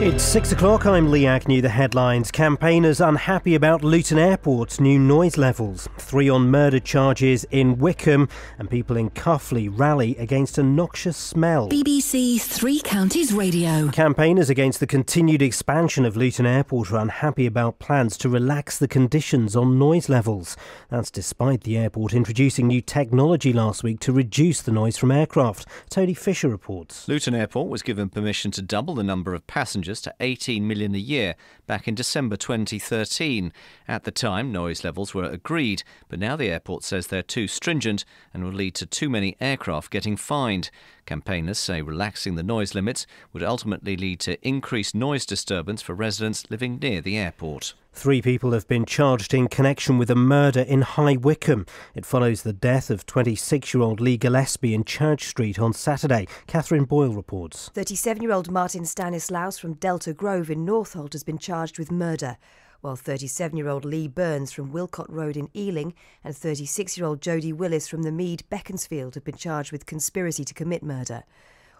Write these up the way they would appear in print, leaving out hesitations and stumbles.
It's 6 o'clock, I'm Lee Agnew. The headlines. Campaigners unhappy about Luton Airport's new noise levels. 3 on murder charges in Wickham, and people in Cuffley rally against a noxious smell. BBC Three Counties Radio. Campaigners against the continued expansion of Luton Airport are unhappy about plans to relax the conditions on noise levels. That's despite the airport introducing new technology last week to reduce the noise from aircraft. Tony Fisher reports. Luton Airport was given permission to double the number of passengers to 18 million a year back in December 2013. At the time, noise levels were agreed, but now the airport says they're too stringent and will lead to too many aircraft getting fined. Campaigners say relaxing the noise limits would ultimately lead to increased noise disturbance for residents living near the airport. 3 people have been charged in connection with a murder in High Wycombe. It follows the death of 26-year-old Lee Gillespie in Church Street on Saturday. Catherine Boyle reports. 37-year-old Martin Stanislaus from Delta Grove in Northolt has been charged with murder, while 37-year-old Lee Burns from Wilcott Road in Ealing and 36-year-old Jodie Willis from the Mead, Beaconsfield have been charged with conspiracy to commit murder.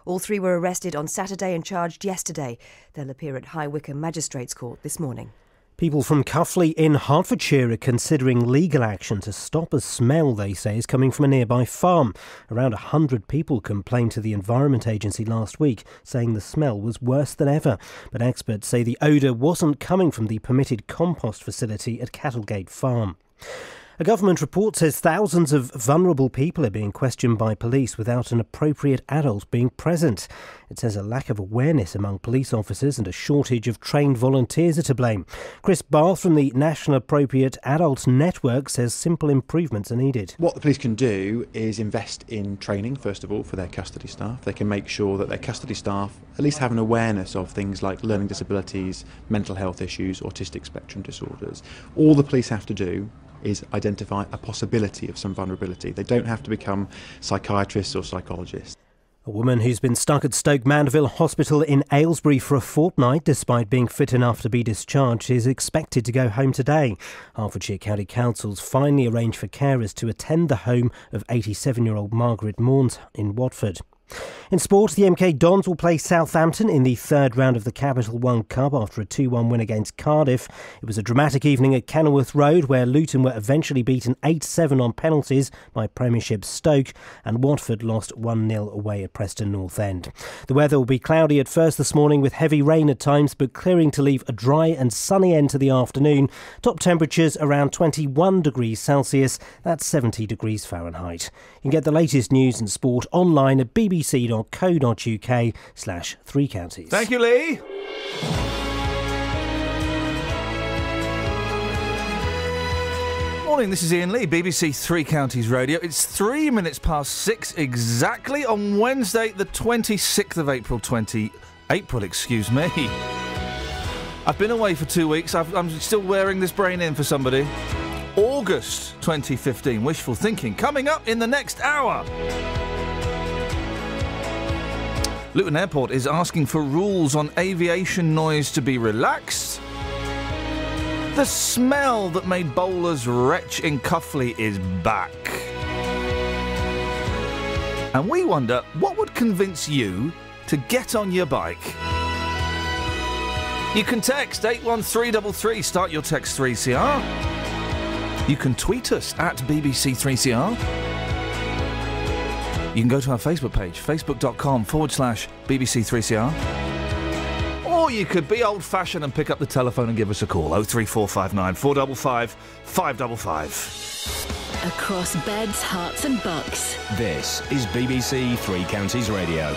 All 3 were arrested on Saturday and charged yesterday. They'll appear at High Wycombe Magistrates Court this morning. People from Cuffley in Hertfordshire are considering legal action to stop a smell they say is coming from a nearby farm. Around 100 people complained to the Environment Agency last week, saying the smell was worse than ever. But experts say the odour wasn't coming from the permitted compost facility at Cattlegate Farm. A government report says thousands of vulnerable people are being questioned by police without an appropriate adult being present. It says a lack of awareness among police officers and a shortage of trained volunteers are to blame. Chris Barth from the National Appropriate Adult Network says simple improvements are needed. What the police can do is invest in training, first of all, for their custody staff. They can make sure that their custody staff at least have an awareness of things like learning disabilities, mental health issues, autistic spectrum disorders. All the police have to do is identify a possibility of some vulnerability. They don't have to become psychiatrists or psychologists. A woman who's been stuck at Stoke Mandeville Hospital in Aylesbury for a fortnight despite being fit enough to be discharged is expected to go home today. Hertfordshire County Council's finally arranged for carers to attend the home of 87-year-old Margaret Mauns in Watford. In sport, the MK Dons will play Southampton in the 3rd round of the Capital One Cup after a 2-1 win against Cardiff. It was a dramatic evening at Kenilworth Road where Luton were eventually beaten 8-7 on penalties by Premiership Stoke and Watford lost 1-0 away at Preston North End. The weather will be cloudy at first this morning with heavy rain at times but clearing to leave a dry and sunny end to the afternoon. Top temperatures around 21 degrees Celsius, that's 70 degrees Fahrenheit. You can get the latest news and sport online at bbc.co.uk/3 counties. Thank you, Lee. Morning, this is Iain Lee, BBC Three Counties Radio. It's 3 minutes past 6 exactly on Wednesday, the 26th of April, excuse me. I've been away for 2 weeks. I'm still wearing this brain in for somebody. August 2015, wishful thinking, coming up in the next hour. Luton Airport is asking for rules on aviation noise to be relaxed. The smell that made bowlers retch in Cuffley is back. And we wonder what would convince you to get on your bike. You can text 81333, start your text 3CR. You can tweet us at BBC3CR. You can go to our Facebook page, facebook.com/BBC3CR. Or you could be old-fashioned and pick up the telephone and give us a call, 03459 455 555. Across beds, hearts and bucks. This is BBC Three Counties Radio.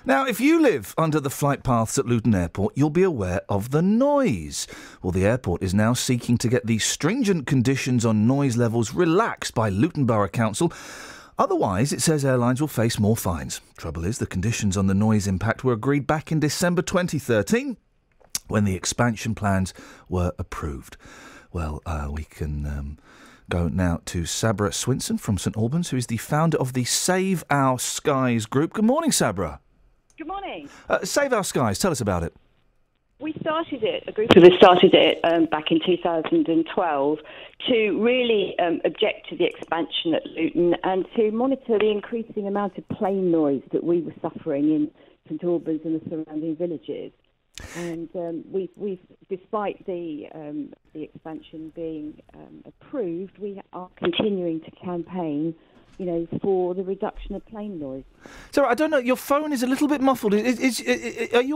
Now, if you live under the flight paths at Luton Airport, you'll be aware of the noise. Well, the airport is now seeking to get these stringent conditions on noise levels relaxed by Luton Borough Council. Otherwise, it says airlines will face more fines. Trouble is, the conditions on the noise impact were agreed back in December 2013 when the expansion plans were approved. Well, we can go now to Sabra Swinson from St Albans, who is the founder of the Save Our Skies group. Good morning, Sabra. Good morning. Save Our Skies, tell us about it. A group of us started it back in 2012 to really object to the expansion at Luton and to monitor the increasing amount of plane noise that we were suffering in St Albans and the surrounding villages. And we've, despite the expansion being approved, we are continuing to campaign, for the reduction of plane noise. So I don't know. Your phone is a little bit muffled. Are you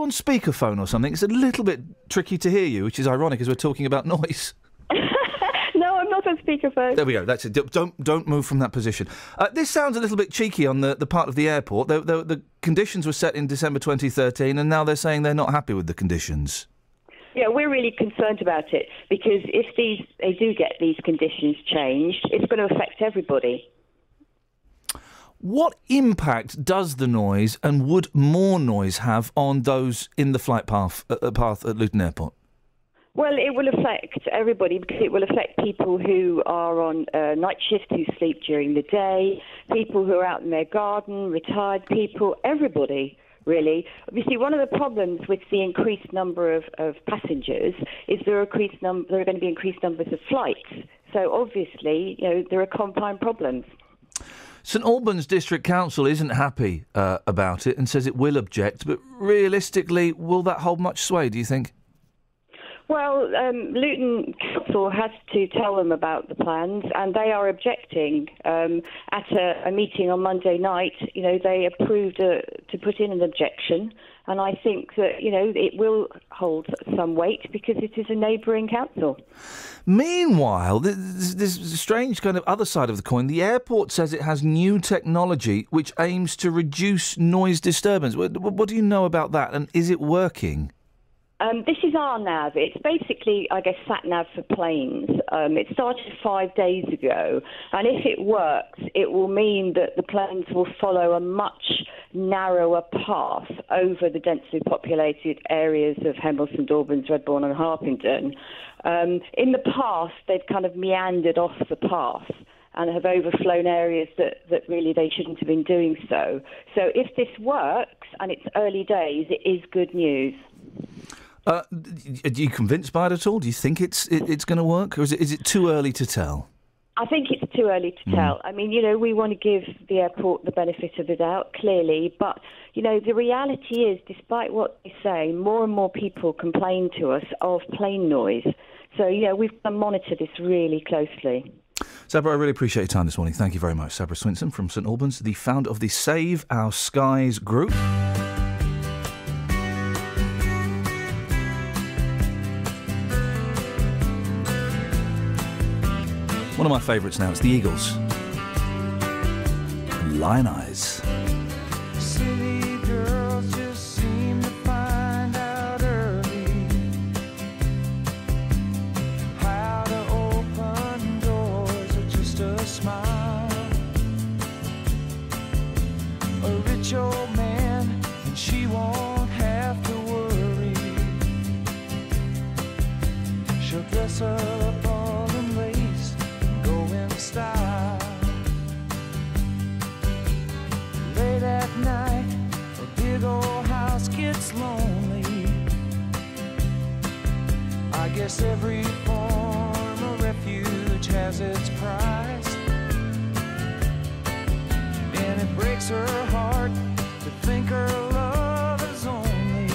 on speakerphone or something? It's a little bit tricky to hear you, which is ironic as we're talking about noise. No, I'm not on speakerphone. There we go. That's it. Don't move from that position. This sounds a little bit cheeky on the part of the airport. The conditions were set in December 2013, and now they're saying they're not happy with the conditions. Yeah, we're really concerned about it because if they do get these conditions changed, it's going to affect everybody. What impact does the noise and would more noise have on those in the flight path at Luton Airport? Well, it will affect everybody because it will affect people who are on night shift, who sleep during the day, people who are out in their garden, retired people, everybody, really. Obviously, one of the problems with the increased number of passengers is there are going to be increased numbers of flights. So, obviously, there are compound problems. St Albans District Council isn't happy about it and says it will object, but realistically, will that hold much sway, do you think? Well, Luton Council has to tell them about the plans, and they are objecting. At a meeting on Monday night, they approved to put in an objection, and I think that, it will hold some weight because it is a neighbouring council. Meanwhile, this strange kind of other side of the coin. The airport says it has new technology which aims to reduce noise disturbance. What do you know about that, and is it working? This is our nav. It's basically, I guess, sat-nav for planes. It started 5 days ago, and if it works, it will mean that the planes will follow a much narrower path over the densely populated areas of Hemel, St Albans, Redbourne and Harpington. In the past, they've kind of meandered off the path and have overflown areas that really they shouldn't have been doing so. So if this works, and it's early days, it is good news. Are you convinced by it at all? Do you think it's going to work, or is it too early to tell? I think it's too early to tell. I mean, we want to give the airport the benefit of the doubt, clearly, but, the reality is, despite what they say, more and more people complain to us of plane noise. So, we've got to monitor this really closely. Sabra, I really appreciate your time this morning. Thank you very much. Sabra Swinson from St Albans, the founder of the Save Our Skies group. One of my favourites now, it's the Eagles. Lion Eyes. Silly girls just seem to find out early how to open doors with just a smile. A rich old man, and she won't have to worry. She'll dress up all in lace, style. Late at night, a big old house gets lonely. I guess every form of refuge has its price, and it breaks her heart to think her love is only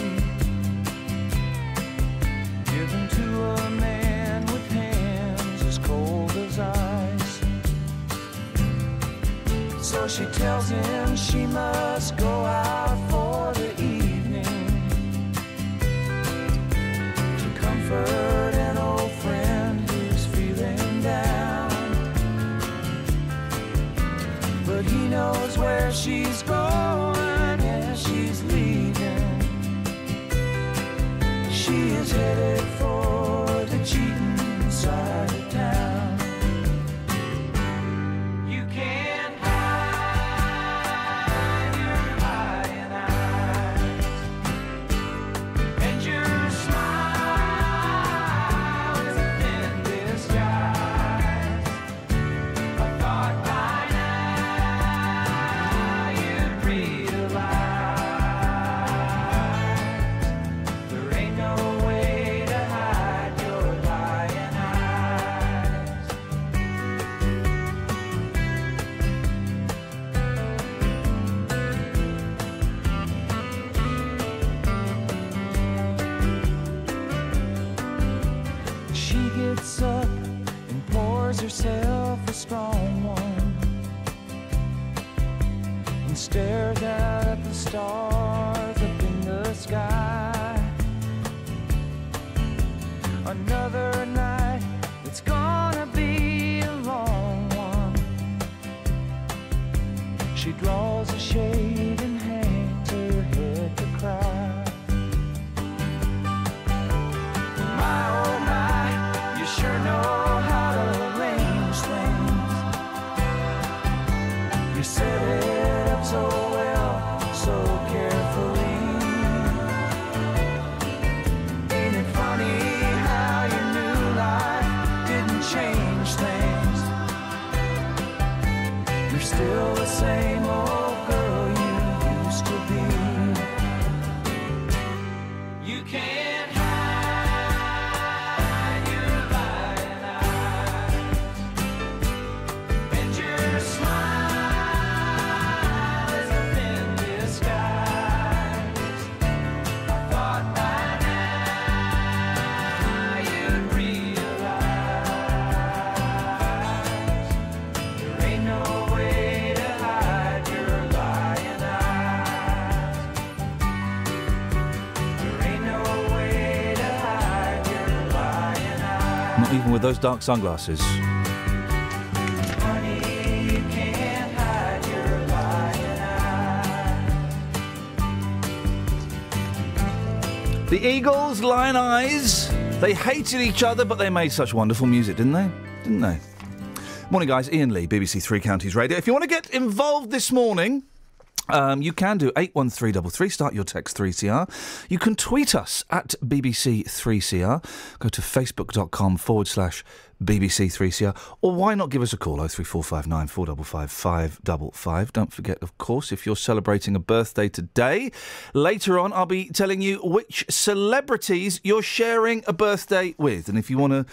given to a man with hands as cold as ice. So she tells him she must go out for the evening to comfort an old friend who's feeling down. But he knows where she's going and she's leaving. She is headed for the cheating side of town. You can't hide your eyes. out at the stars up in the sky. Another night, it's gonna be a long one. She draws a shade and hangs her head to cry. My oh my, you sure know how to arrange things. You set it up so well, so carefully. Ain't it funny how your new life didn't change things? You're still the same old girl you used to be. You can't hide your lying eyes, and your smile is a thin disguise. I thought by now you'd realize there ain't no way to hide your lying eyes. There ain't no way to hide your lying eyes. Not even with those dark sunglasses. Honey, you can't hide your lying eyes. The Eagles, Lion Eyes. They hated each other, but they made such wonderful music, didn't they? Didn't they? Morning, guys. Iain Lee, BBC Three Counties Radio. If you want to get involved this morning, you can do 81333. Start your text 3CR. You can tweet us at BBC 3CR. Go to facebook.com/BBC 3CR. Or why not give us a call, 03459 455 555. Don't forget, of course, if you're celebrating a birthday today, later on I'll be telling you which celebrities you're sharing a birthday with. And if you want to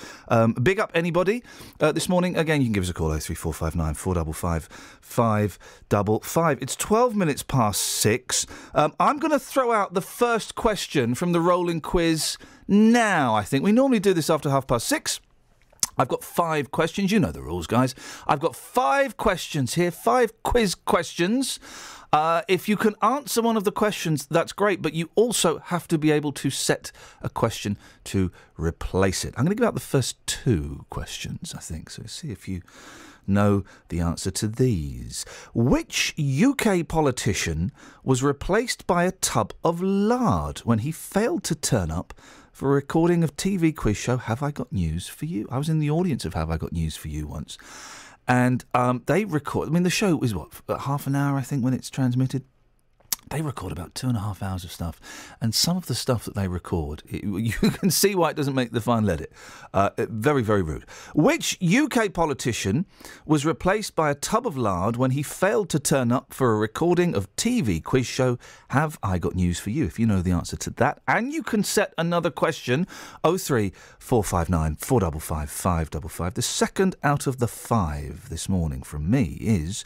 big up anybody this morning, again, you can give us a call, 03459 455 555. It's 12 minutes past 6. I'm going to throw out the first question from the rolling quiz now, I think. We normally do this after 6:30. I've got 5 questions. You know the rules, guys. I've got 5 questions here, 5 quiz questions. If you can answer one of the questions, that's great, but you also have to be able to set a question to replace it. I'm going to give out the first 2 questions, I think, so see if you know the answer to these. Which UK politician was replaced by a tub of lard when he failed to turn up for a recording of TV quiz show Have I Got News For You? I was in the audience of Have I Got News For You once. And they record... I mean, the show is, what, half an hour, I think, when it's transmitted? They record about 2.5 hours of stuff. And some of the stuff that they record, you can see why it doesn't make the final edit. Very, very rude. Which UK politician was replaced by a tub of lard when he failed to turn up for a recording of TV quiz show Have I Got News For You? If you know the answer to that. And you can set another question, 03459 455 555. The second out of the 5 this morning from me is...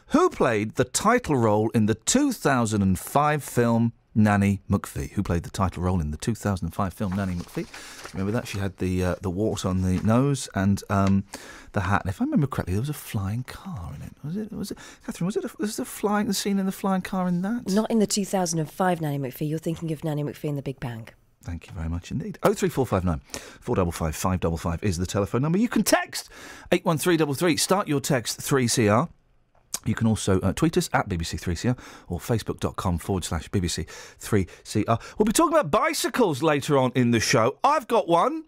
Who played the title role in the 2005 film Nanny McPhee? Who played the title role in the 2005 film Nanny McPhee? Remember that? She had the wart on the nose and the hat. And if I remember correctly, there was a flying car in it. Was it Catherine? Was the scene in the flying car in that? Not in the 2005 Nanny McPhee. You're thinking of Nanny McPhee in The Big Bang. Thank you very much indeed. 03459 455 555 is the telephone number. You can text 81333. Start your text 3CR. You can also tweet us at BBC3CR or facebook.com/BBC3CR. We'll be talking about bicycles later on in the show. I've got one.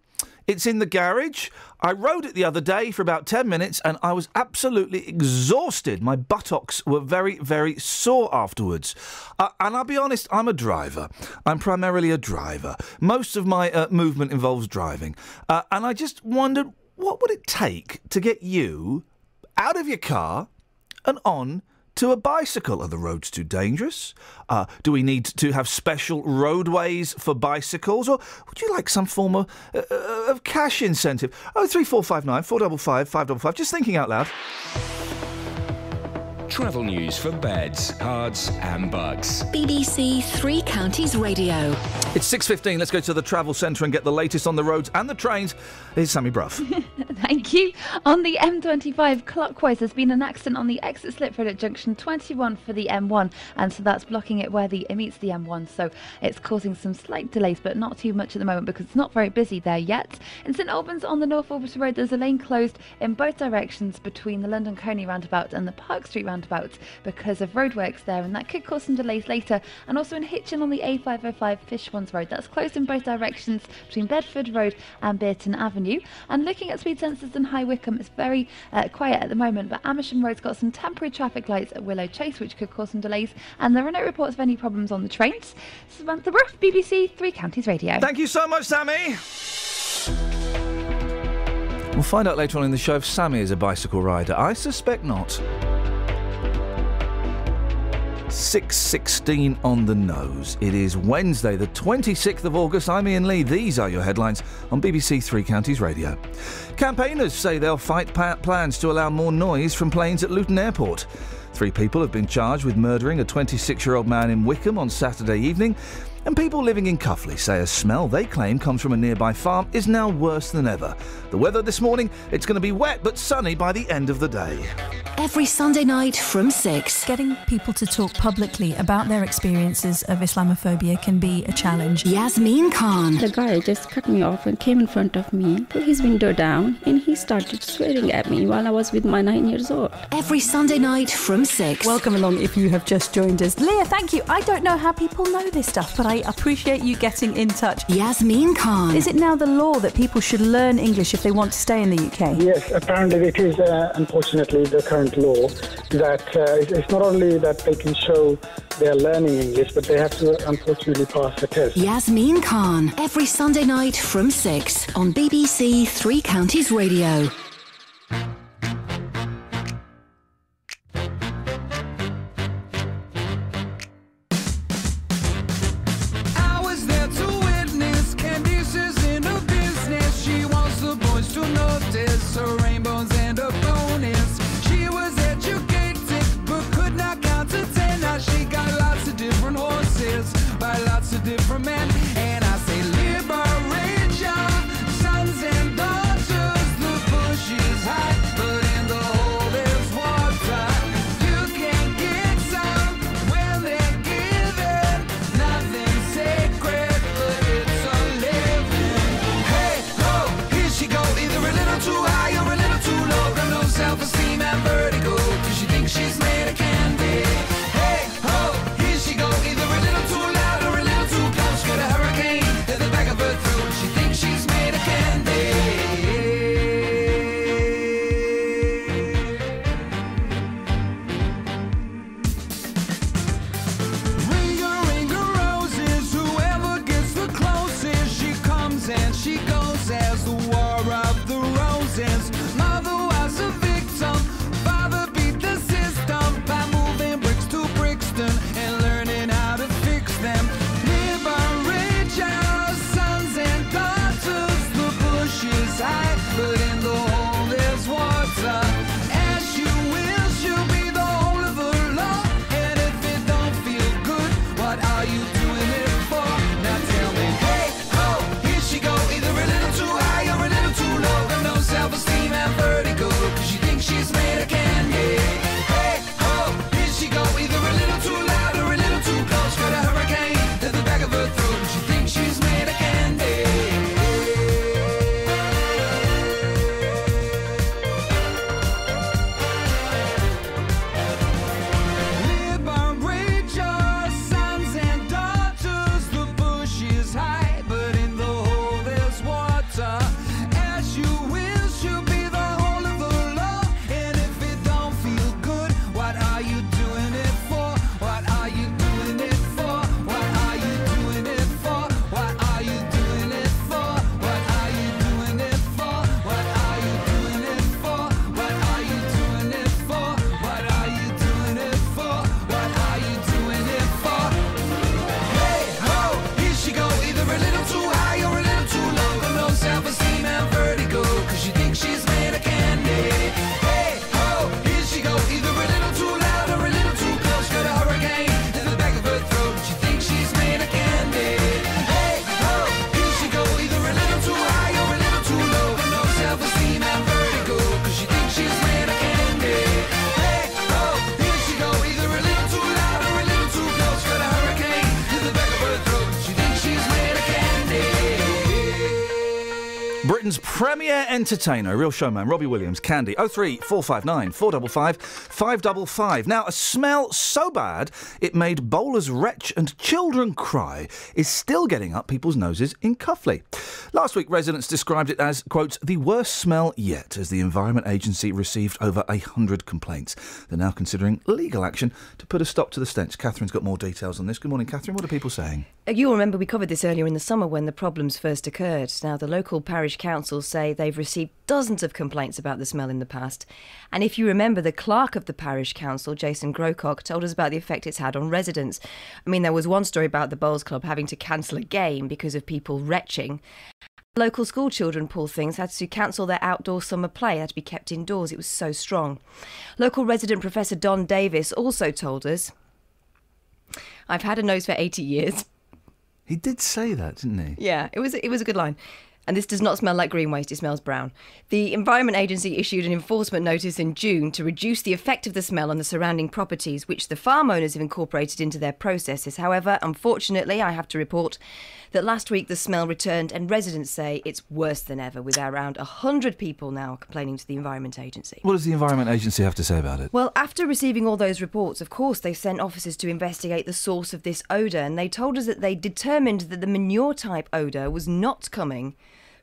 It's in the garage. I rode it the other day for about 10 minutes and I was absolutely exhausted. My buttocks were very, very sore afterwards. And I'll be honest, I'm a driver. I'm primarily a driver. Most of my movement involves driving. And I just wondered, what would it take to get you out of your car and on to a bicycle? Are the roads too dangerous? Do we need to have special roadways for bicycles? Or would you like some form of cash incentive? 03459 455 555. Just thinking out loud. Travel news for beds, cards and bugs. BBC Three Counties Radio. It's 6:15. Let's go to the travel centre and get the latest on the roads and the trains. Here's Sammy Brough. Thank you. On the M25 clockwise, there's been an accident on the exit slip road at junction 21 for the M1, and so that's blocking it where it meets the M1. So it's causing some slight delays, but not too much at the moment because it's not very busy there yet. In St Albans on the North Orbital Road, there's a lane closed in both directions between the London Coney roundabout and the Park Street roundabout because of roadworks there, and that could cause some delays later. And also in Hitchin on the A505 Fishponds Road, that's closed in both directions between Bedford Road and Bearton Avenue. And looking at speed sensors in High Wycombe, it's very quiet at the moment, but Amersham Road's got some temporary traffic lights at Willow Chase, which could cause some delays, and there are no reports of any problems on the trains. Samantha Brough, BBC Three Counties Radio. Thank you so much, Sammy. We'll find out later on in the show if Sammy is a bicycle rider. I suspect not. 6:16 on the nose. It is Wednesday, the 26th of August. I'm Iain Lee. These are your headlines on BBC Three Counties Radio. Campaigners say they'll fight plans to allow more noise from planes at Luton Airport. 3 people have been charged with murdering a 26-year-old man in Wycombe on Saturday evening. And people living in Cuffley say a smell they claim comes from a nearby farm is now worse than ever. The weather this morning, it's going to be wet but sunny by the end of the day. Every Sunday night from 6. Getting people to talk publicly about their experiences of Islamophobia can be a challenge. Yasmin Khan. The guy just cut me off and came in front of me, put his window down, and he started swearing at me while I was with my 9 years old. Every Sunday night from 6. Welcome along if you have just joined us. Leah, thank you. I don't know how people know this stuff, but I appreciate you getting in touch. Yasmin Khan. Is it now the law that people should learn English if they want to stay in the UK? Yes, apparently it is, unfortunately, the current law that it's not only that they can show they're learning English, but they have to, unfortunately, pass a test. Yasmin Khan. Every Sunday night from 6 on BBC Three Counties Radio. Different men, and I say liberate your sons and daughters. The push is high, Britain's premier entertainer, real showman, Robbie Williams, Candy. 03459 455 555. Now, a smell so bad it made bowlers retch and children cry is still getting up people's noses in Cuffley. Last week, residents described it as, quote, the worst smell yet, as the Environment Agency received over 100 complaints. They're now considering legal action to put a stop to the stench. Catherine's got more details on this. Good morning, Catherine. What are people saying? You'll remember we covered this earlier in the summer when the problems first occurred. Now, the local parish councils say they've received dozens of complaints about the smell in the past. And if you remember, the clerk of the parish council, Jason Grocock, told us about the effect it's had on residents. I mean, there was one story about the bowls club having to cancel a game because of people retching. Local school children, poor things, had to cancel their outdoor summer play. They had to be kept indoors. It was so strong. Local resident Professor Don Davis also told us, I've had a nose for 80 years. He did say that, didn't he? Yeah, it was a good line. And this does not smell like green waste, it smells brown. The Environment Agency issued an enforcement notice in June to reduce the effect of the smell on the surrounding properties, which the farm owners have incorporated into their processes. However, unfortunately, I have to report that last week the smell returned and residents say it's worse than ever, with around 100 people now complaining to the Environment Agency. What does the Environment Agency have to say about it? Well, after receiving all those reports, of course, they sent officers to investigate the source of this odour, and they told us that they determined that the manure-type odour was not coming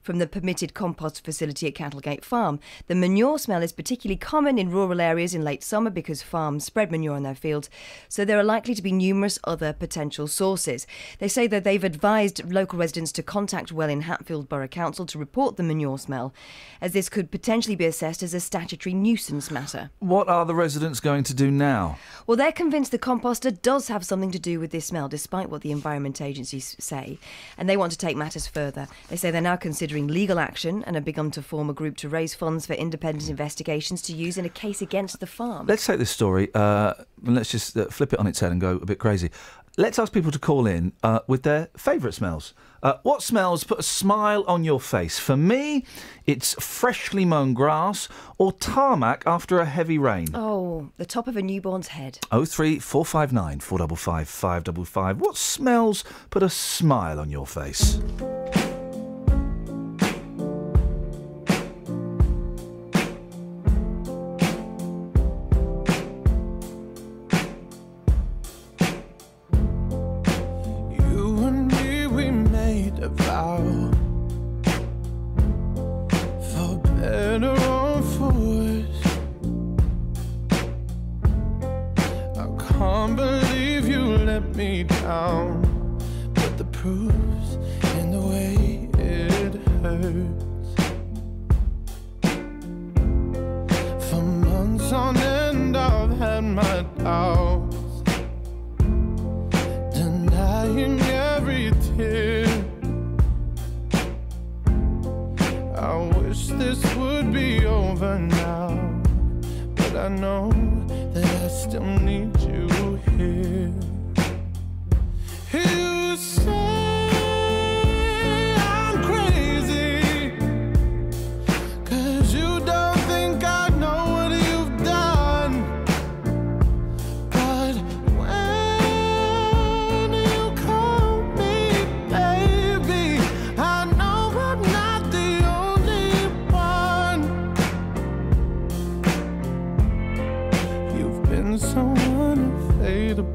from the permitted compost facility at Cattlegate Farm. The manure smell is particularly common in rural areas in late summer because farms spread manure on their fields, so there are likely to be numerous other potential sources. They say that they've advised local residents to contact Welwyn Hatfield Borough Council to report the manure smell, as this could potentially be assessed as a statutory nuisance matter. What are the residents going to do now? Well, they're convinced the composter does have something to do with this smell, despite what the Environment Agencies say, and they want to take matters further. They say they're now considering legal action and have begun to form a group to raise funds for independent investigations to use in a case against the farm. Let's take this story and let's just flip it on its head and go a bit crazy. Let's ask people to call in with their favourite smells. What smells put a smile on your face? For me, it's freshly mown grass or tarmac after a heavy rain. Oh, the top of a newborn's head. 03459 455 555. What smells put a smile on your face? For better or for worse, I can't believe you let me down, but the proof's in the way it hurts. For months on end I've had my doubts, denying every tear. I wish this would be over now, but I know that I still need you here. You say I'm crazy, 'cause you don't think I know what you've done. But when you call me baby, I know I'm not the only one. You've been so unavailable.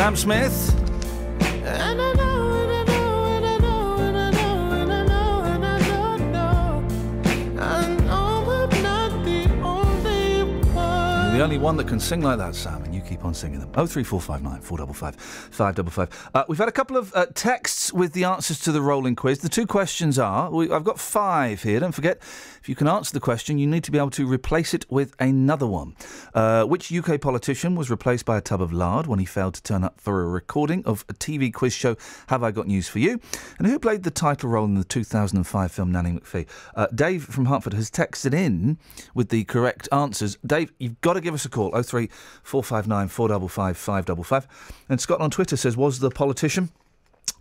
Sam Smith. And I know, and I know, and I know, and I know, and I know, and I know, I know I'm not the only one. You're the only one that can sing like that, Sam, and you keep on singing them. 03459 455 555. We've had a couple of texts with the answers to the rolling quiz. The two questions are, I've got 5 here. Don't forget, if you can answer the question, you need to be able to replace it with another one. Which UK politician was replaced by a tub of lard when he failed to turn up for a recording of a TV quiz show, Have I Got News For You? And who played the title role in the 2005 film Nanny McPhee? Dave from Hertford has texted in with the correct answers. Dave, you've got to give us a call, 03459 455 555. And Scott on Twitter says, was the politician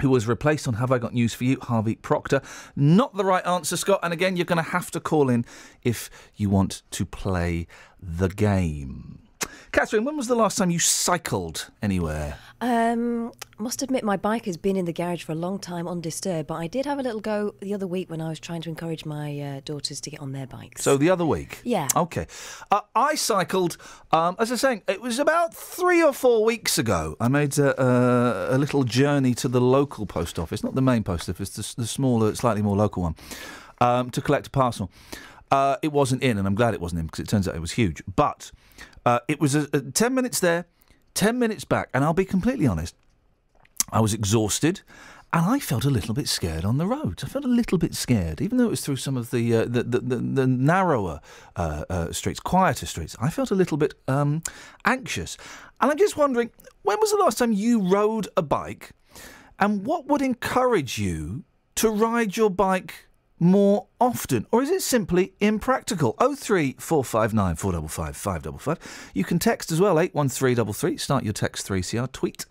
who was replaced on Have I Got News For You, Harvey Proctor? Not the right answer, Scott. And again, you're going to have to call in if you want to play the game. Catherine, when was the last time you cycled anywhere? Must admit my bike has been in the garage for a long time undisturbed, but I did have a little go the other week when I was trying to encourage my daughters to get on their bikes. So the other week? Yeah. OK. I cycled, as I was saying, it was about 3 or 4 weeks ago. I made a little journey to the local post office, not the main post office, the smaller, slightly more local one, to collect a parcel. It wasn't in, and I'm glad it wasn't in, because it turns out it was huge. But it was 10 minutes there, 10 minutes back, and I'll be completely honest, I was exhausted, and I felt a little bit scared on the roads. I felt a little bit scared, even though it was through some of the narrower streets, quieter streets. I felt a little bit anxious. And I'm just wondering, when was the last time you rode a bike, and what would encourage you to ride your bike more often, or is it simply impractical? 03459 455 555. You can text as well, 81333. Start your text 3CR. Tweet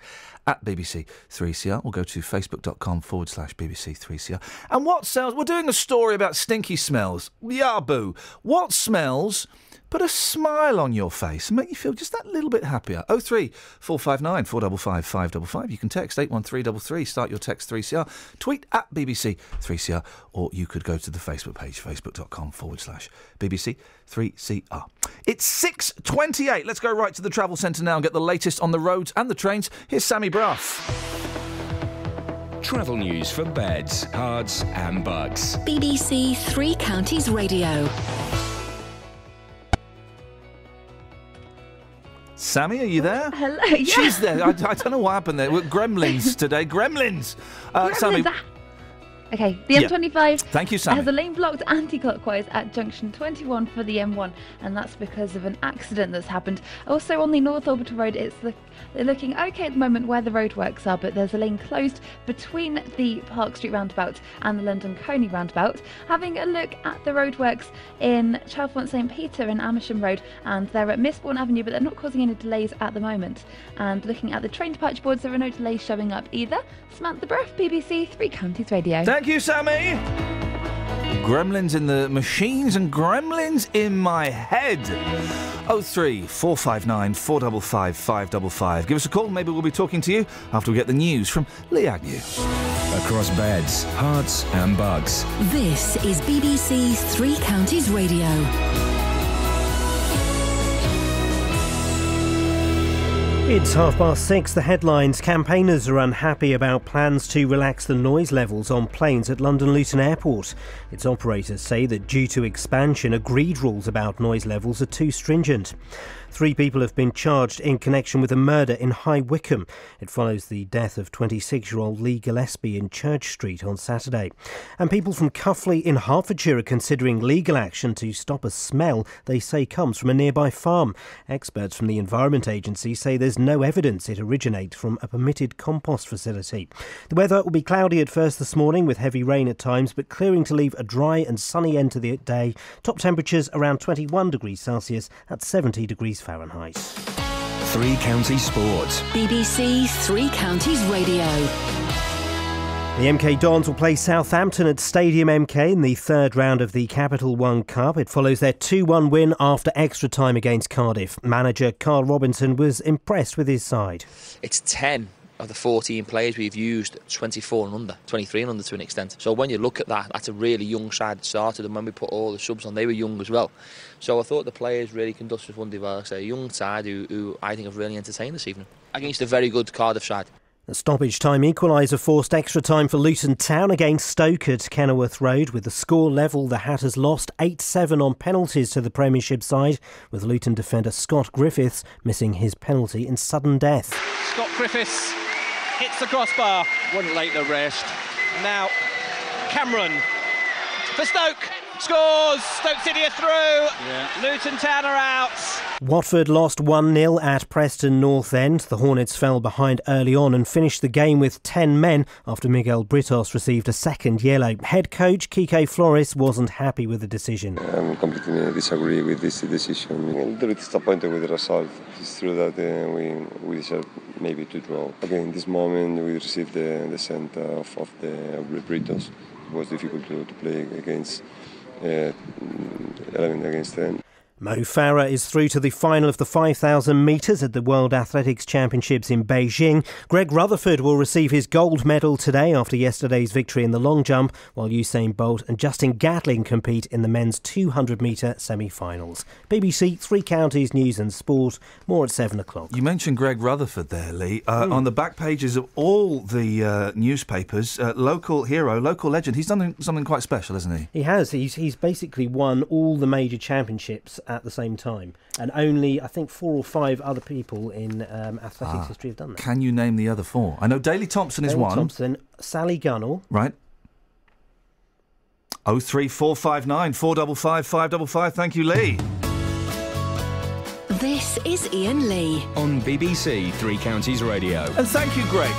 at BBC 3CR, or go to facebook.com/BBC 3CR. And what smells? We're doing a story about stinky smells. Yaboo. What smells put a smile on your face and make you feel just that little bit happier? 03459 455 555. You can text 81333. Start your text 3CR. Tweet at BBC 3CR, or you could go to the Facebook page, facebook.com/BBC 3CR. It's 6:28. Let's go right to the travel centre now and get the latest on the roads and the trains. Here's Sammy Bruff. Travel news for beds, cards and bugs. BBC Three Counties Radio. Sammy, are you there? Hello, yeah. She's there. I don't know what happened there. We're gremlins today. Gremlins. Sammy. Okay, the M25 Thank you, Sammy. has a lane blocked anti-clockwise at junction 21 for the M1, and that's because of an accident that's happened. Also on the North Orbital Road, they're looking okay at the moment where the roadworks are, but there's a lane closed between the Park Street roundabout and the London Coney roundabout. Having a look at the roadworks in Chalfont St Peter and Amersham Road, and they're at Misbourne Avenue, but they're not causing any delays at the moment. And looking at the train departure boards, there are no delays showing up either. Samantha Bruff, BBC Three Counties Radio. Thank you, Sammy. Gremlins in the machines and gremlins in my head. 03459 455 555. Give us a call. Maybe we'll be talking to you after we get the news from Lee Agnew. Across beds, hearts and bugs. This is BBC Three Counties Radio. It's 6:30. The headlines. Campaigners are unhappy about plans to relax the noise levels on planes at London Luton Airport. Its operators say that due to expansion, agreed rules about noise levels are too stringent. 3 people have been charged in connection with a murder in High Wycombe. It follows the death of 26-year-old Lee Gillespie in Church Street on Saturday. And people from Cuffley in Hertfordshire are considering legal action to stop a smell they say comes from a nearby farm. Experts from the Environment Agency say there's no evidence it originates from a permitted compost facility. The weather will be cloudy at first this morning with heavy rain at times, but clearing to leave a dry and sunny end to the day. Top temperatures around 21 degrees Celsius at 70 degrees Fahrenheit. Three Counties Sport. BBC Three Counties Radio. The MK Dons will play Southampton at Stadium MK in the third round of the Capital One Cup. It follows their 2-1 win after extra time against Cardiff. Manager Carl Robinson was impressed with his side. It's 10 of the 14 players we've used, 24 and under, 23 and under to an extent. So when you look at that, that's a really young side that started, and when we put all the subs on, they were young as well. So I thought the players really conducted themselves well. So a young side who I think have really entertained this evening against a very good Cardiff side. The stoppage time equaliser forced extra time for Luton Town against Stoke at Kenilworth Road. With the score level, the Hatters lost 8-7 on penalties to the Premiership side, with Luton defender Scott Griffiths missing his penalty in sudden death. Scott Griffiths hits the crossbar. Wasn't late the rest. Now Cameron for Stoke. Scores! Stoke City are through. Yeah. Luton Town are out. Watford lost 1-0 at Preston North End. The Hornets fell behind early on and finished the game with 10 men after Miguel Britos received a second yellow. Head coach Quique Flores wasn't happy with the decision. I completely disagree with this decision. I'm a little bit disappointed with the result. It's true that we deserve maybe to draw. Again, in this moment we received the scent of the Britos. It was difficult to play against 11 against 10. Mo Farah is through to the final of the 5,000 metres at the World Athletics Championships in Beijing. Greg Rutherford will receive his gold medal today after yesterday's victory in the long jump, while Usain Bolt and Justin Gatling compete in the men's 200-metre semi-finals. BBC Three Counties News and Sport, more at 7 o'clock. You mentioned Greg Rutherford there, Lee. On the back pages of all the newspapers, local hero, local legend. He's done something quite special, hasn't he? He has. He's basically won all the major championships at the same time, and only I think 4 or 5 other people in athletics history have done that. Can you name the other 4? I know Daley Thompson is one. Thompson, Sally Gunnell. Right. 03459 455 555. Thank you, Lee. This is Iain Lee on BBC Three Counties Radio. And thank you, Greg,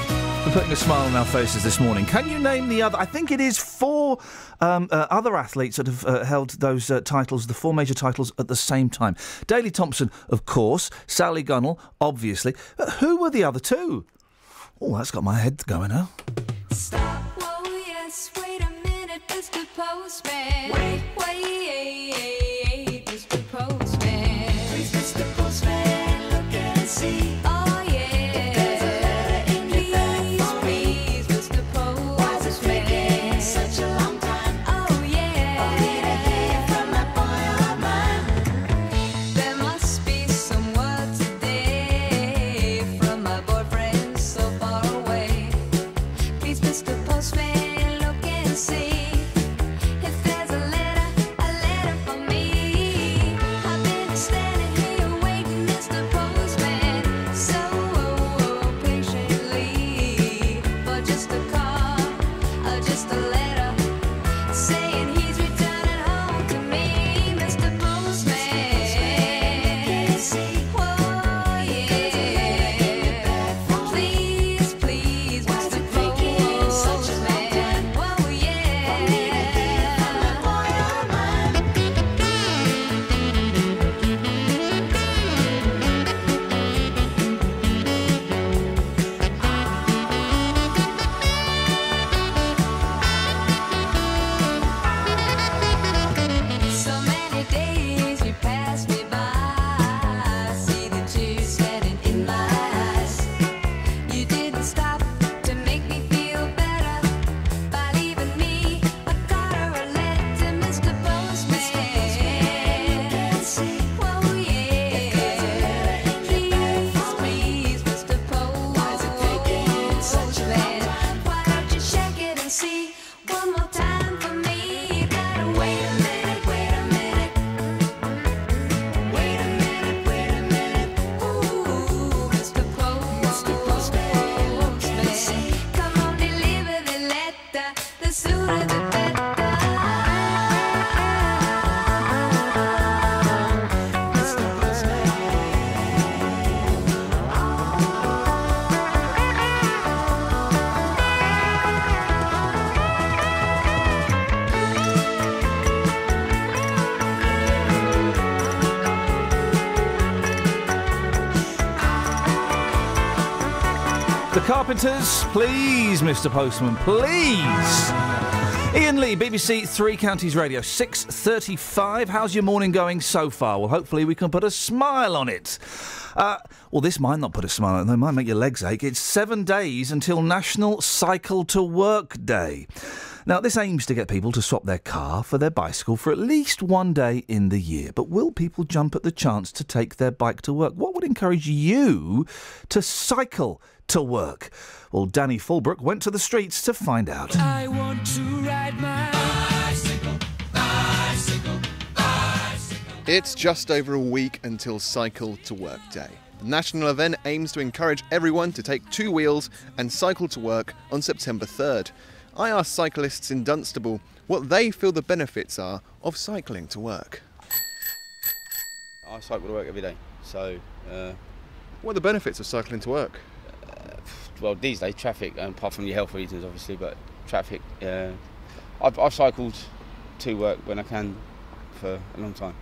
for putting a smile on our faces this morning. Can you name the other? I think it is 4 other athletes that have held those titles, the 4 major titles at the same time. Daley Thompson, of course. Sally Gunnell, obviously. Who were the other 2? Oh, that's got my head going now. Stop, whoa, yes, wait a minute, Mr. Postman. Wait, Mr. Postman. Please, Mr. Postman, look and see. Oh, yeah. There's a letter in your bag for me. Please, Mr. Postman. Why's it taking such a long time? Oh, yeah. I need to hear from that boy of mine. There must be some word today from my boyfriend so far away. Please, Mr. Postman, look and see. The Carpenters, please, Mr. Postman, please. Iain Lee, BBC Three Counties Radio, 6:35. How's your morning going so far? Well, hopefully we can put a smile on it. Well, this might not put a smile on it, though. It might make your legs ache. It's 7 days until National Cycle to Work Day. Now, this aims to get people to swap their car for their bicycle for at least one day in the year. But will people jump at the chance to take their bike to work? What would encourage you to cycle to work? Well, Danny Fulbrook went to the streets to find out. I want to ride my bicycle, bicycle, bicycle. It's just over a week until Cycle to Work Day. The national event aims to encourage everyone to take two wheels and cycle to work on September 3rd. I asked cyclists in Dunstable what they feel the benefits are of cycling to work. I cycle to work every day, so... what are the benefits of cycling to work? Well, these days, traffic, apart from your health reasons, obviously, but traffic... I've cycled to work when I can for a long time.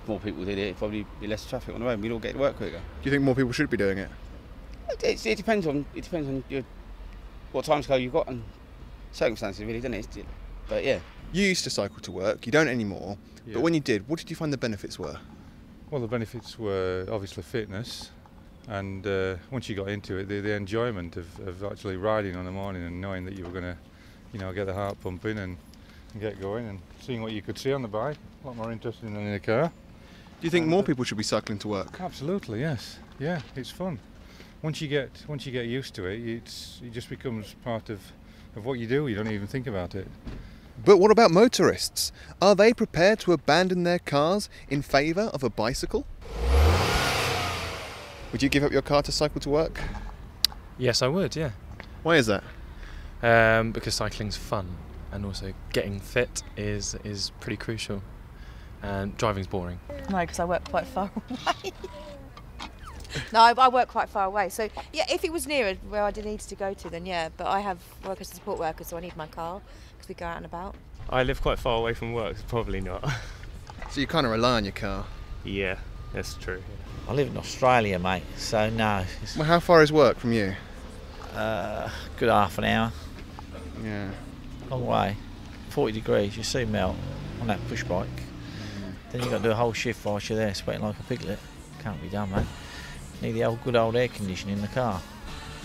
If more people did it, it'd probably be less traffic on the road, we'd all get to work quicker. Do you think more people should be doing it? It depends on what timescale you've got and circumstances, really, doesn't it? But yeah. You used to cycle to work, you don't anymore, Yeah. but when you did, what did you find the benefits were? Well, the benefits were obviously fitness, and once you got into it, the enjoyment of actually riding on the morning and knowing that you were going to, get the heart pumping and get going and seeing what you could see on the bike. A lot more interesting than in a car. Do you think more people should be cycling to work? Absolutely, yes. Yeah, it's fun. Once you get used to it, it just becomes part of what you do. You don't even think about it. But what about motorists? Are they prepared to abandon their cars in favour of a bicycle? Would you give up your car to cycle to work? Yes, I would, yeah. Why is that? Because cycling's fun, and also getting fit is pretty crucial. And driving's boring. No, because I work quite far away. No, I work quite far away. So, yeah, if it was nearer where I needed to go to, then yeah. But I have work as a support worker, so I need my car because we go out and about. I live quite far away from work, so probably not. So you kind of rely on your car? Yeah, that's true. I live in Australia, mate, so no. Well, how far is work from you? Good half an hour. Yeah. Long way. 40 degrees, you soon melt on that push bike. Then you've got to do a whole shift whilst you're there, sweating like a piglet. Can't be done, mate. Need the good old air conditioning in the car.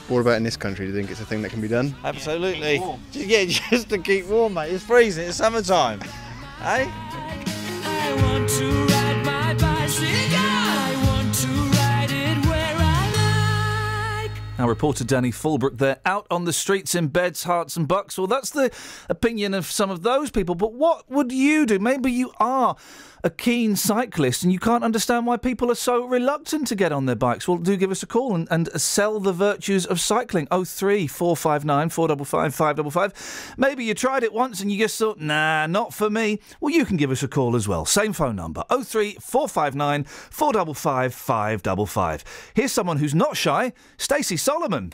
What about in this country? Do you think it's a thing that can be done? Absolutely. Yeah, just to keep warm, mate. It's freezing. It's summertime. Hey? I want to ride my bicycle. I want to ride it where I like. Our reporter Danny Fulbrook there, out on the streets in Beds, Herts and Bucks. Well, that's the opinion of some of those people, but what would you do? Maybe you are a keen cyclist and you can't understand why people are so reluctant to get on their bikes. Well, do give us a call and sell the virtues of cycling. 03459 455 555. Maybe you tried it once and you just thought, nah, not for me. Well, you can give us a call as well. Same phone number, 03459 455 555. Here's someone who's not shy, Stacey Solomon.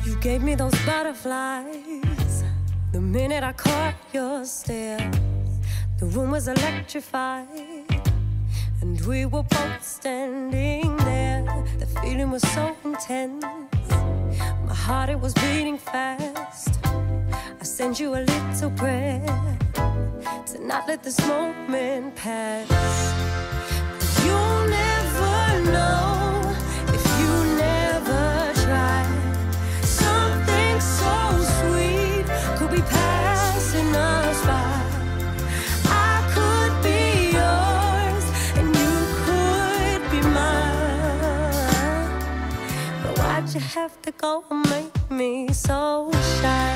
You gave me those butterflies the minute I caught your stare. The room was electrified, and we were both standing there. The feeling was so intense. My heart, it was beating fast. I sent you a little prayer to not let this moment pass. 'Cause you'll never know if you never try. Something so sweet could be passing us by. I could be yours and you could be mine. But why'd you have to go and make me so shy?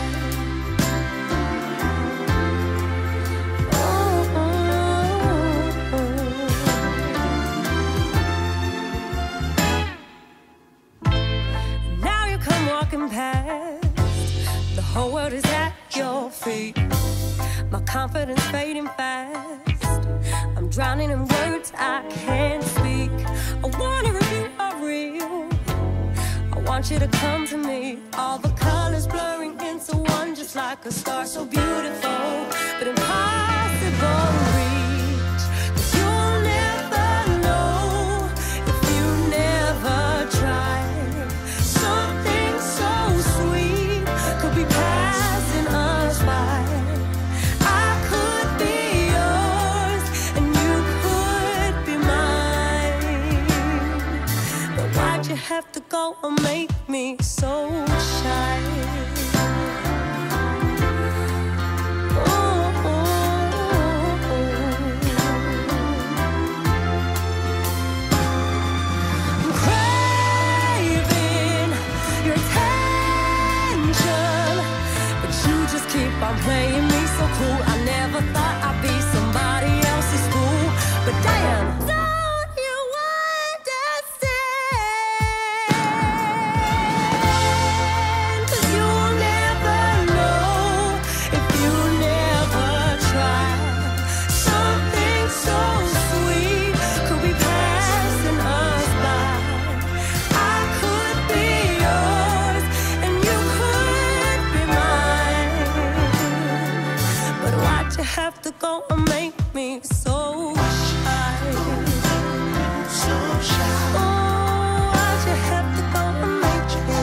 Walking past, the whole world is at your feet. My confidence fading fast. I'm drowning in words I can't speak. I wonder if you are real. I want you to come to me. All the colors blurring into one, just like a star so beautiful, but impossible real. you have to go and make me so shy? I'm craving your attention, but you just keep on playing me so cool. I never thought I'd be somebody else's fool, but damn, don't you understand? 'Cause you'll never know if you never try. Something so sweet could be passing us by. I could be yours and you could be mine, but why'd you have to go and make me so shy? So shy. Oh, why'd you have to go and make me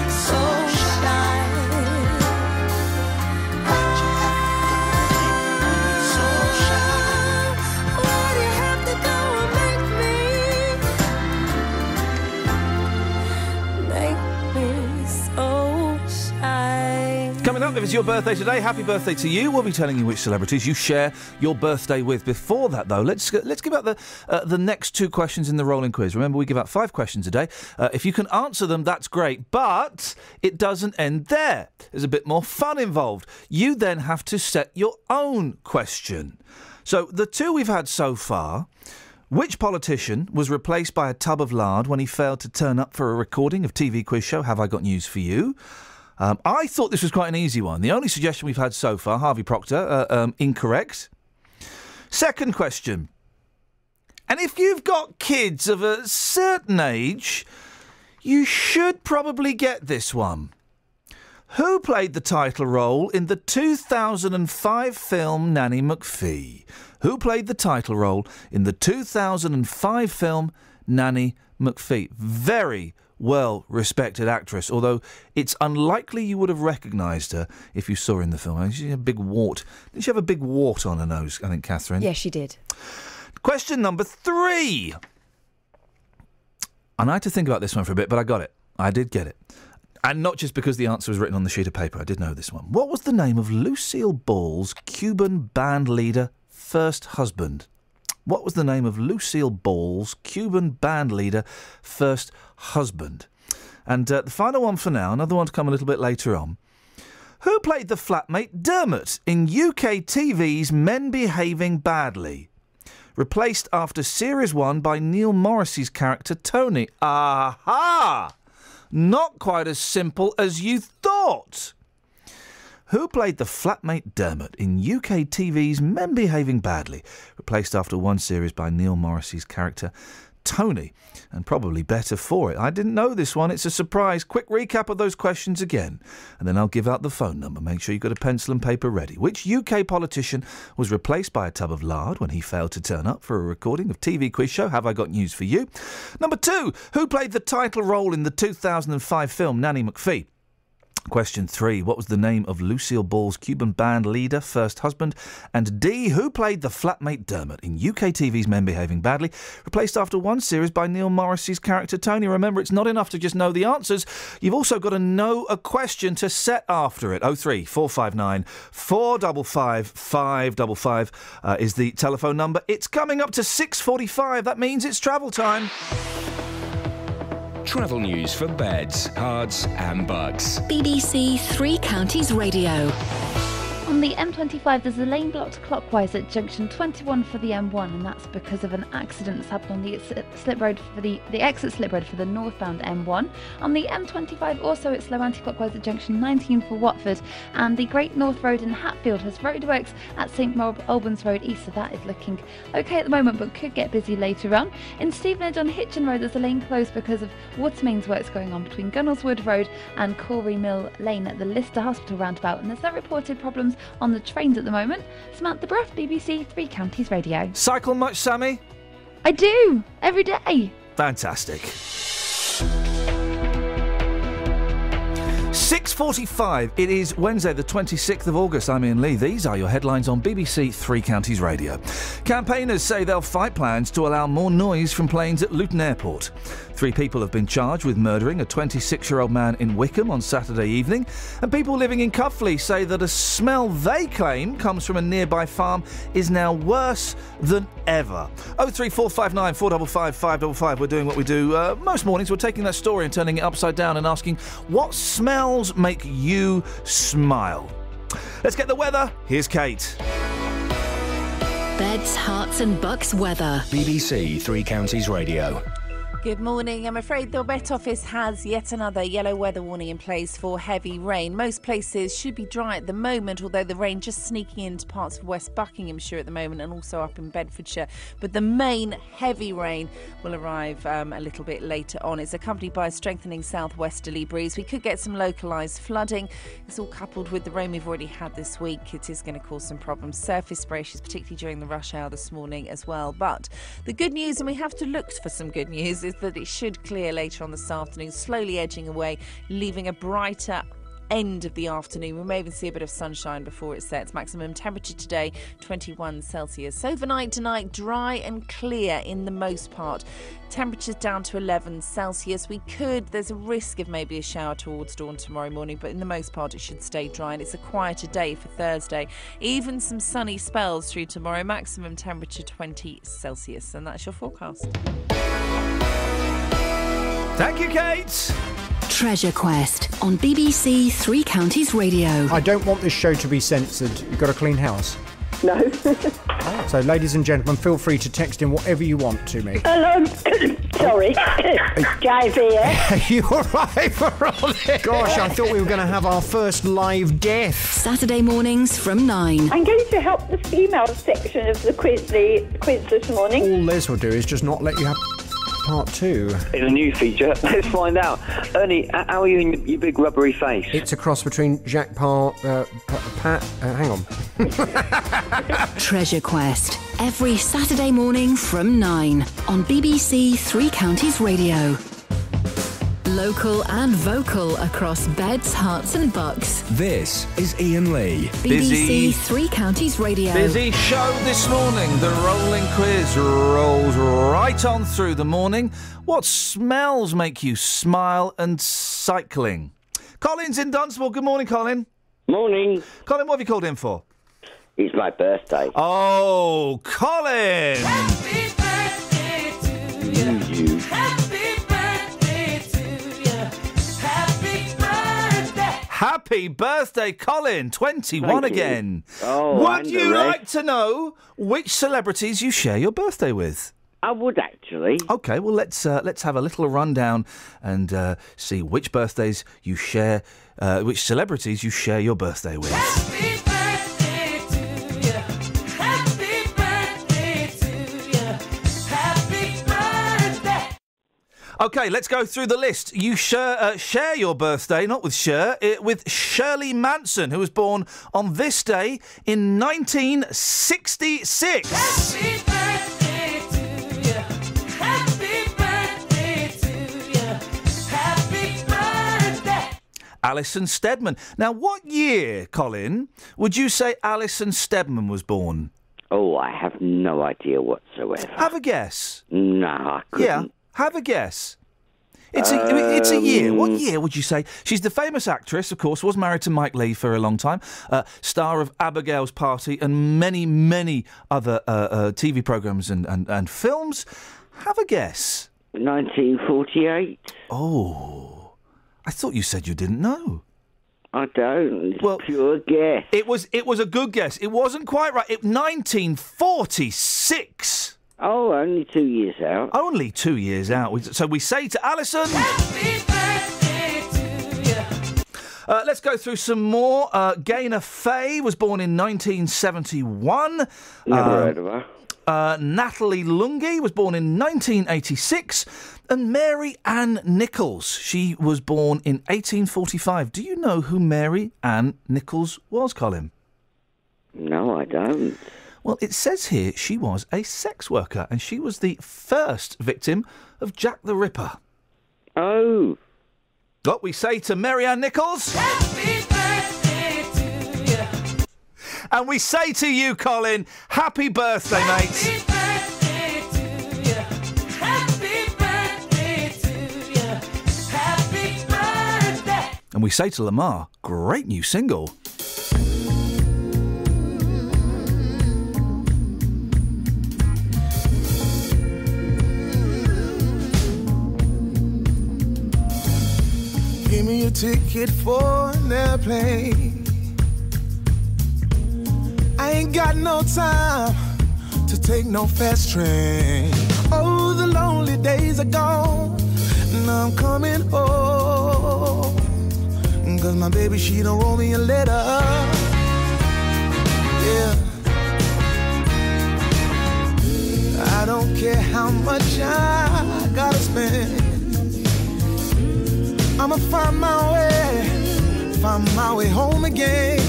so shy? So shy. Why'd you have to go and make me so shy? Coming up, if it's your birthday today, happy birthday to you. We'll be telling you which celebrities you share your birthday with. Before that, though, let's give out the next two questions in the rolling quiz. Remember, we give out 5 questions a day. If you can answer them, that's great. But it doesn't end there. There's a bit more fun involved. You then have to set your own question. So the two we've had so far. Which politician was replaced by a tub of lard when he failed to turn up for a recording of TV quiz show Have I Got News for You? I thought this was quite an easy one. The only suggestion we've had so far, Harvey Proctor, incorrect. Second question. And if you've got kids of a certain age, you should probably get this one. Who played the title role in the 2005 film Nanny McPhee? Who played the title role in the 2005 film Nanny McPhee? Very well-respected actress, although it's unlikely you would have recognised her if you saw her in the film. She had a big wart. Didn't she have a big wart on her nose, I think, Catherine? Yes, she did. Question number 3. And I had to think about this one for a bit, but I got it. I did get it. And not just because the answer was written on the sheet of paper. I did know this one. What was the name of Lucille Ball's Cuban band leader first husband? What was the name of Lucille Ball's Cuban band leader first husband? And the final one for now, another one to come a little bit later on. Who played the flatmate Dermot in UK TV's Men Behaving Badly? Replaced after Series 1 by Neil Morrissey's character Tony. Aha! Not quite as simple as you thought. Who played the flatmate Dermot in UK TV's Men Behaving Badly? Replaced after one series by Neil Morrissey's character Tony. And probably better for it. I didn't know this one. It's a surprise. Quick recap of those questions again. And then I'll give out the phone number. Make sure you've got a pencil and paper ready. Which UK politician was replaced by a tub of lard when he failed to turn up for a recording of TV quiz show Have I Got News for You? Number 2. Who played the title role in the 2005 film Nanny McPhee? Question 3. What was the name of Lucille Ball's Cuban band leader, first husband? And D. Who played the flatmate Dermot in UK TV's Men Behaving Badly, replaced after one series by Neil Morrissey's character Tony? Remember, it's not enough to just know the answers. You've also got to know a question to set after it. 03 459 455 555 is the telephone number. It's coming up to 6:45. That means it's travel time. Travel news for beds, cards and bugs. BBC Three Counties Radio. On the M25, there's a lane blocked clockwise at junction 21 for the M1, and that's because of an accident that's happened on the slip road for the exit slip road for the northbound M1. On the M25, also it's slow anti-clockwise at junction 19 for Watford, and the Great North Road in Hatfield has roadworks at St Albans Road East, so that is looking okay at the moment, but could get busy later on. In Stevenage on Hitchin Road, there's a lane closed because of water mains works going on between Gunnelswood Road and Corey Mill Lane at the Lister Hospital roundabout, and there's no reported problems on the trains at the moment. Samantha Bruff, BBC Three Counties Radio. Cycle much, Sammy? I do, every day. Fantastic. 6:45. It is Wednesday, the 26th of August. I'm Iain Lee. These are your headlines on BBC Three Counties Radio. Campaigners say they'll fight plans to allow more noise from planes at Luton Airport. 3 people have been charged with murdering a 26-year-old man in Wickham on Saturday evening. And people living in Cuffley say that a smell they claim comes from a nearby farm is now worse than ever. 03459 455 555. We're doing what we do most mornings. We're taking that story and turning it upside down and asking, what smells make you smile? Let's get the weather. Here's Kate. Beds, Hearts and Bucks weather. BBC Three Counties Radio. Good morning. I'm afraid the Met Office has yet another yellow weather warning in place for heavy rain. Most places should be dry at the moment, although the rain just sneaking into parts of West Buckinghamshire at the moment and also up in Bedfordshire. But the main heavy rain will arrive a little bit later on. It's accompanied by a strengthening southwesterly breeze. We could get some localised flooding. It's all coupled with the rain we've already had this week. It is going to cause some problems. Surface sprays, particularly during the rush hour this morning as well. But the good news, and we have to look for some good news, is that it should clear later on this afternoon, slowly edging away, leaving a brighter end of the afternoon. We may even see a bit of sunshine before it sets. Maximum temperature today 21 Celsius. Overnight tonight, dry and clear in the most part. Temperatures down to 11 Celsius. There's a risk of maybe a shower towards dawn tomorrow morning, but in the most part it should stay dry, and it's a quieter day for Thursday. Even some sunny spells through tomorrow. Maximum temperature 20 Celsius, and that's your forecast. Thank you, Kate. Treasure Quest on BBC Three Counties Radio. I don't want this show to be censored. You've got a clean house. No. So, ladies and gentlemen, feel free to text in whatever you want to me. Hello. Sorry. Dave here. You're right for all this. Gosh, I thought we were going to have our first live death. Saturday mornings from 9. I'm going to help the female section of the quiz this morning. All Les will do is just not let you have part 2. It's a new feature. Let's find out. Ernie, how are you in your big rubbery face? It's a cross between Jacques Pat. Hang on. Treasure Quest every Saturday morning from 9 on BBC Three Counties Radio. Local and vocal across Beds, Hearts and Bucks. This is Iain Lee. BBC Three Counties Radio. Busy show this morning. The rolling quiz rolls right on through the morning. What smells make you smile and cycling? Colin's in Dunstable. Good morning, Colin. Morning. Colin, what have you called in for? It's my birthday. Oh, Colin! Happy birthday to you. Happy birthday to you. Happy birthday. Happy birthday, Colin. 21 Thank you. again. Oh, Would and you the rest. like to know which celebrities you share your birthday with? I would actually. Okay, well let's have a little rundown and see which birthdays you share, which celebrities you share your birthday with. Happy birthday to you. Happy birthday to you. Happy birthday. Okay, let's go through the list. You share your birthday, not with with Shirley Manson, who was born on this day in 1966. Happy birthday to you. Happy birthday to you. Happy birthday. Alison Steadman. Now, what year, Colin, would you say Alison Steadman was born? Oh, I have no idea whatsoever. Have a guess. No, I couldn't. Yeah, have a guess. It's a year. What year would you say? She's the famous actress, of course, was married to Mike Leigh for a long time, star of Abigail's Party and many, many other TV programmes and films. Have a guess. 1948. Oh, I thought you said you didn't know. I don't. It's pure guess. It was a good guess. It wasn't quite right. 1946. Oh, only 2 years out. Only 2 years out. So we say to Alison... Happy birthday to you. Let's go through some more. Gaynor Faye was born in 1971. Never heard of her. Natalie Lungi was born in 1986. And Mary Ann Nichols, she was born in 1845. Do you know who Mary Ann Nichols was, Colin? No, I don't. Well, it says here she was a sex worker and she was the first victim of Jack the Ripper. Oh. What we say to Mary-Ann Nichols. Happy birthday to you. And we say to you, Colin, happy birthday, mate. Happy birthday to you. Happy birthday to you. Happy birthday. And we say to Lamar, great new single. Give me a ticket for an airplane. I ain't got no time to take no fast train. Oh, the lonely days are gone. Now I'm coming home. 'Cause my baby, she done wrote me a letter. Yeah. I don't care how much I gotta spend. I'ma find my way home again.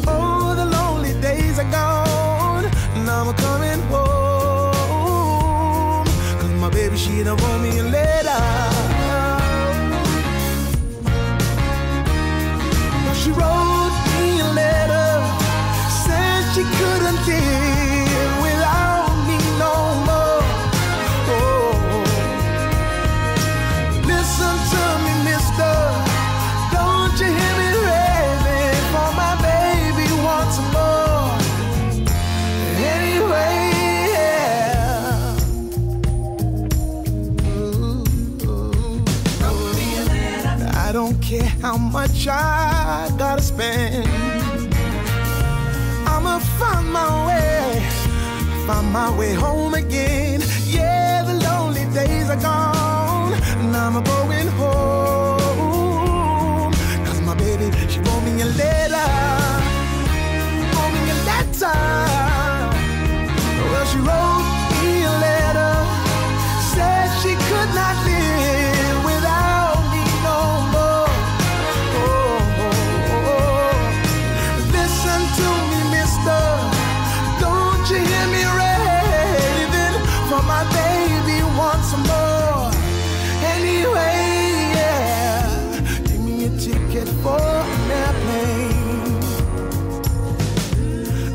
Oh, the lonely days are gone. Now I'm coming home. 'Cause my baby, she done wrote me a letter. Now she wrote me a letter, said she couldn't live without me no more. Oh, listen to me, mister. Don't you hear me raving for my baby once more? Anyway, yeah. I don't care how much I gotta spend. I'ma find my way home again. Yeah, the lonely days are gone. Now I'm going home. 'Cause my baby, she wrote me a letter. Wrote me a letter. Well, she wrote me a letter. Said she could not live without me no more. Oh, oh, oh. Listen to me, mister. Don't you hear me raving for my baby once more? Anyway, yeah, give me a ticket for an airplane.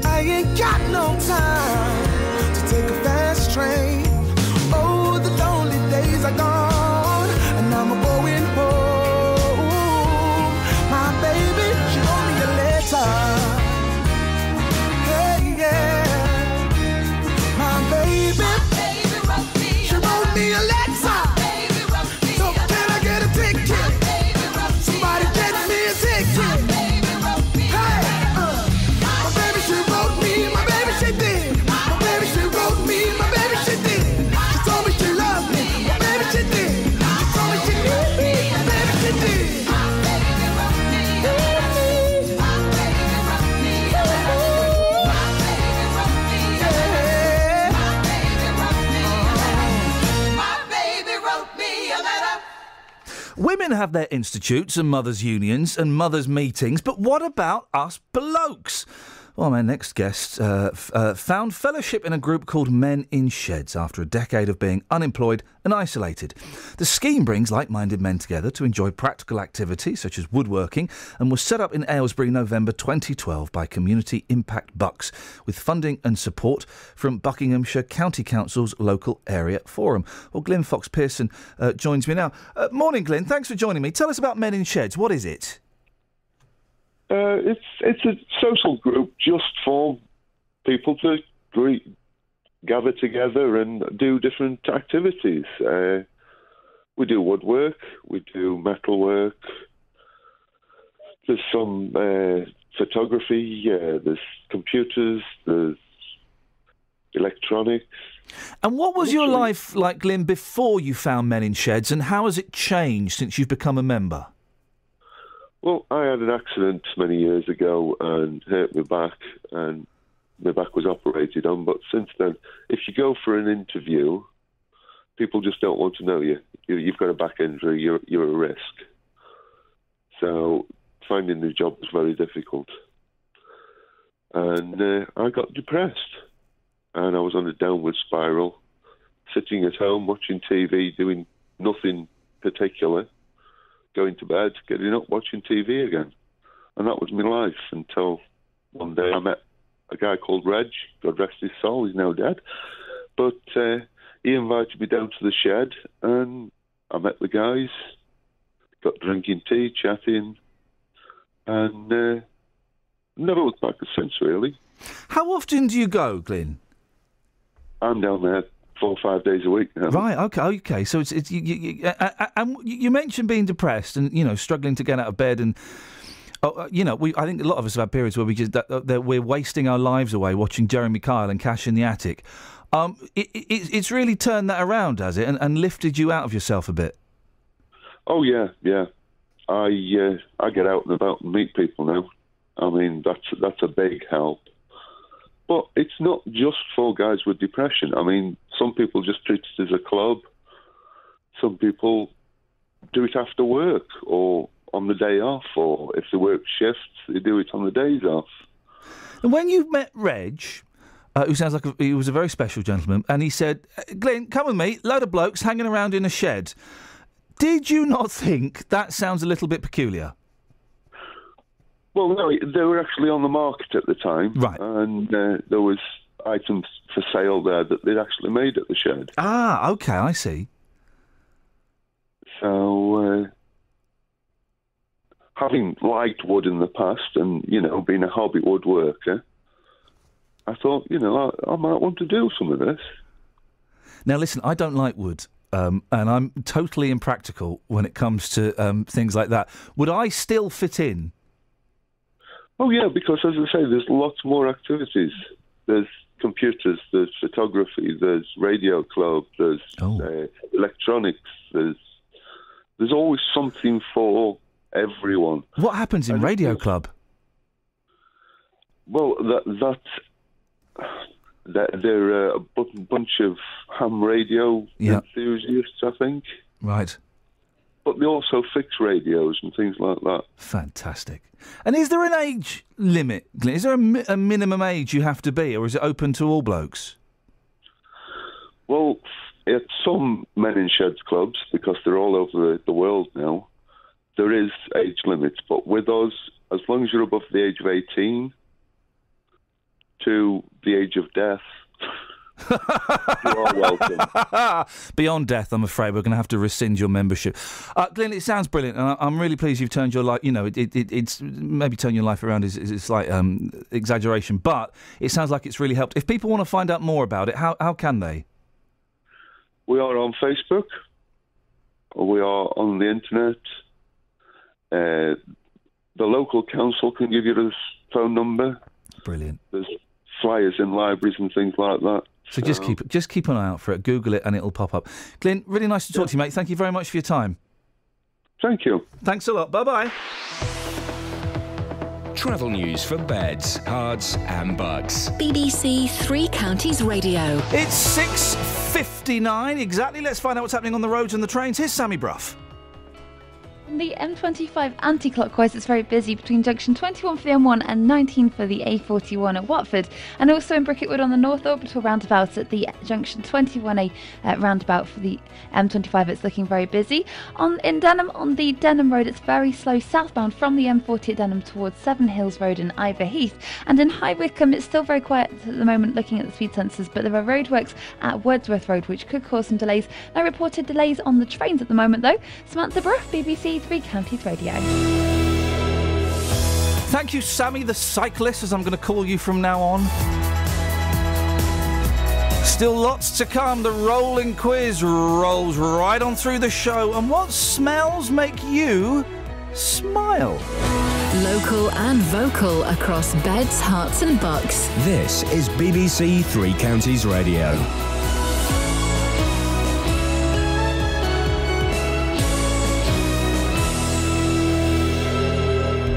I ain't got no time to take a fast train. Oh, the lonely days are gone, and I'm going home. My baby, she wrote me a letter. Hey, yeah, my baby, she wrote me a letter. So can I get a ticket? Somebody get me a ticket. Hey, my baby, she wrote me. My baby, she did. My baby, she wrote me. My baby, she did. She told me she loved me. My baby, she did. She told me she needed me. My baby, she did. Women have their institutes and mothers' unions and mothers' meetings, but what about us blokes? Well, my next guest found fellowship in a group called Men in Sheds after a decade of being unemployed and isolated. The scheme brings like-minded men together to enjoy practical activities such as woodworking and was set up in Aylesbury November 2012 by Community Impact Bucks with funding and support from Buckinghamshire County Council's local area forum. Well, Glyn Fox-Pearson joins me now. Morning, Glyn. Thanks for joining me. Tell us about Men in Sheds. What is it? It's a social group just for people to gather together and do different activities. We do woodwork, we do metalwork. There's some photography. There's computers. There's electronics. And what was your life like, Glyn, before you found Men in Sheds, and how has it changed since you've become a member? Well, I had an accident many years ago and hurt my back, and my back was operated on. But since then, if you go for an interview, people just don't want to know you. You've got a back injury, you're a risk. So finding the job was very difficult. And I got depressed, and I was on a downward spiral, sitting at home watching TV, doing nothing particular, going to bed, getting up, watching TV again. And that was my life until one day I met a guy called Reg, God rest his soul, he's now dead. But he invited me down to the shed and I met the guys, got drinking tea, chatting, and never looked back since, really. How often do you go, Glyn? I'm down there 4 or 5 days a week now. Right, okay. So it's you mentioned being depressed and, you know, struggling to get out of bed and... you know, I think a lot of us have had periods where we just that we're wasting our lives away watching Jeremy Kyle and Cash in the Attic. It's really turned that around, has it, and lifted you out of yourself a bit? Oh yeah. I get out and about and meet people now. I mean, that's a big help. But it's not just for guys with depression. I mean, some people just treat it as a club. Some people do it after work or on the day off, or if they work shifts, they do it on the days off. And when you met Reg, who sounds like he was a very special gentleman, and he said, Glyn, come with me, load of blokes hanging around in a shed. Did you not think that sounds a little bit peculiar? Well, no, they were actually on the market at the time. Right. And there was items for sale there that they'd actually made at the shed. Ah, OK, I see. So... having liked wood in the past and, you know, being a hobby woodworker, I thought, you know, I might want to do some of this. Now, listen, I don't like wood, and I'm totally impractical when it comes to things like that. Would I still fit in? Oh, yeah, because, as I say, there's lots more activities. There's computers, there's photography, there's radio club, there's electronics, there's always something for... everyone. What happens in Radio Club? Well, they're a bunch of ham radio enthusiasts, I think. Right. But they also fix radios and things like that. Fantastic. And is there an age limit? Is there a minimum age you have to be, or is it open to all blokes? Well, at some men in sheds clubs, because they're all over the world now, there is age limits, but with us, as long as you're above the age of 18 to the age of death, you are welcome. Beyond death, I'm afraid we're going to have to rescind your membership. Glyn, it sounds brilliant, and I'm really pleased you've turned your life. You know, it's maybe turn your life around is like exaggeration, but it sounds like it's really helped. If people want to find out more about it, how can they? We are on Facebook. We are on the internet. The local council can give you the phone number. Brilliant. There's flyers in libraries and things like that. So just keep an eye out for it. Google it and it'll pop up. Glyn, really nice to talk to you, mate. Thank you very much for your time. Thank you. Thanks a lot. Bye-bye. Travel news for beds, cards and bugs. BBC Three Counties Radio. It's 6:59 exactly. Let's find out what's happening on the roads and the trains. Here's Sammy Bruff. On the M25 anti-clockwise, it's very busy between junction 21 for the M1 and 19 for the A41 at Watford, and also in Bricketwood on the North Orbital roundabout at the junction 21A roundabout for the M25. It's looking very busy. In Denham, on the Denham Road, it's very slow southbound from the M40 at Denham towards Seven Hills Road and Ivor Heath, and in High Wycombe it's still very quiet at the moment looking at the speed sensors, but there are roadworks at Wordsworth Road which could cause some delays. No reported delays on the trains at the moment though. Samantha Bruff, BBC Three Counties Radio. Thank you, Sammy the cyclist, as I'm going to call you from now on. Still lots to come. The rolling quiz rolls right on through the show. And what smells make you smile? Local and vocal across beds, hearts and bucks. This is BBC Three Counties Radio.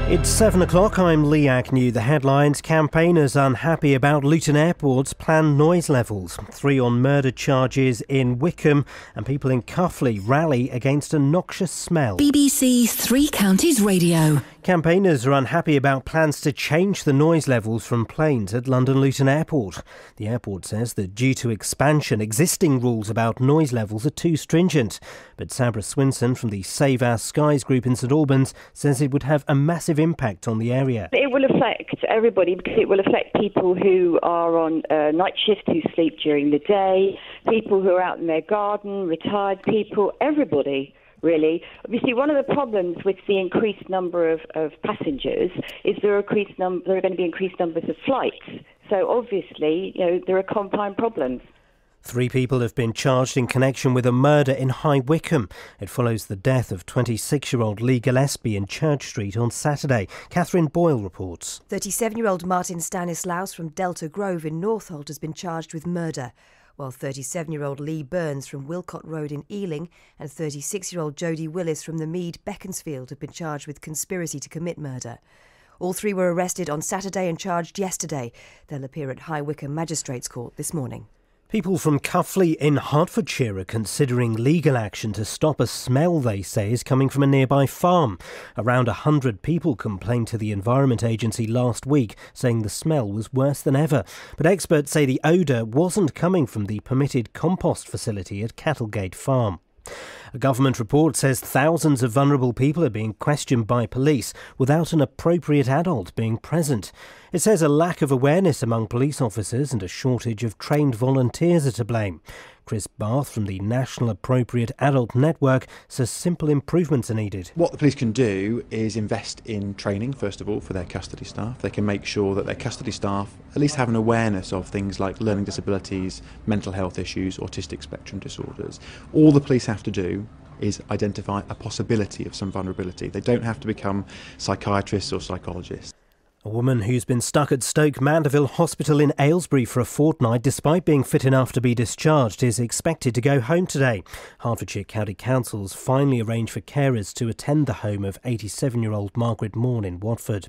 It's 7 o'clock. I'm Lee Agnew. The headlines: campaigners unhappy about Luton Airport's planned noise levels. 3 on murder charges in Wycombe, and people in Cuffley rally against a noxious smell. BBC Three Counties Radio. Campaigners are unhappy about plans to change the noise levels from planes at London Luton Airport. The airport says that due to expansion, existing rules about noise levels are too stringent. But Sabra Swinson from the Save Our Skies group in St Albans says it would have a massive impact on the area. It will affect everybody because it will affect people who are on night shift, who sleep during the day, people who are out in their garden, retired people, everybody. Really. Obviously, one of the problems with the increased number of passengers is there are going to be increased numbers of flights. So obviously, there are compound problems. 3 people have been charged in connection with a murder in High Wycombe. It follows the death of 26-year-old Lee Gillespie in Church Street on Saturday. Catherine Boyle reports. 37-year-old Martin Stanislaus from Delta Grove in Northolt has been charged with murder, while 37-year-old Lee Burns from Wilcott Road in Ealing and 36-year-old Jodie Willis from the Mead Beaconsfield have been charged with conspiracy to commit murder. All 3 were arrested on Saturday and charged yesterday. They'll appear at High Wycombe Magistrates Court this morning. People from Cuffley in Hertfordshire are considering legal action to stop a smell they say is coming from a nearby farm. Around 100 people complained to the Environment Agency last week, saying the smell was worse than ever. But experts say the odour wasn't coming from the permitted compost facility at Cattlegate Farm. A government report says thousands of vulnerable people are being questioned by police without an appropriate adult being present. It says a lack of awareness among police officers and a shortage of trained volunteers are to blame. Chris Barth from the National Appropriate Adult Network says simple improvements are needed. What the police can do is invest in training, first of all, for their custody staff. They can make sure that their custody staff at least have an awareness of things like learning disabilities, mental health issues, autistic spectrum disorders. All the police have to do is identify a possibility of some vulnerability. They don't have to become psychiatrists or psychologists. A woman who's been stuck at Stoke Mandeville Hospital in Aylesbury for a fortnight despite being fit enough to be discharged is expected to go home today. Hertfordshire County Council's finally arranged for carers to attend the home of 87-year-old Margaret Morn in Watford.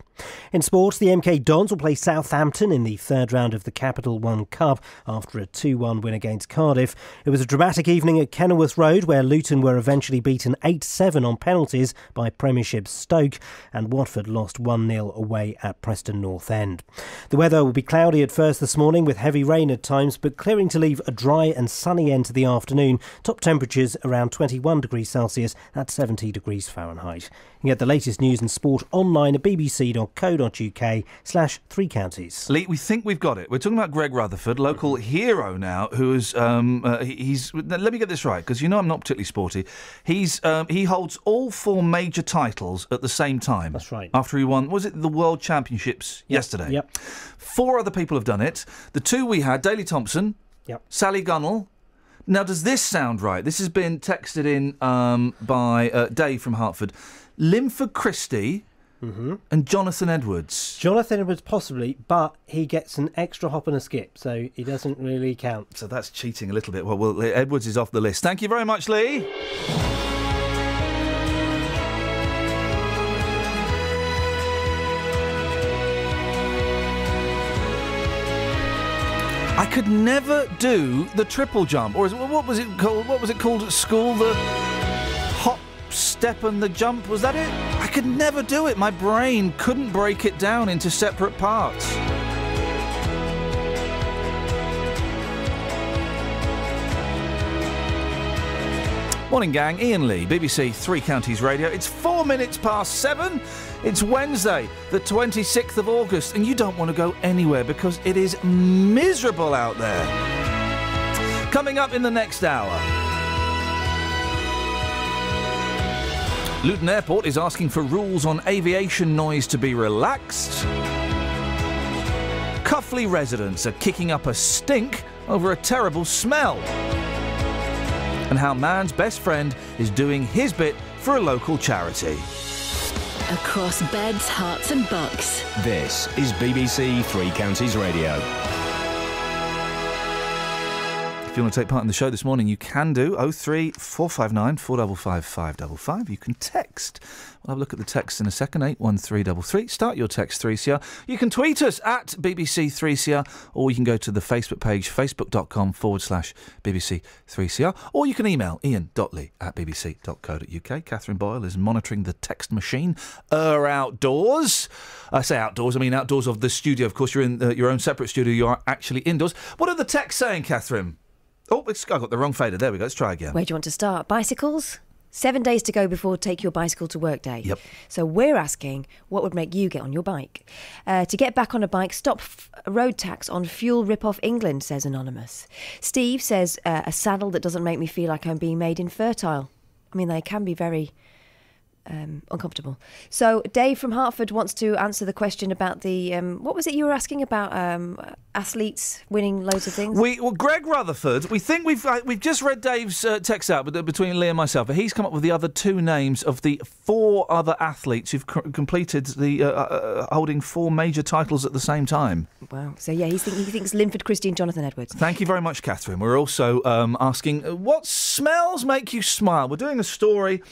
In sport, the MK Dons will play Southampton in the third round of the Capital One Cup after a 2-1 win against Cardiff. It was a dramatic evening at Kenilworth Road where Luton were eventually beaten 8-7 on penalties by Premiership Stoke and Watford lost 1-0 away at Preston North End. The weather will be cloudy at first this morning with heavy rain at times, but clearing to leave a dry and sunny end to the afternoon. Top temperatures around 21 degrees Celsius, that's 70 degrees Fahrenheit. You can get the latest news and sport online at bbc.co.uk/3 counties. Lee, we think we've got it. We're talking about Greg Rutherford, local hero now, who is, he's, let me get this right, because you know I'm not particularly sporty. He holds all 4 major titles at the same time. That's right. After he won, was it the World Championships yesterday? Yep. 4 other people have done it. The 2 we had, Daley Thompson, Sally Gunnell. Now, does this sound right? This has been texted in by Dave from Hertford. Linford Christie and Jonathan Edwards. Jonathan Edwards possibly, but he gets an extra hop and a skip, so he doesn't really count. So that's cheating a little bit. Well, Edwards is off the list. Thank you very much, Lee. I could never do the triple jump, or what was it called? What was it called at school? The hop, step, and the jump. Was that it? I could never do it. My brain couldn't break it down into separate parts. Morning, gang. Iain Lee, BBC 3 Counties Radio. It's 4 minutes past 7. It's Wednesday, the 26th of August, and you don't want to go anywhere because it is miserable out there. Coming up in the next hour. Luton Airport is asking for rules on aviation noise to be relaxed. Cuffley residents are kicking up a stink over a terrible smell. And how man's best friend is doing his bit for a local charity. Across beds, hearts and bucks. This is BBC 3 Counties Radio. If If you want to take part in the show this morning, you can do 03 459 455 555. You can text. We'll have a look at the text in a second, 81333. Start your text 3CR. You can tweet us at BBC3CR, or you can go to the Facebook page, facebook.com/BBC3CR, or you can email ian.lee@bbc.co.uk. Catherine Boyle is monitoring the text machine. Outdoors. I say outdoors, I mean outdoors of the studio. Of course, you're in your own separate studio. You are actually indoors. What are the texts saying, Catherine? Oh, I got the wrong fader. There we go. Let's try again. Where do you want to start? Bicycles? 7 days to go before take your bicycle to work day. Yep. So we're asking, what would make you get on your bike? To get back on a bike, stop road tax on fuel rip-off England, says Anonymous. Steve says, a saddle that doesn't make me feel like I'm being made infertile. I mean, they can be very uncomfortable. So Dave from Hertford wants to answer the question about the what was it you were asking about, athletes winning loads of things? Well, Greg Rutherford, we think we've just read Dave's text out between Lee and myself, but he's come up with the other two names of the 4 other athletes who've completed the holding 4 major titles at the same time. Wow. So yeah, he thinks Linford Christie and Jonathan Edwards. Thank you very much, Catherine. We're also asking, what smells make you smile? We're doing a story,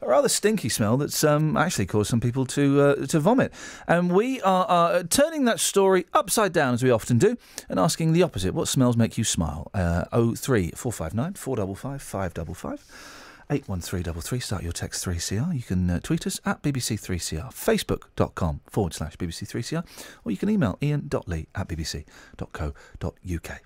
a rather stinky smell that's actually caused some people to vomit. And we are turning that story upside down, as we often do, and asking the opposite. What smells make you smile? 03 459 455 555. 81333. Start your text 3CR. You can tweet us at BBC3CR. Facebook.com/BBC3CR. Or you can email ian.lee@bbc.co.uk.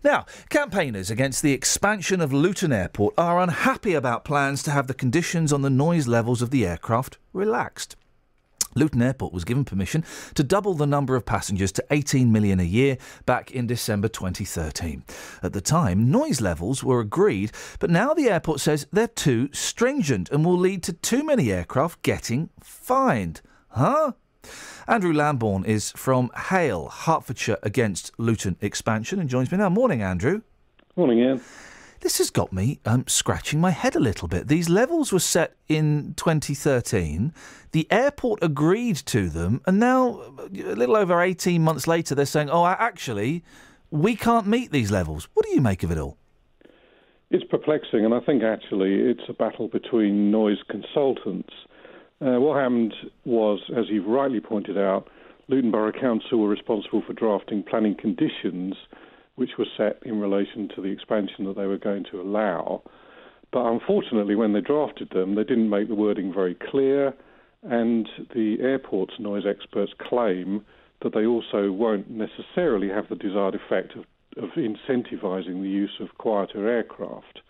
Now, campaigners against the expansion of Luton Airport are unhappy about plans to have the conditions on the noise levels of the aircraft relaxed. Luton Airport was given permission to double the number of passengers to 18 million a year back in December 2013. At the time, noise levels were agreed, but now the airport says they're too stringent and will lead to too many aircraft getting fined. Huh? Andrew Lambourne is from Hale, Hertfordshire, against Luton expansion and joins me now. Morning, Andrew. Morning, Ian. This has got me scratching my head a little bit. These levels were set in 2013. The airport agreed to them, and now, a little over 18 months later, they're saying, oh, actually, we can't meet these levels. What do you make of it all? It's perplexing, and I think actually it's a battle between noise consultants. What happened was, as you've rightly pointed out, Luton Borough Council were responsible for drafting planning conditions which were set in relation to the expansion that they were going to allow. But unfortunately, when they drafted them, they didn't make the wording very clear, and the airport's noise experts claim that they also won't necessarily have the desired effect of incentivising the use of quieter aircraft.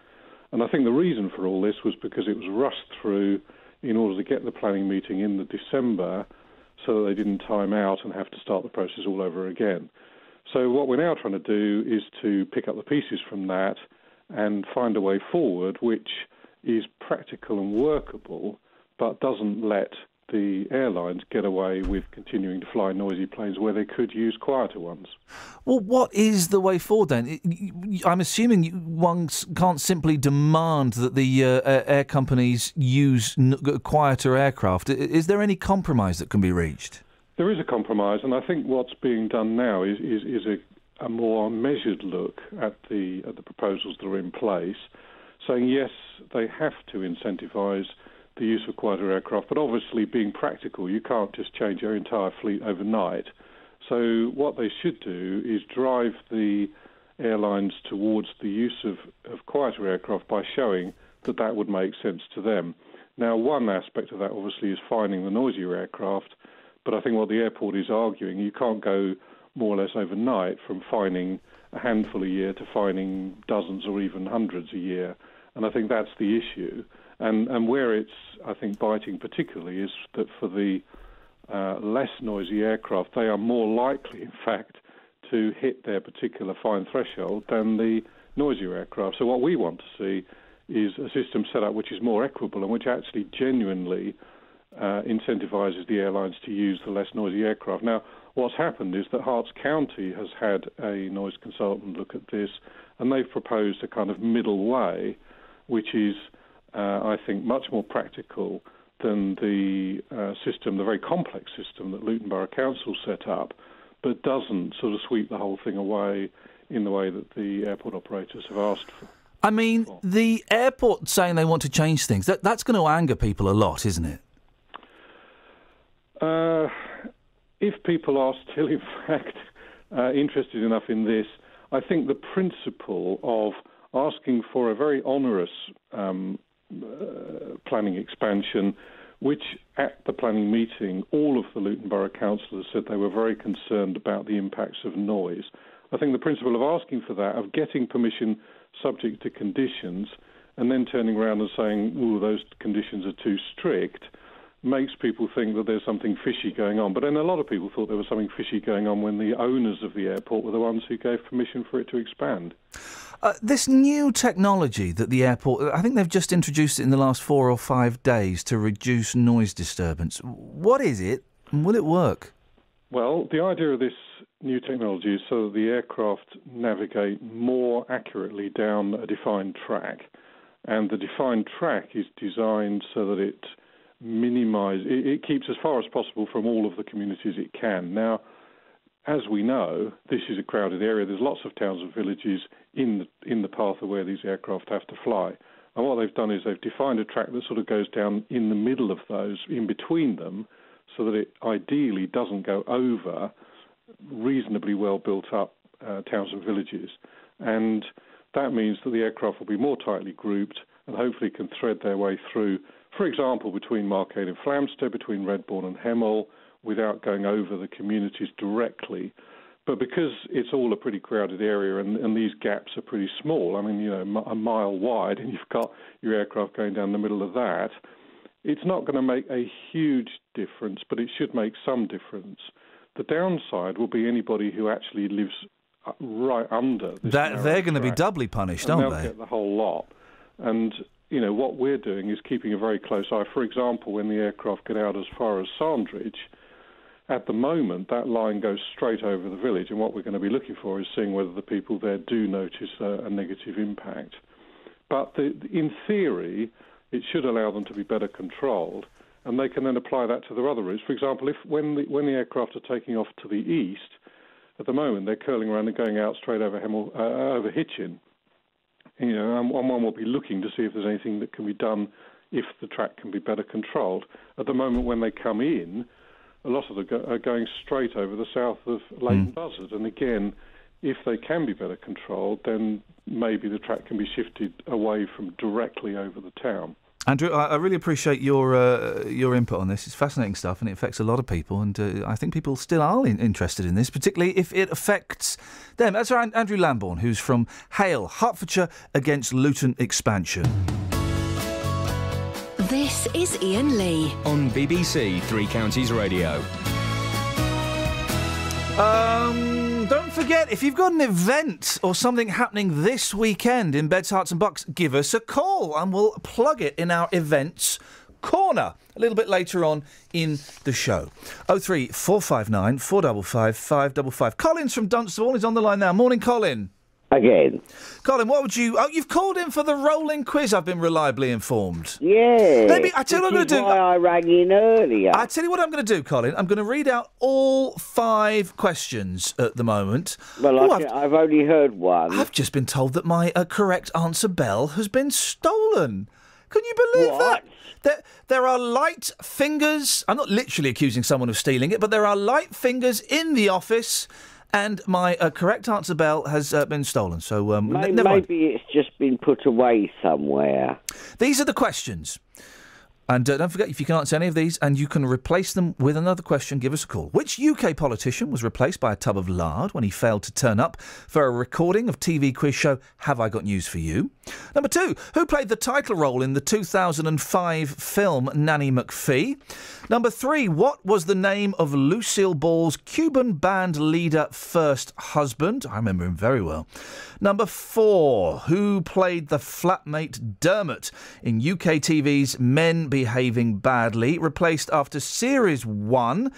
And I think the reason for all this was because it was rushed through in order to get the planning meeting in the December so that they didn't time out and have to start the process all over again. So what we're now trying to do is to pick up the pieces from that and find a way forward which is practical and workable, but doesn't let the airlines get away with continuing to fly noisy planes where they could use quieter ones. Well, what is the way forward then? I'm assuming one can't simply demand that the air companies use quieter aircraft. Is there any compromise that can be reached? There is a compromise, and I think what's being done now is a more measured look at the proposals that are in place, saying yes, they have to incentivise the use of quieter aircraft, but obviously being practical, you can't just change your entire fleet overnight. So what they should do is drive the airlines towards the use of quieter aircraft by showing that that would make sense to them. Now, one aspect of that obviously is fining the noisier aircraft, but I think what the airport is arguing, you can't go more or less overnight from fining a handful a year to fining dozens or even hundreds a year. And I think that's the issue. And where it's, I think, biting particularly is that for the less noisy aircraft, they are more likely, in fact, to hit their particular fine threshold than the noisier aircraft. So what we want to see is a system set up which is more equitable and which actually genuinely incentivises the airlines to use the less noisy aircraft. Now, what's happened is that Herts County has had a noise consultant look at this, and they've proposed a kind of middle way, which is, I think, much more practical than the system, the very complex system that Luton Borough Council set up, but doesn't sort of sweep the whole thing away in the way that the airport operators have asked for. I mean, the airport saying they want to change things, that's going to anger people a lot, isn't it? If people are still, in fact, interested enough in this, I think the principle of asking for a very onerous planning expansion, which at the planning meeting, all of the Luton Borough councillors said they were very concerned about the impacts of noise. I think the principle of asking for that, of getting permission subject to conditions, and then turning around and saying, "Ooh, those conditions are too strict," makes people think that there's something fishy going on. But then a lot of people thought there was something fishy going on when the owners of the airport were the ones who gave permission for it to expand. This new technology that the airport, I think they've just introduced it in the last 4 or 5 days to reduce noise disturbance. What is it, and will it work? Well, the idea of this new technology is so that the aircraft navigate more accurately down a defined track. And the defined track is designed so that it it keeps as far as possible from all of the communities it can. Now, as we know, this is a crowded area. There's lots of towns and villages in the path of where these aircraft have to fly. And what they've done is they've defined a track that sort of goes down in the middle of those, in between them, so that it ideally doesn't go over reasonably well built up towns and villages. And that means that the aircraft will be more tightly grouped and hopefully can thread their way through, for example, between Margate and Flamstead, between Redbourne and Hemel, without going over the communities directly. But because it's all a pretty crowded area and these gaps are pretty small, I mean, you know, a mile wide, and you've got your aircraft going down the middle of that, it's not going to make a huge difference, but it should make some difference. The downside will be anybody who actually lives right under this. They're going to be doubly punished, and aren't they'll they? get the whole lot. And, you know, what we're doing is keeping a very close eye. For example, when the aircraft get out as far as Sandridge, at the moment, that line goes straight over the village, and what we're going to be looking for is seeing whether the people there do notice a negative impact. But in theory, it should allow them to be better controlled, and they can then apply that to their other routes. For example, when the aircraft are taking off to the east, at the moment they're curling around and going out straight over over Hitchin. You know, and one will be looking to see if there's anything that can be done if the track can be better controlled. At the moment, when they come in, a lot of them are going straight over the south of Leighton Buzzard. And again, if they can be better controlled, then maybe the track can be shifted away from directly over the town. Andrew, I really appreciate your input on this. It's fascinating stuff, and it affects a lot of people. And I think people still are interested in this, particularly if it affects them. That's Andrew Lambourne, who's from Hale, Hertfordshire, against Luton expansion. This is Iain Lee on BBC Three Counties Radio. Don't forget, if you've got an event or something happening this weekend in Beds, Herts and Bucks, give us a call and we'll plug it in our events corner a little bit later on in the show. 03459 455 555. Colin's from Dunstable is on the line now. Morning, Colin. Again. Colin, what would you... Oh, you've called in for the rolling quiz, I've been reliably informed. Yeah. I tell you what I'm going to do. Why I rang in earlier. I tell you what I'm going to do, Colin. I'm going to read out all 5 questions at the moment. Well, I've only heard one. I've just been told that my correct answer bell has been stolen. Can you believe that? There are light fingers. I'm not literally accusing someone of stealing it, but there are light fingers in the office. And my correct answer bell has been stolen. So maybe it's just been put away somewhere. These are the questions. And don't forget, if you can answer any of these and you can replace them with another question, give us a call. Which UK politician was replaced by a tub of lard when he failed to turn up for a recording of TV quiz show Have I Got News For You? Number 2, who played the title role in the 2005 film Nanny McPhee? Number 3, what was the name of Lucille Ball's Cuban band leader first husband? I remember him very well. Number 4, who played the flatmate Dermot in UK TV's Men Behaving Badly, replaced after Series 1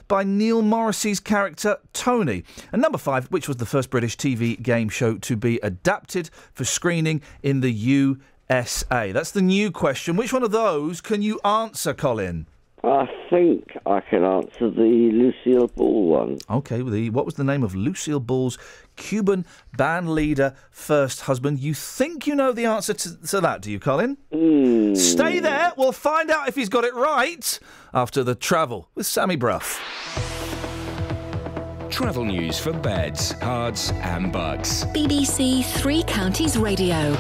by Neil Morrissey's character Tony? And number 5, which was the first British TV game show to be adapted for screening in the USA? That's the new question. Which one of those can you answer, Colin? I think I can answer the Lucille Ball one. OK, what was the name of Lucille Ball's Cuban band leader first husband? You think you know the answer to that, do you, Colin? Stay there. We'll find out if he's got it right after the travel with Sammy Brough. Travel news for beds, cards and bugs. BBC Three Counties Radio.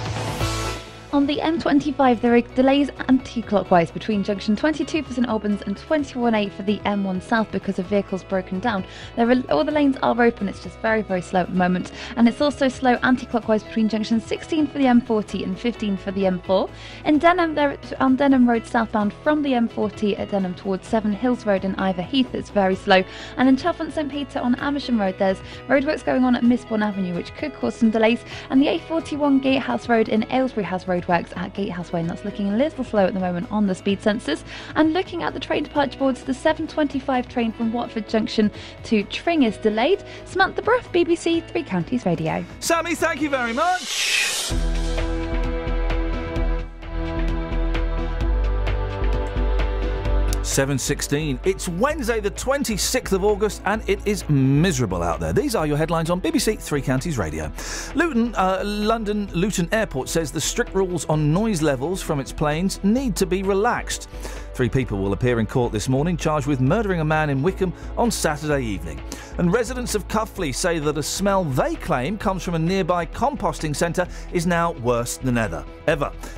On the M25, there are delays anti-clockwise between junction 22 for St Albans and 21A for the M1 South because of vehicles broken down. All the lanes are open, it's just very, very slow at the moment. And it's also slow anti-clockwise between junction 16 for the M40 and 15 for the M4. In Denham, on Denham Road southbound from the M40 at Denham towards Seven Hills Road in Ivor Heath, it's very slow. And in Chalfont St Peter on Amersham Road, there's roadworks going on at Misbourne Avenue, which could cause some delays. And the A41 Gatehouse Road in Aylesbury has roadworks at Gatehouse Way, and that's looking a little slow at the moment on the speed sensors. And looking at the train departure boards, the 7:25 train from Watford Junction to Tring is delayed. Samantha Brough, BBC Three Counties Radio. Sammy, thank you very much. (7:16). It's Wednesday the 26th of August and it is miserable out there. These are your headlines on BBC Three Counties Radio. London Luton Airport says the strict rules on noise levels from its planes need to be relaxed. 3 people will appear in court this morning charged with murdering a man in Wickham on Saturday evening. And residents of Cuffley say that a smell they claim comes from a nearby composting centre is now worse than ever.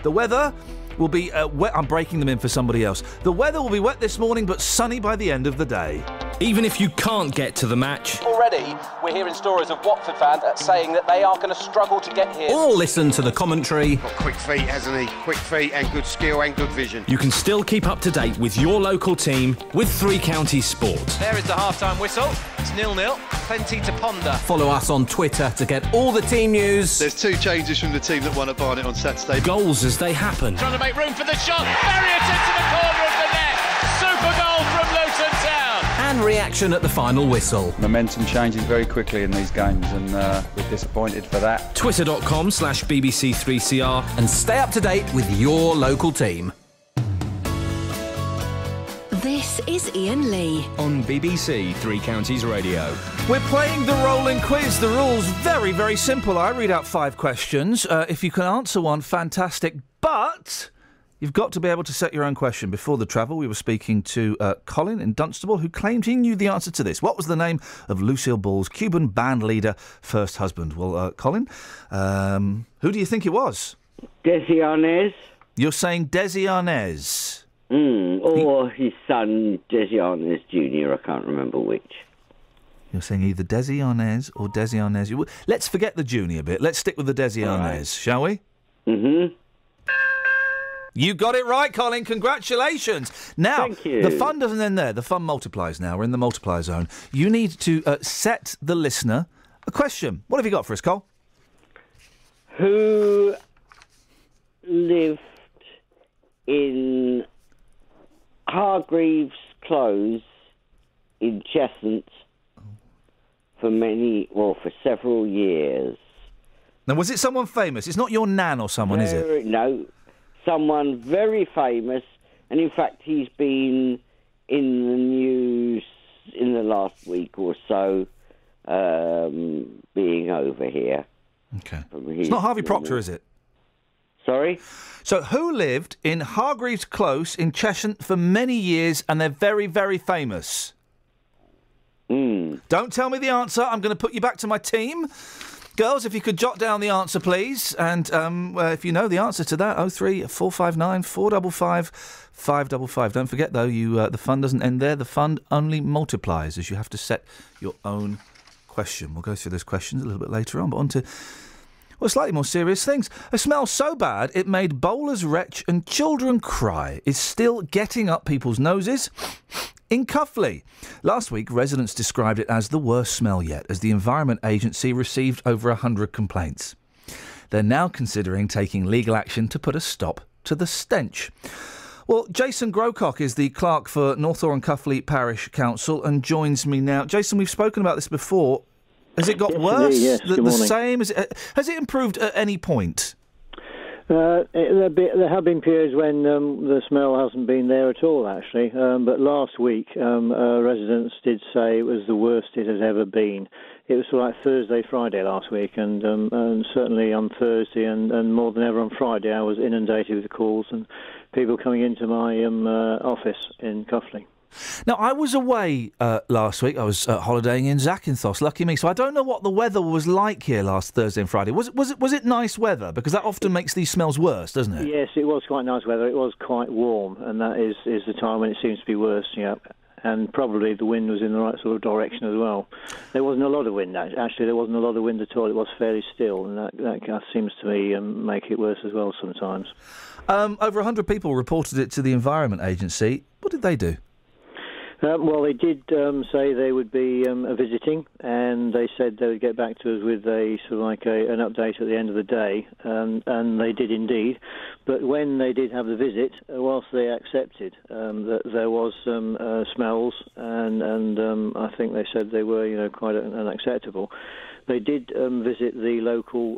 The weather will be wet. I'm breaking them in for somebody else. The weather will be wet this morning but sunny by the end of the day. Even if you can't get to the match. Already, we're hearing stories of Watford fans saying that they are going to struggle to get here. Or listen to the commentary. Got quick feet, hasn't he? Quick feet and good skill and good vision. You can still keep up to date with your local team with Three Counties Sport. There is the half-time whistle. It's 0-0. Plenty to ponder. Follow us on Twitter to get all the team news. There's 2 changes from the team that won at Barnet on Saturday. Goals as they happen. Trying to make room for the shot. Marriott into the corner of the net. Super goal from Luton Town. And reaction at the final whistle. Momentum changes very quickly in these games and we're disappointed for that. Twitter.com/BBC3CR and stay up to date with your local team. This is Iain Lee on BBC Three Counties Radio. We're playing the rolling quiz. The rules very, very simple. I read out 5 questions. If you can answer one, fantastic. But you've got to be able to set your own question. Before the travel, we were speaking to Colin in Dunstable, who claimed he knew the answer to this. What was the name of Lucille Ball's Cuban band leader first husband? Well, Colin, who do you think it was? Desi Arnaz. You're saying Desi Arnaz. Or his son, Desi Arnaz Jr., I can't remember which. You're saying either Desi Arnaz or Desi Arnaz. Let's forget the junior bit. Let's stick with the Desi Arnaz, shall we? Mm-hmm. You got it right, Colin. Congratulations. Now, Thank you. The fun doesn't end there. The fun multiplies now. We're in the multiplier zone. You need to set the listener a question. What have you got for us, Cole? Who lived in Hargreaves Close in Cheshunt for several years? Now, was it someone famous? It's not your nan or someone, is it? No, someone very famous, and in fact he's been in the news in the last week or so, being over here. Okay. It's not Harvey Proctor, is it? Sorry? So who lived in Hargreaves Close in Cheshunt for many years and they're very, very famous? Don't tell me the answer. I'm going to put you back to my team. Girls, if you could jot down the answer, please. And if you know the answer to that, 03459 455 555. Don't forget, though, the fun doesn't end there. The fun only multiplies as you have to set your own question. We'll go through those questions a little bit later on, but on to... well, slightly more serious things. A smell so bad it made bowlers retch and children cry is still getting up people's noses in Cuffley. Last week, residents described it as the worst smell yet, as the Environment Agency received over 100 complaints. They're now considering taking legal action to put a stop to the stench. Well, Jason Grocock is the clerk for Northaw and Cuffley Parish Council and joins me now. Jason, we've spoken about this before. Has it got worse? Yes, the same? Has it improved at any point? There have been periods when the smell hasn't been there at all, actually. But last week, residents did say it was the worst it has ever been. It was sort of like Thursday, Friday last week, and certainly on Thursday and more than ever on Friday, I was inundated with calls and people coming into my office in Cuffley. Now, I was away last week. I was holidaying in Zakynthos. Lucky me. So I don't know what the weather was like here last Thursday and Friday. Was it nice weather? Because that often makes these smells worse, doesn't it? Yes, it was quite nice weather. It was quite warm, and that is the time when it seems to be worse. Yeah, and probably the wind was in the right sort of direction as well. There wasn't a lot of wind. Actually, there wasn't a lot of wind at all. It was fairly still, and that seems to me make it worse as well sometimes. Over 100 people reported it to the Environment Agency. What did they do? Well, they did say they would be visiting, and they said they would get back to us with a sort of like an update at the end of the day, and they did indeed. But when they did have the visit, whilst they accepted that there was some smells, and I think they said they were, quite unacceptable. They did visit the local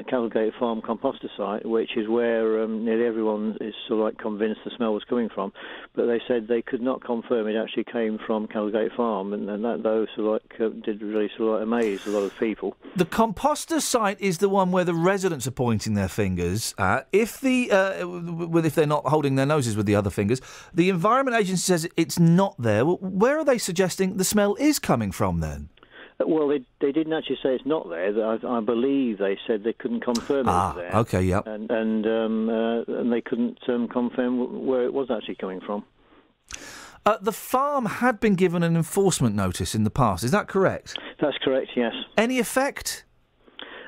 Caldgate Farm composter site, which is where nearly everyone is sort of like convinced the smell was coming from. But they said they could not confirm it actually came from Caldgate Farm, and that though sort of like did really sort of like amaze a lot of people. The composter site is the one where the residents are pointing their fingers at. If they're not holding their noses with the other fingers, the Environment Agency says it's not there. Well, where are they suggesting the smell is coming from then? Well, they didn't actually say it's not there. I believe they said they couldn't confirm it was there. Okay, yeah. And they couldn't confirm where it was actually coming from. The farm had been given an enforcement notice in the past. Is that correct? That's correct, yes. Any effect?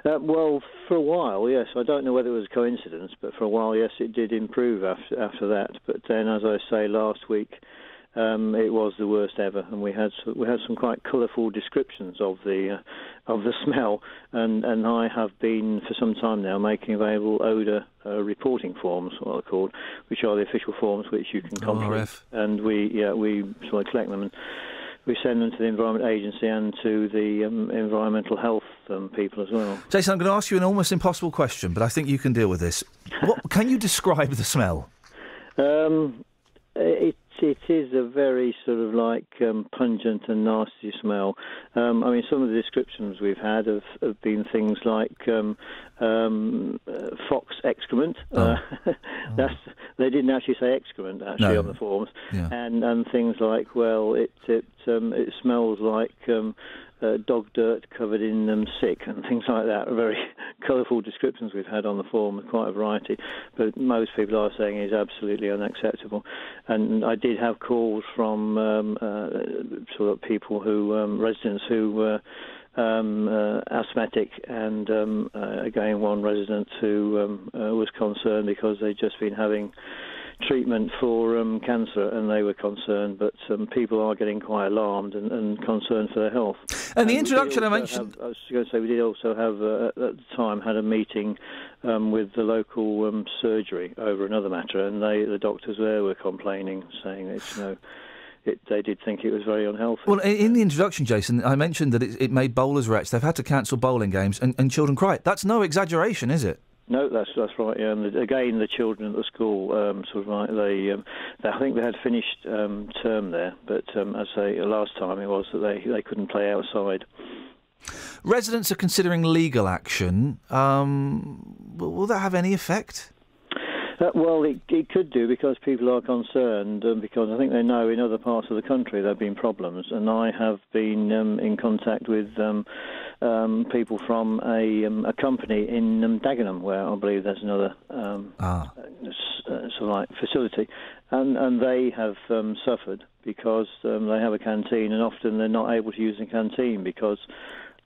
Well, for a while, yes. I don't know whether it was a coincidence, but for a while, yes, it did improve after that. But then, as I say, last week, it was the worst ever, and we had some quite colourful descriptions of the smell, and I have been for some time now making available odour reporting forms, what they're called, which are the official forms which you can complete, and we sort of collect them and we send them to the Environment Agency and to the environmental health people as well. Jason, I'm going to ask you an almost impossible question, but I think you can deal with this. Can you describe the smell? It is a very sort of like pungent and nasty smell. I mean, some of the descriptions we've had have been things like fox excrement. They didn't actually say excrement actually on the forms, and things like, well, it smells like dog dirt covered in sick and things like that. Very colourful descriptions we've had on the form, quite a variety, but most people are saying it's absolutely unacceptable. And I did have calls from sort of people residents who were asthmatic, and again one resident who was concerned because they'd just been having treatment for cancer, and they were concerned, but people are getting quite alarmed and concerned for their health. And the introduction I mentioned... I was going to say, we did also have, at the time, had a meeting with the local surgery over another matter, and the doctors there were complaining, saying that, they did think it was very unhealthy. Well, in the introduction, Jason, I mentioned that it made bowlers wretched. They've had to cancel bowling games, and children cry. That's no exaggeration, is it? No, that's right. Yeah. And again, the children at the school, sort of like I think they had finished term there, but as I say, last time it was that they couldn't play outside. Residents are considering legal action. Will that have any effect? Well, it could do, because people are concerned, because I think they know in other parts of the country there have been problems, and I have been in contact with people from a company in Dagenham, where I believe there's another sort of like facility, and they have suffered because they have a canteen, and often they're not able to use the canteen because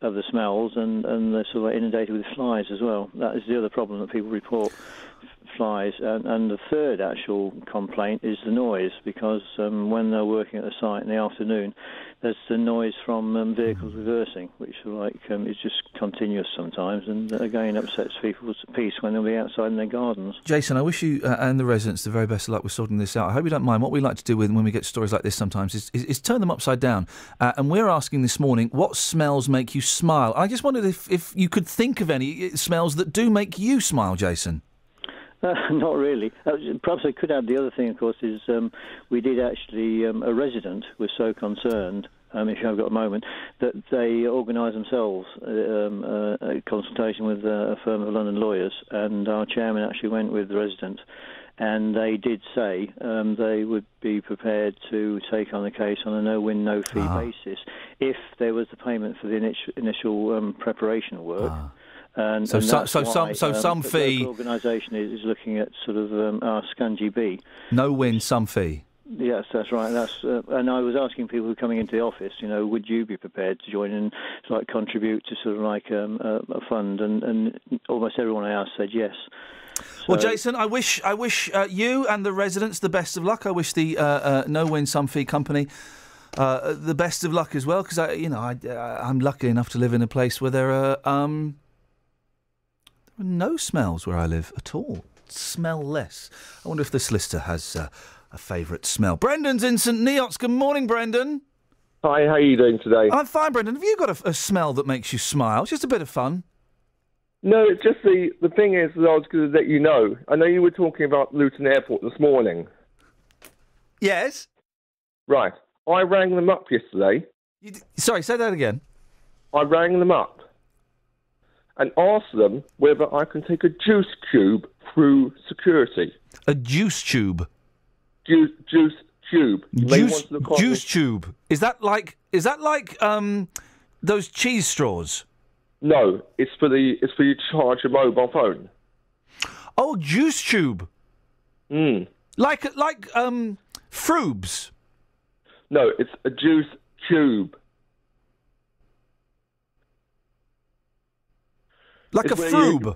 of the smells, and they're sort of inundated with flies as well. That is the other problem that people report, flies. And the third actual complaint is the noise, because when they're working at the site in the afternoon, there's the noise from vehicles reversing, which is just continuous sometimes, and again upsets people's peace when they'll be outside in their gardens. Jason, I wish you and the residents the very best of luck with sorting this out. I hope you don't mind. What we like to do when we get stories like this sometimes is turn them upside down. And we're asking this morning, what smells make you smile? I just wondered if you could think of any smells that do make you smile, Jason. Not really. Perhaps I could add the other thing, of course, is we did actually, a resident was so concerned, if you have got a moment, that they organised themselves a consultation with a firm of London lawyers, and our chairman actually went with the resident, and they did say they would be prepared to take on the case on a no-win, no-fee basis if there was the payment for the initial preparation work. And So that's some the fee. local organisation is looking at sort of our Scangy B. No win, some fee. Yes, that's right. And I was asking people who are coming into the office, would you be prepared to join in, to like contribute to sort of like a fund? And almost everyone I asked said yes. Well, Jason, I wish you and the residents the best of luck. I wish the No Win Some Fee company the best of luck as well, because I'm lucky enough to live in a place where there are no smells where I live at all. Smell less. I wonder if the solicitor has a favourite smell. Brendan's in St Neots. Good morning, Brendan. Hi, how are you doing today? I'm fine, Brendan. Have you got a smell that makes you smile? It's just a bit of fun. No, it's just the thing is that I was going to let you know. I know you were talking about Luton Airport this morning. Yes. Right. I rang them up yesterday. Sorry, say that again. I rang them up and asked them whether I can take a juice cube through security. A juice tube? Juice tube. You may want to look on Juice tube. Is that like those cheese straws? No, it's for you to charge your mobile phone. Oh, juice tube. Like Froobs. No, it's a juice tube. Like It's a where Froob.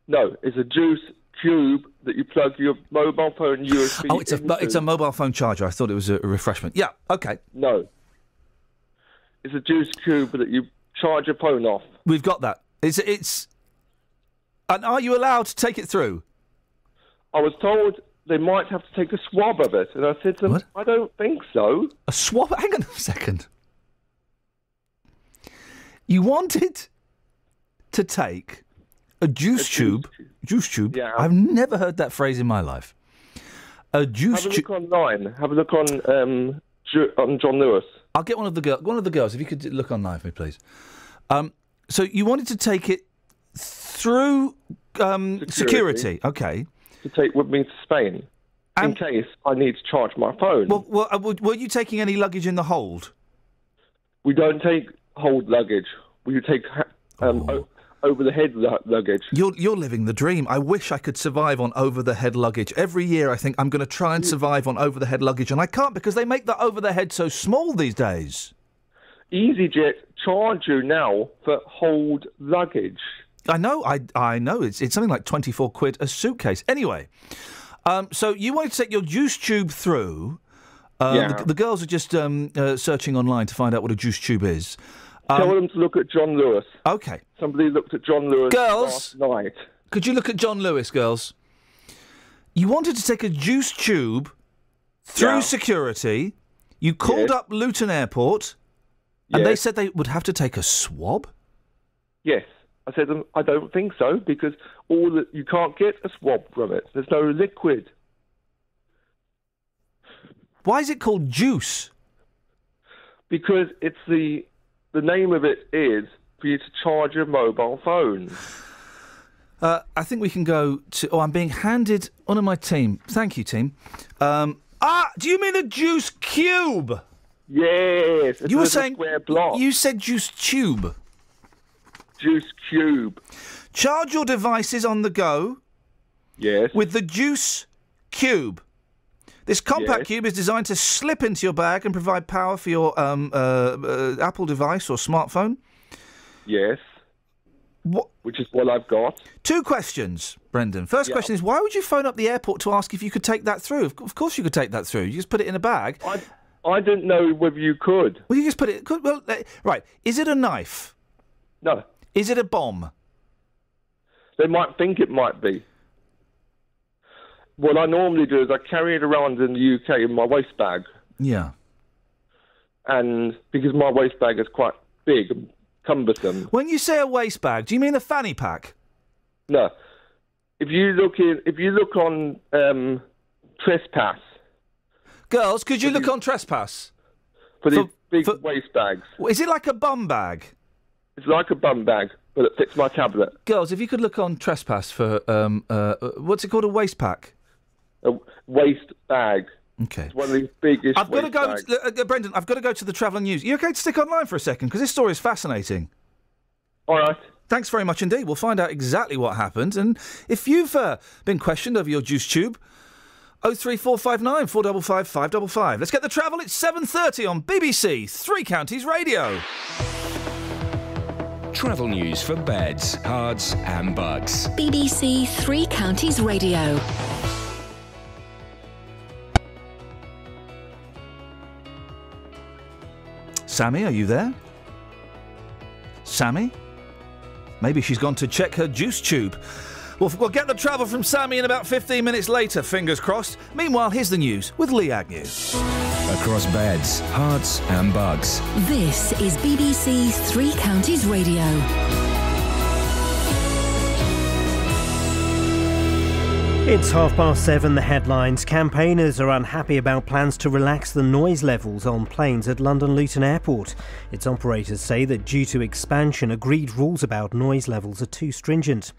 No, it's a juice tube that you plug your mobile phone USB. Oh, it's a mobile phone charger. I thought it was a refreshment. Yeah, okay. No, it's a juice tube that you charge your phone off. We've got that. It's. And are you allowed to take it through? I was told they might have to take a swab of it, and I said to them, I don't think so. A swab? Hang on a second. You wanted to take a juice tube. Juice tube? Yeah. I've never heard that phrase in my life. A juice tube. Have a look online. Have a look on John Lewis. I'll get one of the girls, if you could look online for me, please. So you wanted to take it through security. Okay. To take with me to Spain, in case I need to charge my phone. Well, were you taking any luggage in the hold? We don't take hold luggage. We take over-the-head luggage. You're living the dream. I wish I could survive on over-the-head luggage. Every year I think I'm going to try and survive on over-the-head luggage, and I can't because they make the over-the-head so small these days. EasyJet charge you now for hold luggage. I know. It's something like 24 quid a suitcase. Anyway, so you wanted to take your juice tube through. The girls are just searching online to find out what a juice tube is. Tell them to look at John Lewis. Okay. Somebody looked at John Lewis last night. Could you look at John Lewis, girls? You wanted to take a juice tube through security. You called up Luton Airport, and they said they would have to take a swab? Yes. I said to them, I don't think so, because you can't get a swab from it. There's no liquid. Why is it called juice? Because it's the name of it is for you to charge your mobile phone. I think we can go to... Oh, I'm being handed one of my team. Thank you, team. Do you mean a juice cube? Yes. You were saying... Square block. You said juice tube. Juice cube. Charge your devices on the go. Yes. With the juice cube. This compact cube is designed to slip into your bag and provide power for your Apple device or smartphone. Yes. Which is what I've got. 2 questions, Brendan. First question is, why would you phone up the airport to ask if you could take that through? Of course you could take that through. You just put it in a bag. I didn't know whether you could. Well, you just put it... Well, right. Is it a knife? No. Is it a bomb? They might think it might be. What I normally do is I carry it around in the UK in my waist bag. Yeah. And because my waist bag is quite big and cumbersome. When you say a waist bag, do you mean a fanny pack? No. if you look on Trespass. Girls, could you look on Trespass? For these big waste bags. Is it like a bum bag? It's like a bum bag, but it fits my tablet. Girls, if you could look on Trespass for, what's it called, a waste pack? A waste bag. Okay. It's one of these biggest I've got to go, bags. Brendan, I've got to go to the Travel News. You okay to stick online for a second? Because this story is fascinating. All right. Thanks very much indeed. We'll find out exactly what happened. And if you've been questioned over your juice tube, 03459 455 555. Let's get the travel. It's 7:30 on BBC Three Counties Radio. Travel news for beds, cards and bugs. BBC Three Counties Radio. Sammy, are you there? Sammy? Maybe she's gone to check her juice tube. We'll get the travel from Sammy in about 15 minutes later, fingers crossed. Meanwhile, here's the news with Lee Agnew. Across beds, hearts and bugs. This is BBC Three Counties Radio. It's 7:30, the headlines. Campaigners are unhappy about plans to relax the noise levels on planes at London Luton Airport. Its operators say that due to expansion, agreed rules about noise levels are too stringent.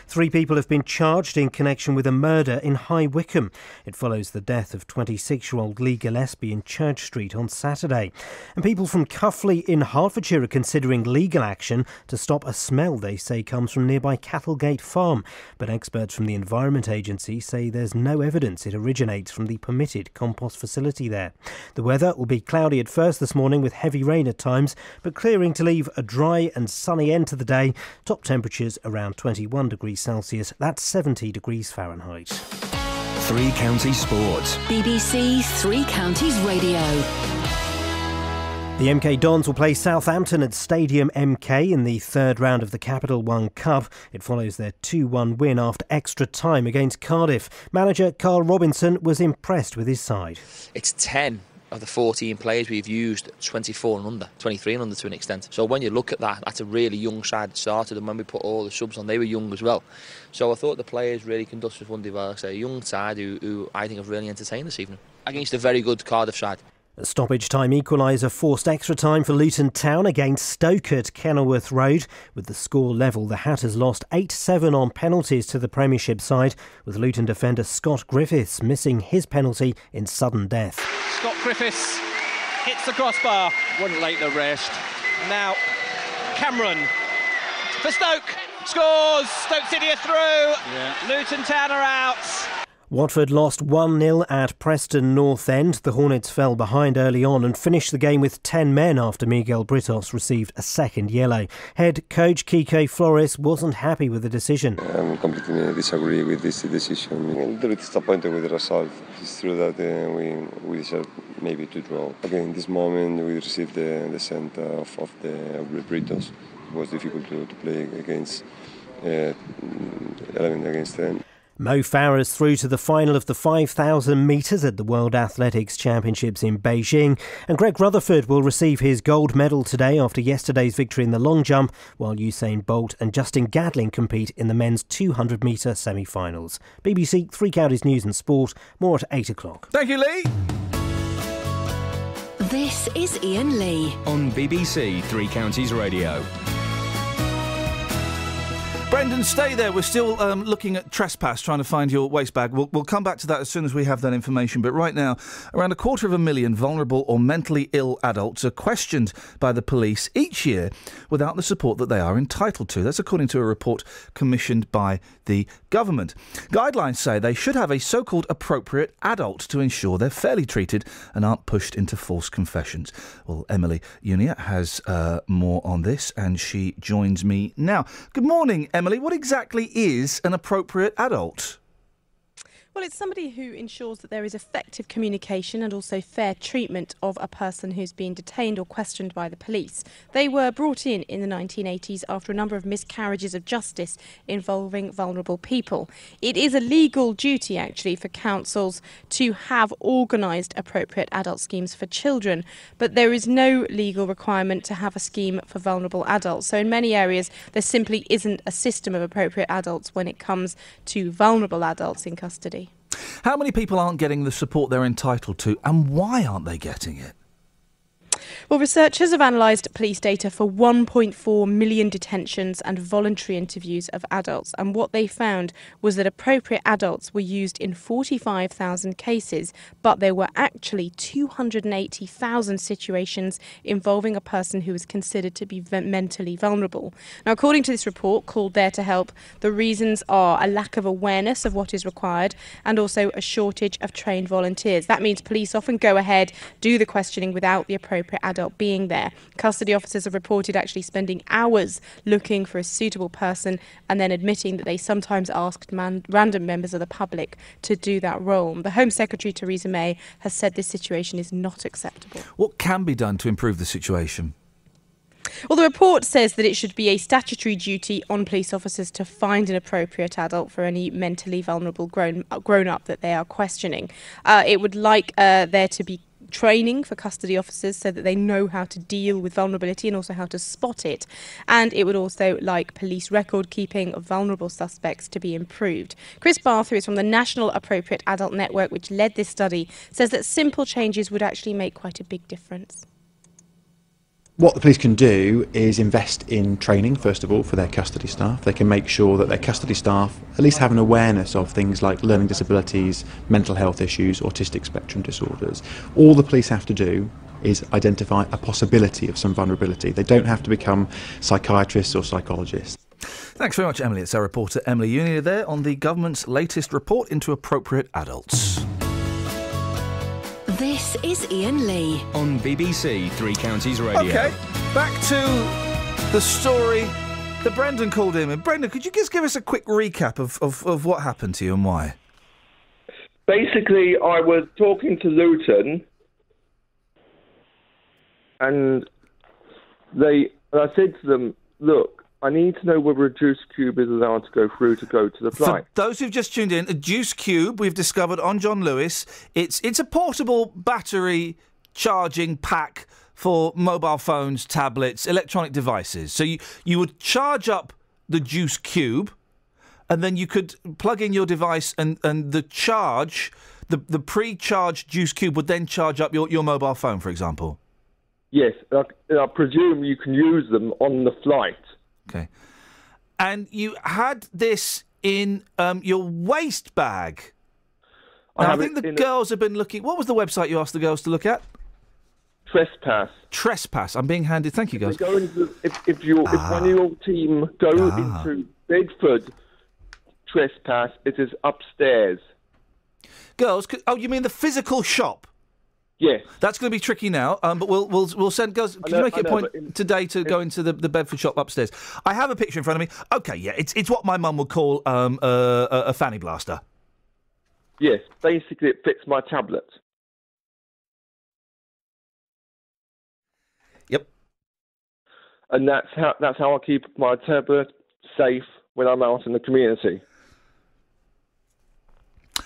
3 people have been charged in connection with a murder in High Wycombe. It follows the death of 26-year-old Lee Gillespie in Church Street on Saturday. And people from Cuffley in Hertfordshire are considering legal action to stop a smell they say comes from nearby Cattlegate Farm. But experts from the Environment Agency say there's no evidence it originates from the permitted compost facility there. The weather will be cloudy at first this morning with heavy rain at times, but clearing to leave a dry and sunny end to the day. Top temperatures around 21 degrees Celsius, that's 70 degrees Fahrenheit. Three Counties Sports. BBC Three Counties Radio. The MK Dons will play Southampton at Stadium MK in the third round of the Capital One Cup. It follows their 2-1 win after extra time against Cardiff. Manager Carl Robinson was impressed with his side. It's 10 of the 14 players we've used, 24 and under, 23 and under to an extent. So when you look at that, that's a really young side that started, and when we put all the subs on, they were young as well. So I thought the players really conducted wonderfully well. It's a young side who I think have really entertained this evening against a very good Cardiff side. A stoppage time equaliser forced extra time for Luton Town against Stoke at Kenilworth Road. With the score level, the Hatters lost 8-7 on penalties to the Premiership side, with Luton defender Scott Griffiths missing his penalty in sudden death. Scott Griffiths hits the crossbar. Wouldn't late the rest. Now Cameron for Stoke. Scores. Stoke City are through. Yeah. Luton Town are out. Watford lost 1-0 at Preston North End. The Hornets fell behind early on and finished the game with 10 men after Miguel Britos received a second yellow. Head coach Kike Flores wasn't happy with the decision. I completely disagree with this decision. I'm a little bit disappointed with the result. It's true that we deserve maybe to draw. Again, in this moment we received the scent of the Britos. It was difficult to play against 11 against 10. Mo Farah's through to the final of the 5,000 metres at the World Athletics Championships in Beijing, and Greg Rutherford will receive his gold medal today after yesterday's victory in the long jump, while Usain Bolt and Justin Gatling compete in the men's 200-metre semi-finals. BBC Three Counties News and Sport, more at 8 o'clock. Thank you, Lee. This is Iain Lee on BBC Three Counties Radio. Brendan, stay there. We're still looking at Trespass, trying to find your waste bag. We'll come back to that as soon as we have that information. But right now, around 250,000 vulnerable or mentally ill adults are questioned by the police each year without the support that they are entitled to. That's according to a report commissioned by the government. Guidelines say they should have a so-called appropriate adult to ensure they're fairly treated and aren't pushed into false confessions. Well, Emily Unia has more on this, and she joins me now. Good morning, Emily. What exactly is an appropriate adult? Well, it's somebody who ensures that there is effective communication and also fair treatment of a person who's been detained or questioned by the police. They were brought in the 1980s after a number of miscarriages of justice involving vulnerable people. It is a legal duty, actually, for councils to have organised appropriate adult schemes for children, but there is no legal requirement to have a scheme for vulnerable adults. So in many areas, there simply isn't a system of appropriate adults when it comes to vulnerable adults in custody. How many people aren't getting the support they're entitled to, and why aren't they getting it? Well, researchers have analysed police data for 1.4 million detentions and voluntary interviews of adults, and what they found was that appropriate adults were used in 45,000 cases, but there were actually 280,000 situations involving a person who was considered to be mentally vulnerable. Now, according to this report called There to Help, the reasons are a lack of awareness of what is required and also a shortage of trained volunteers. That means police often go ahead, do the questioning without the appropriate adult being there. Custody officers have reported actually spending hours looking for a suitable person and then admitting that they sometimes asked random members of the public to do that role. The Home Secretary, Theresa May, has said this situation is not acceptable. What can be done to improve the situation? Well, the report says that it should be a statutory duty on police officers to find an appropriate adult for any mentally vulnerable grown-up that they are questioning. It would like there to be training for custody officers so that they know how to deal with vulnerability and also how to spot it. And it would also like police record keeping of vulnerable suspects to be improved. Chris Barth, who is from the National Appropriate Adult Network, which led this study, says that simple changes would actually make quite a big difference. What the police can do is invest in training, first of all, for their custody staff. They can make sure that their custody staff at least have an awareness of things like learning disabilities, mental health issues, autistic spectrum disorders. All the police have to do is identify a possibility of some vulnerability. They don't have to become psychiatrists or psychologists. Thanks very much, Emily. It's our reporter Emily Unier there on the government's latest report into appropriate adults. This is Iain Lee on BBC Three Counties Radio. OK, back to the story that Brendan called in. And Brendan, could you just give us a quick recap of what happened to you and why? Basically, I was talking to Luton, and I said to them, look, I need to know whether a juice cube is allowed to go through to go to the flight. For those who've just tuned in, a juice cube we've discovered on John Lewis. It's a portable battery charging pack for mobile phones, tablets, electronic devices. So you would charge up the juice cube, and then you could plug in your device, and the charge, the pre-charged juice cube would then charge up your mobile phone, for example. Yes, I presume you can use them on the flight. Okay. And you had this in your waist bag. Now, I think the girls have been looking... What was the website you asked the girls to look at? Trespass. Trespass. I'm being handed... Thank you, girls. If one of your team go into Bedford Trespass, it is upstairs. Girls, you mean the physical shop? Yes. That's going to be tricky now, but we'll send girls. Can you make it a point today to go into the Bedford shop upstairs? I have a picture in front of me. Okay, yeah, it's what my mum would call a fanny blaster. Yes, basically it fits my tablet. Yep. And that's how I keep my tablet safe when I'm out in the community.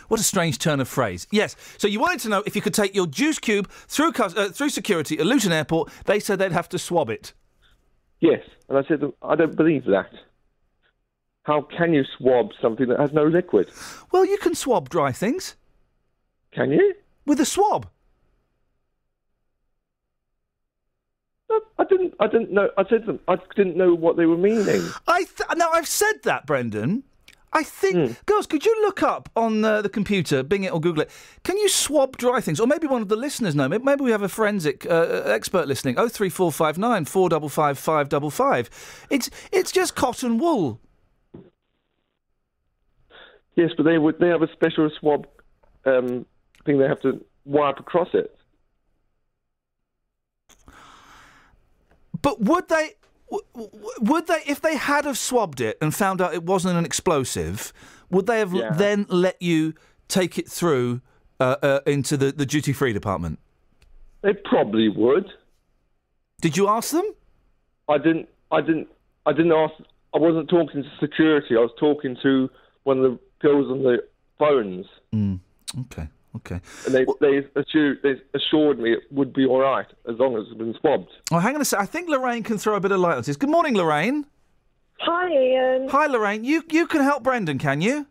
What a strange turn of phrase. Yes, so you wanted to know if you could take your juice cube through security at Luton Airport. They said they'd have to swab it. Yes, and I said, I don't believe that. How can you swab something that has no liquid? Well, you can swab dry things. Can you? With a swab. I didn't know. I said to them, I didn't know what they were meaning. Now, I've said that, Brendan. I think, girls, could you look up on the computer, Bing it or Google it, can you swab dry things? Or maybe one of the listeners know. Maybe we have a forensic expert listening. 03459 455 555. It's just cotton wool. Yes, but they have a special swab thing they have to wipe across it. But would they, if they had have swabbed it and found out it wasn't an explosive, would they have then let you take it through into the duty-free department? They probably would. Did you ask them? I didn't ask. I wasn't talking to security. I was talking to one of the girls on the phones. Okay. And they assured me it would be all right as long as it's been swabbed. Oh, hang on a sec. I think Lorraine can throw a bit of light on this. Good morning, Lorraine. Hi, Ian. Hi, Lorraine. You can help Brendan, can you?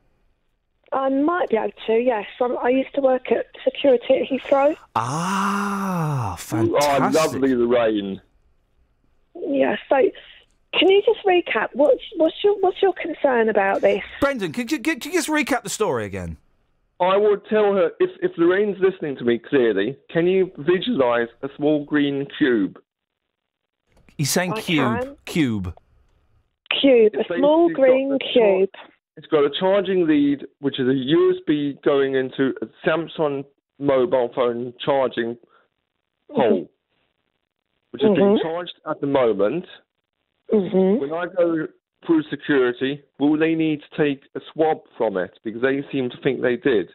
I might be able to, yes. I used to work at security at Heathrow. Ah, fantastic. Oh, lovely, Lorraine. Yeah, so can you just recap? What's your concern about this? Brendan, could you just recap the story again? I will tell her, if Lorraine's listening to me clearly, can you visualise a small green cube? He's saying cube. Cube, a small green cube. It's got a charging lead, which is a USB going into a Samsung mobile phone charging hole, which is being charged at the moment. When I go through security, will they need to take a swab from it? Because they seem to think they did.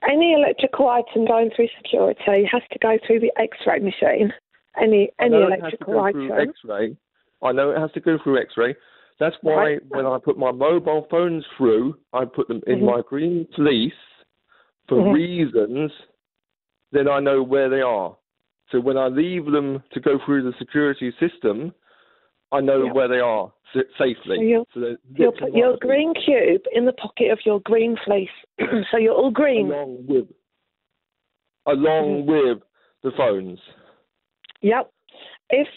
Any electrical item going through security has to go through the X-ray machine. Any electrical item. X-ray. I know it has to go through X-ray. That's why when I put my mobile phones through, I put them in my green fleece for reasons. Then I know where they are. So when I leave them to go through the security system, I know where they are safely. So you'll put your green cube in the pocket of your green fleece. So you're all green. Along with the phones. Yep. If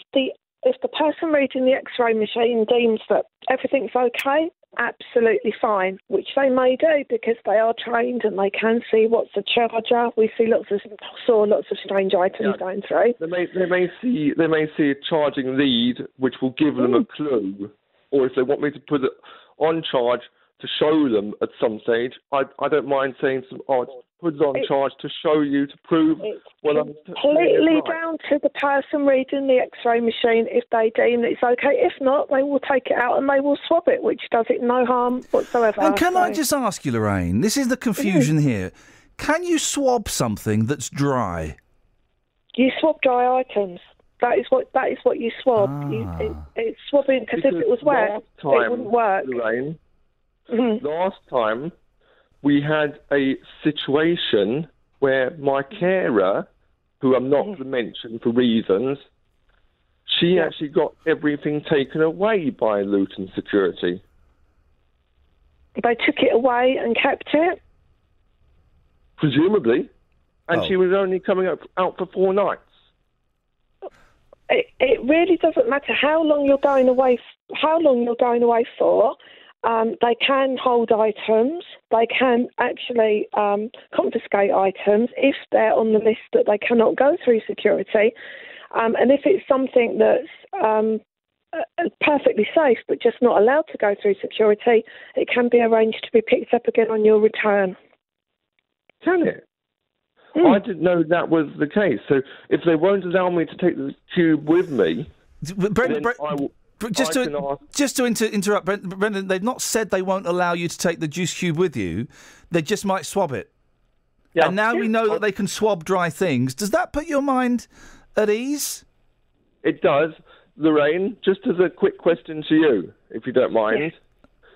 the person reading the X-ray machine deems that everything's okay, absolutely fine, which they may do because they are trained and they can see what's the charger. We saw lots of strange items going through. They may see a charging lead, which will give them a clue, or if they want me to put it on charge to show them at some stage, I don't mind saying put it on charge to show you, to prove what I'm completely down to the person reading the X-ray machine if they deem that it's okay. If not, they will take it out and they will swab it, which does it no harm whatsoever. And can I just ask you, Lorraine, this is the confusion here. Can you swab something that's dry? You swab dry items. That is what you swab. It's swabbing because if it was wet, it wouldn't work. Lorraine, last time we had a situation where my carer, who I'm not going to mention for reasons, she actually got everything taken away by Luton Security. They took it away and kept it? Presumably. And she was only coming out for 4 nights. It really doesn't matter how long you're going away for. They can hold items. They can actually confiscate items if they're on the list that they cannot go through security. And if it's something that's perfectly safe but just not allowed to go through security, it can be arranged to be picked up again on your return. Can it? I didn't know that was the case. So if they won't allow me to take the cube with me, Just to interrupt, Brendan, they've not said they won't allow you to take the juice cube with you. They just might swab it. Yeah. And now we know that they can swab dry things. Does that put your mind at ease? It does. Lorraine, just as a quick question to you, if you don't mind. Yes.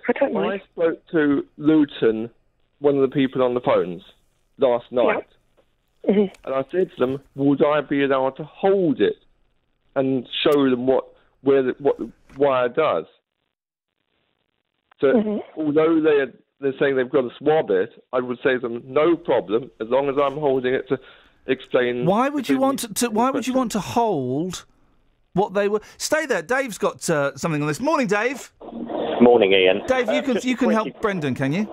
I don't mind. I spoke to Luton, one of the people on the phones, last night. Yep. And I said to them, would I be allowed to hold it and show them what the wire does? So although they're saying they've got to swab it, I would say to them, no problem, as long as I'm holding it to explain. Why would you want to hold what they were? Stay there. Dave's got something on this. Morning, Dave. Morning, Ian. Dave, you can help Brendan, can you?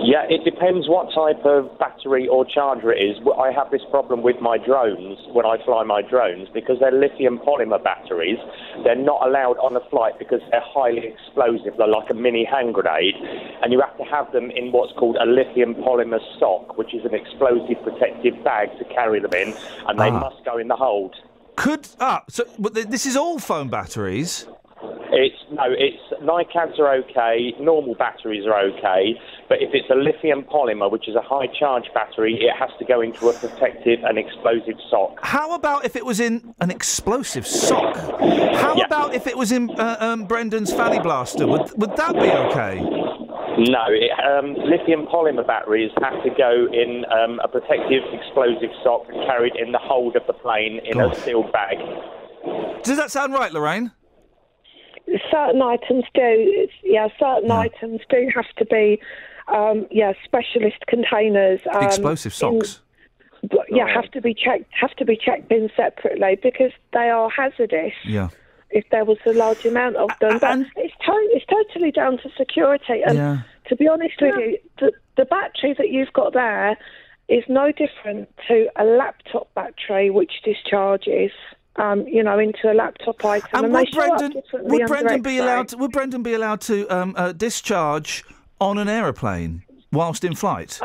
Yeah, it depends what type of battery or charger it is. I have this problem with my drones when I fly my drones because they're lithium polymer batteries. They're not allowed on a flight because they're highly explosive. They're like a mini hand grenade, and you have to have them in what's called a lithium polymer sock, which is an explosive protective bag to carry them in, and they must go in the hold. So this is all phone batteries? It's NiCads are okay, normal batteries are okay, but if it's a lithium polymer, which is a high charge battery, it has to go into a protective and explosive sock. How about if it was in an explosive sock? How about if it was in Brendan's fanny blaster? Would that be okay? No, lithium polymer batteries have to go in a protective explosive sock carried in the hold of the plane in a sealed bag. Does that sound right, Lorraine? Certain items do. Certain items do have to be, specialist containers. Explosive socks. Have to be checked in separately because they are hazardous. Yeah. If there was a large amount of them, but it's totally down to security. And to be honest with you, the battery that you've got there is no different to a laptop battery which discharges. Into a laptop item. And would Brendan be allowed to discharge on an aeroplane whilst in flight?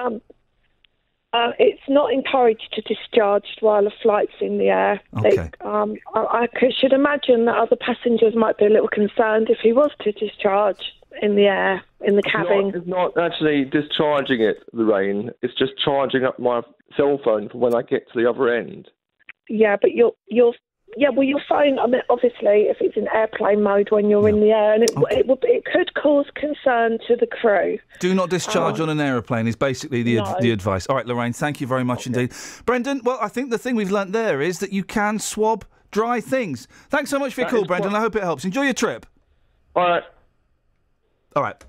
It's not encouraged to discharge while a flight's in the air. Okay. I should imagine that other passengers might be a little concerned if he was to discharge in the air, in the cabin. It's not actually discharging it, Lorraine. It's just charging up my cell phone for when I get to the other end. Yeah, but your phone, I mean, obviously, if it's in airplane mode when you're in the air, and it could cause concern to the crew. Do not discharge on an aeroplane is basically the advice. All right, Lorraine, thank you very much indeed. Brendan, well, I think the thing we've learnt there is that you can swab dry things. Thanks so much for your call, Brendan. I hope it helps. Enjoy your trip. All right. All right.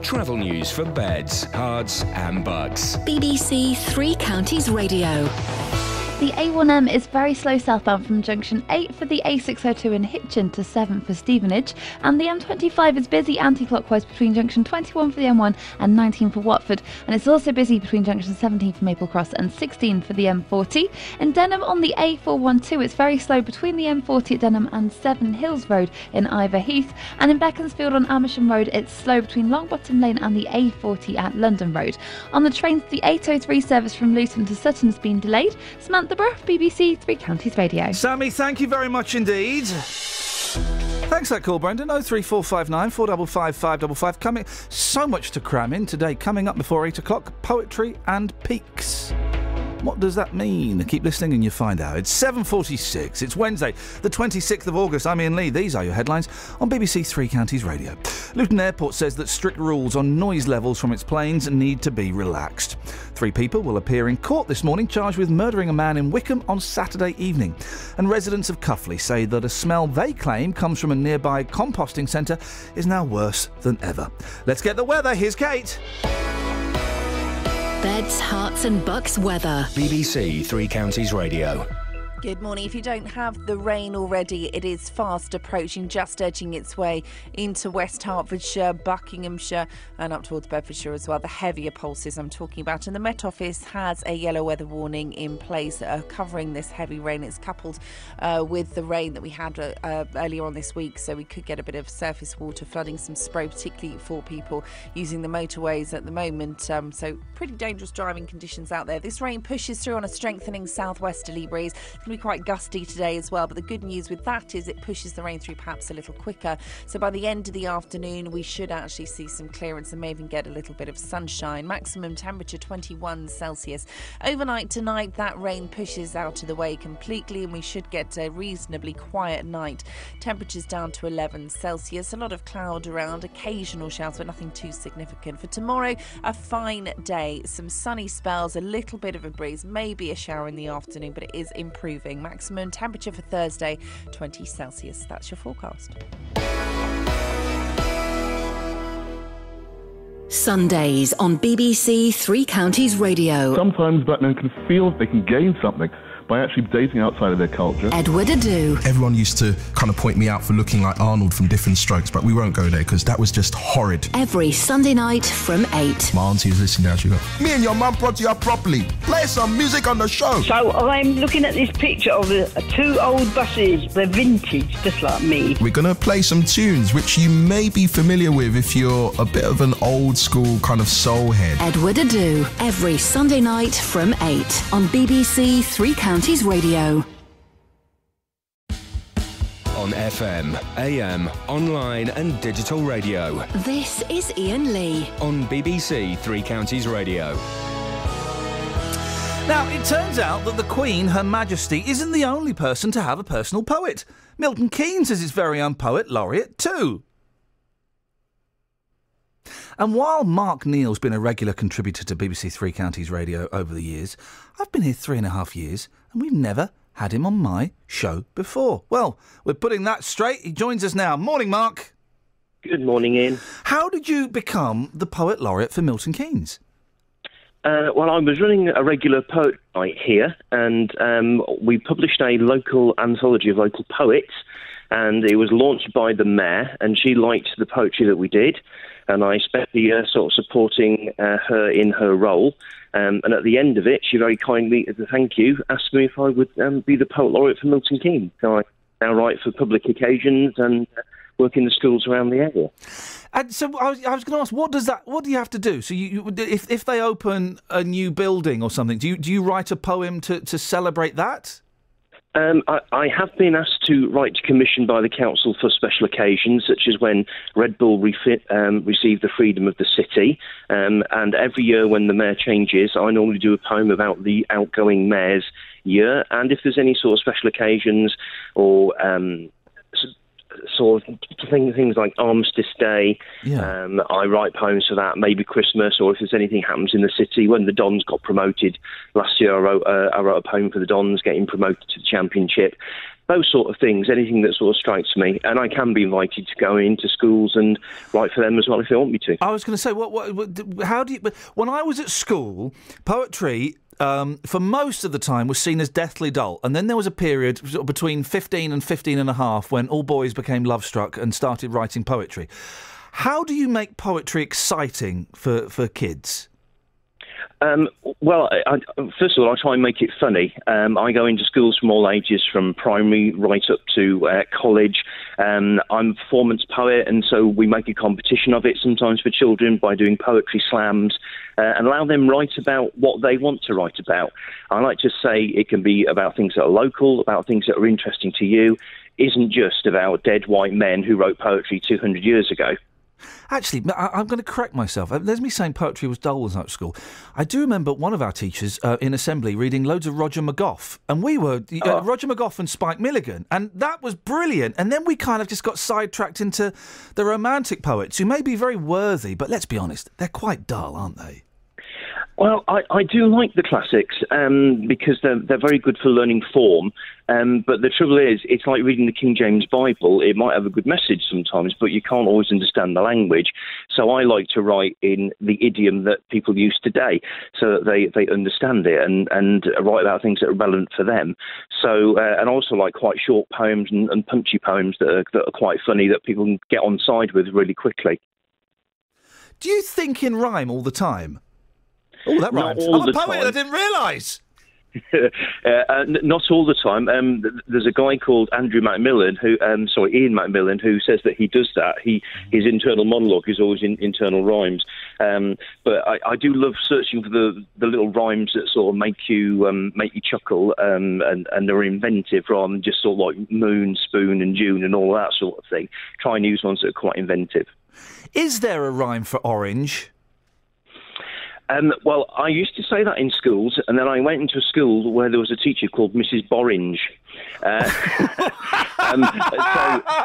Travel news for beds, cards and bugs. BBC Three Counties Radio. The A1M is very slow southbound from junction 8 for the A602 in Hitchin to 7 for Stevenage, and the M25 is busy anti-clockwise between junction 21 for the M1 and 19 for Watford, and it's also busy between junction 17 for Maple Cross and 16 for the M40. In Denham on the A412 it's very slow between the M40 at Denham and Seven Hills Road in Ivor Heath, and in Beaconsfield on Amersham Road it's slow between Longbottom Lane and the A40 at London Road. On the trains, the 803 service from Luton to Sutton has been delayed. Samantha Brough, BBC Three Counties Radio. Sammy, thank you very much indeed. Thanks for that call, Brendan. 03459 455 555. Coming, so much to cram in today. Coming up before 8 o'clock, poetry and peaks. What does that mean? Keep listening and you'll find out. It's 7:46. It's Wednesday, the 26th of August. I'm Iain Lee. These are your headlines on BBC Three Counties Radio. Luton Airport says that strict rules on noise levels from its planes need to be relaxed. 3 people will appear in court this morning charged with murdering a man in Wickham on Saturday evening. And residents of Cuffley say that a smell they claim comes from a nearby composting centre is now worse than ever. Let's get the weather. Here's Kate. Beds, Herts and Bucks weather. BBC Three Counties Radio. Good morning. If you don't have the rain already, it is fast approaching, just edging its way into West Hertfordshire, Buckinghamshire and up towards Bedfordshire as well. The heavier pulses I'm talking about. And the Met Office has a yellow weather warning in place covering this heavy rain. It's coupled with the rain that we had earlier on this week, so we could get a bit of surface water flooding, some spray, particularly for people using the motorways at the moment. So pretty dangerous driving conditions out there. This rain pushes through on a strengthening southwesterly breeze. Be quite gusty today as well, but the good news with that is it pushes the rain through perhaps a little quicker. So by the end of the afternoon we should actually see some clearance and may even get a little bit of sunshine. Maximum temperature 21 Celsius. Overnight tonight that rain pushes out of the way completely and we should get a reasonably quiet night. Temperatures down to 11 Celsius. A lot of cloud around, occasional showers but nothing too significant. For tomorrow, a fine day, some sunny spells, a little bit of a breeze, maybe a shower in the afternoon, but it is improving. Maximum temperature for Thursday, 20 Celsius. That's your forecast. Sundays on BBC Three Counties Radio. Sometimes black men can feel they can gain something by actually dating outside of their culture. Edward Adu. Everyone used to kind of point me out for looking like Arnold from Different Strokes, but we won't go there because that was just horrid. Every Sunday night from 8. My auntie is listening now, she goes, "Me and your mum brought you up properly. Play some music on the show." So I'm looking at this picture of 2 old buses. They're vintage, just like me. We're going to play some tunes which you may be familiar with if you're a bit of an old school kind of soul head. Edward Adu. Every Sunday night from 8 on BBC Three Counties Radio. On air FM, AM, online and digital radio. This is Iain Lee On BBC Three Counties Radio. Now, it turns out that the Queen, Her Majesty, isn't the only person to have a personal poet. Milton Keynes is his very own poet laureate too. And while Mark Neal's been a regular contributor to BBC Three Counties Radio over the years, I've been here 3.5 years and we've never had him on my show before. Well, we're putting that straight. He joins us now. Morning, Mark. Good morning, Ian. How did you become the poet laureate for Milton Keynes? Well, I was running a regular poet night here, and we published a local anthology of local poets, and it was launched by the mayor, and she liked the poetry that we did, and I spent the year sort of supporting her in her role. And at the end of it, she very kindly, as a thank you, asked me if I would be the poet laureate for Milton Keynes. So I now write for public occasions and work in the schools around the area. And so I was going to ask, what do you have to do? So if they open a new building or something, do you write a poem to celebrate that? I have been asked to write to commission by the council for special occasions, such as when Red Bull received the freedom of the city. And every year when the mayor changes, I normally do a poem about the outgoing mayor's year. And if there's any sort of special occasions or sort of things like Armistice Day, I write poems for that, maybe Christmas, or if there's anything happens in the city. When the Dons got promoted last year, I wrote a poem for the Dons getting promoted to the Championship. Those sort of things, anything that sort of strikes me, and I can be invited to go into schools and write for them as well if they want me to. I was going to say, how do you? When I was at school, poetry, for most of the time, was seen as deathly dull. And then there was a period sort of between 15 and 15 and a half when all boys became love-struck and started writing poetry. How do you make poetry exciting for kids? Well, first of all, I try and make it funny. I go into schools from all ages, from primary right up to college. I'm a performance poet, and so we make a competition of it sometimes for children by doing poetry slams and allow them write about what they want to write about. I like to say it can be about things that are local, about things that are interesting to you. It isn't just about dead white men who wrote poetry 200 years ago. Actually, I'm going to correct myself. There's me saying poetry was dull when I was at school. I do remember one of our teachers in assembly reading loads of Roger McGough, and we were Roger McGough and Spike Milligan, and that was brilliant. And then we kind of just got sidetracked into the romantic poets, who may be very worthy, but let's be honest, they're quite dull, aren't they? Well, I do like the classics because they're very good for learning form. But the trouble is, it's like reading the King James Bible. It might have a good message sometimes, but you can't always understand the language. So I like to write in the idiom that people use today so that they understand it and write about things that are relevant for them. So, and I also like quite short poems and punchy poems that are quite funny that people can get on side with really quickly. Do you think in rhyme all the time? Oh, that rhymes. I'm a poet, I didn't realise. Not all the time. There's a guy called Ian Macmillan, who says that he does that. His internal monologue is always in internal rhymes. But I do love searching for the little rhymes that sort of make you chuckle and are inventive rather than just sort of like moon, spoon and June and all that sort of thing. Try and use ones that are quite inventive. Is there a rhyme for orange? Well, I used to say that in schools, and then I went into a school where there was a teacher called Mrs. Boringe.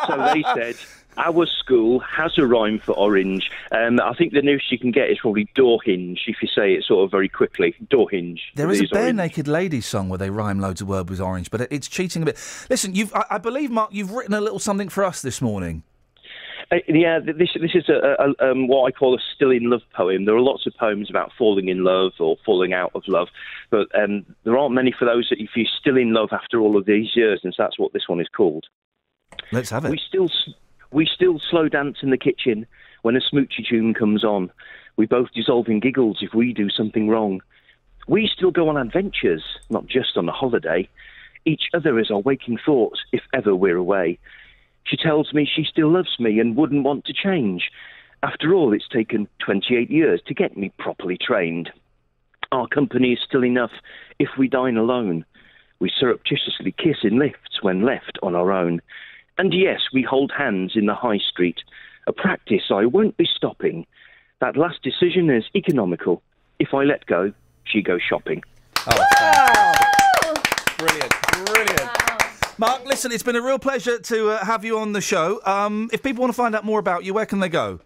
So they said, our school has a rhyme for orange. I think the nearest you can get is probably door hinge, if you say it sort of very quickly. Door hinge. There is a Bare Naked Ladies song where they rhyme loads of words with orange, but it's cheating a bit. Listen, I believe, Mark, you've written a little something for us this morning. Yeah, this is what I call a still in love poem. There are lots of poems about falling in love or falling out of love, but there aren't many for those that if you're still in love after all of these years, and so that's what this one is called. Let's have it. We still slow dance in the kitchen when a smoochy tune comes on. We both dissolve in giggles if we do something wrong. We still go on adventures, not just on a holiday. Each other is our waking thoughts if ever we're away. She tells me she still loves me and wouldn't want to change. After all, it's taken 28 years to get me properly trained. Our company is still enough if we dine alone. We surreptitiously kiss in lifts when left on our own. And yes, we hold hands in the high street, a practice I won't be stopping. That last decision is economical. If I let go, she goes shopping. Brilliant. Mark, listen, it's been a real pleasure to have you on the show. If people want to find out more about you, where can they go?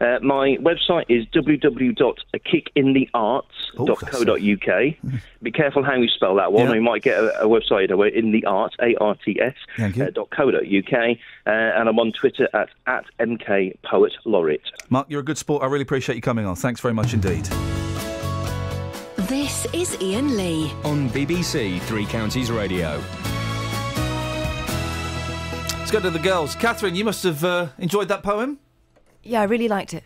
My website is www.akickinthearts.co.uk. Be careful how you spell that one. Yeah. You might get a website in the arts, ARTS, .co.uk. And I'm on Twitter at MKPoetLaureate. Mark, you're a good sport. I really appreciate you coming on. Thanks very much indeed. This is Iain Lee on BBC Three Counties Radio. Let's go to the girls. Catherine, you must have enjoyed that poem. Yeah, I really liked it.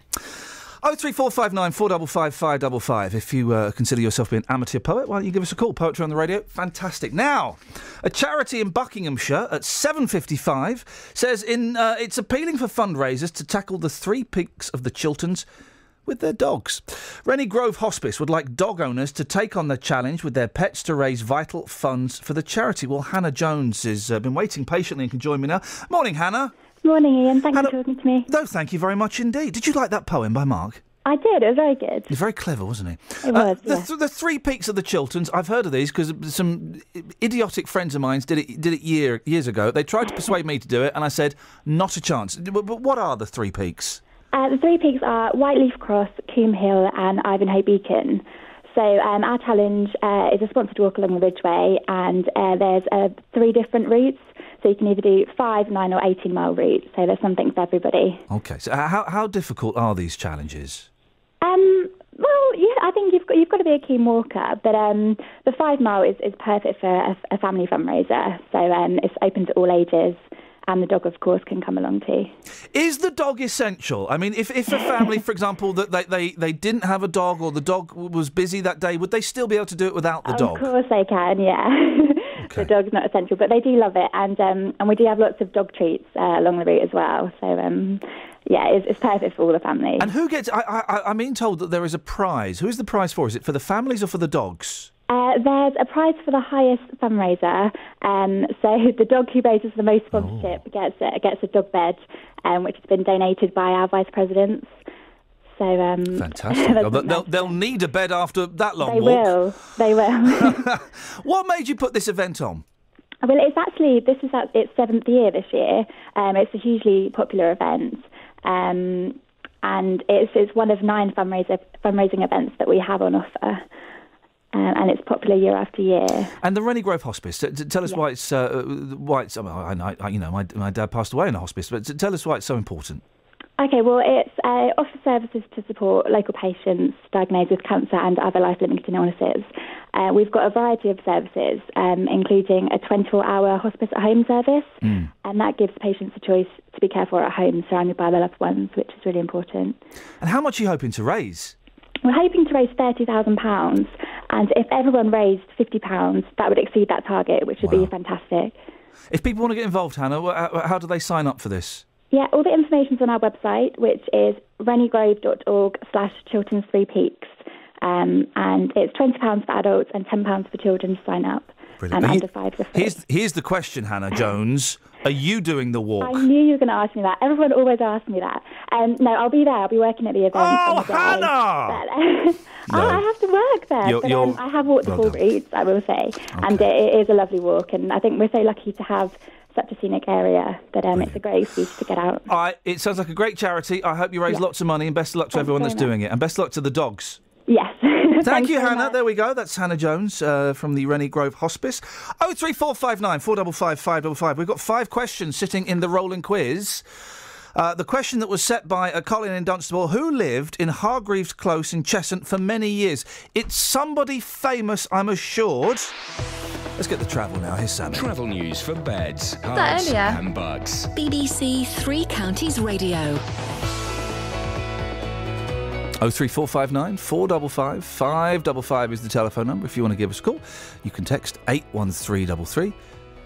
03459 455 555. If you consider yourself being an amateur poet, why don't you give us a call? Poetry on the Radio. Fantastic. Now, a charity in Buckinghamshire at 7:55 says it's appealing for fundraisers to tackle the 3 peaks of the Chilterns with their dogs. Rennie Grove Hospice would like dog owners to take on the challenge with their pets to raise vital funds for the charity. Well, Hannah Jones has been waiting patiently and can join me now. Morning, Hannah. Morning, Iain. Thanks for talking to me. No, thank you very much indeed. Did you like that poem by Mark? I did. It was very good. It was very clever, wasn't it? It was, yeah. The 3 peaks of the Chilterns, I've heard of these because some idiotic friends of mine did it years ago. They tried to persuade me to do it, and I said, not a chance. But what are the 3 peaks? The 3 peaks are Whiteleaf Cross, Coombe Hill and Ivanhoe Beacon. So our challenge is a sponsored walk along the Ridgeway, and there's 3 different routes. So you can either do 5, 9 or 18-mile routes. So there's something for everybody. OK, so how difficult are these challenges? Well, yeah, I think you've got to be a keen walker. But the 5 mile is perfect for a family fundraiser. So it's open to all ages. And the dog, of course, can come along too. Is the dog essential? I mean, if a family, for example, that they didn't have a dog or the dog was busy that day, would they still be able to do it without the dog? Of course they can, yeah. Okay. The dog's not essential, but they do love it. And we do have lots of dog treats along the route as well. So, yeah, it's perfect for all the families. And who gets... I'm being told that there is a prize. Who is the prize for? Is it for the families or for the dogs? There's a prize for the highest fundraiser. So the dog who raises the most sponsorship gets a dog bed, which has been donated by our vice presidents. So fantastic. They'll need a bed after that long walk. They will. What made you put this event on? Well, it's its 7th year this year. It's a hugely popular event. And it's one of 9 fundraising events that we have on offer. And it's popular year after year. And the Rennie Grove Hospice. Tell us why it's. My dad passed away in a hospice, but tell us why it's so important. Okay, well, it offers services to support local patients diagnosed with cancer and other life-limiting illnesses. We've got a variety of services, including a 24-hour hospice at home service, and that gives patients a choice to be cared for at home, surrounded by their loved ones, which is really important. And how much are you hoping to raise? We're hoping to raise £30,000, and if everyone raised £50, that would exceed that target, which would be fantastic. If people want to get involved, Hannah, how do they sign up for this? Yeah, all the information's on our website, which is renniegrove.org/Chilterns3Peaks, and it's £20 for adults and £10 for children to sign up. Brilliant. And under 5 for free. Here's the question, Hannah Jones. Are you doing the walk? I knew you were going to ask me that. Everyone always asks me that. No, I'll be there. I'll be working at the event. Oh, Hannah! No. I have to work there. I have walked the full routes, I will say. Okay. And it is a lovely walk. And I think we're so lucky to have such a scenic area that it's a great excuse to get out. It sounds like a great charity. I hope you raise lots of money, and best of luck to everyone that's doing it. And best of luck to the dogs. Yes. Thank you, Hannah. There we go. That's Hannah Jones from the Rennie Grove Hospice. 03459 455 555. We've got 5 questions sitting in the rolling quiz. The question that was set by Colin in Dunstable, who lived in Hargreaves Close in Cheshunt for many years. It's somebody famous, I'm assured. Let's get the travel now. Here's Sammy. Travel news for beds, cards and bugs. BBC Three Counties Radio. 03459 455 555 is the telephone number. If you want to give us a call, you can text 81333.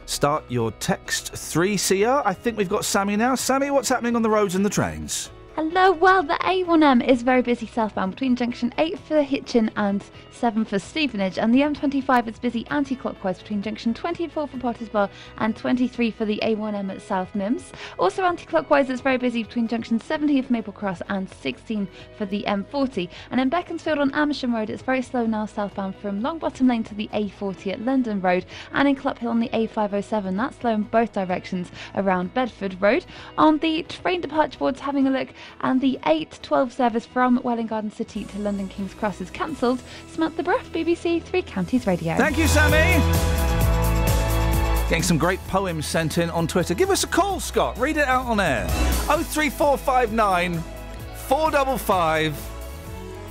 Start your text 3CR. I think we've got Sammy now. Sammy, what's happening on the roads and the trains? Hello, well, the A1M is very busy southbound between junction 8 for Hitchin and 7 for Stevenage, and the M25 is busy anti-clockwise between junction 24 for Potters Bar and 23 for the A1M at South Mims. Also anti-clockwise, it's very busy between junction 17 for Maple Cross and 16 for the M40. And in Beaconsfield on Amersham Road, it's very slow now southbound from Longbottom Lane to the A40 at London Road, and in Clophill on the A507, that's slow in both directions around Bedford Road. On the train departure boards, having a look, and the 8:12 service from Welwyn Garden City to London King's Cross is cancelled. Samantha Bruff, BBC Three Counties Radio. Thank you, Sammy. Getting some great poems sent in on Twitter. Give us a call, Scott. Read it out on air. 03459 455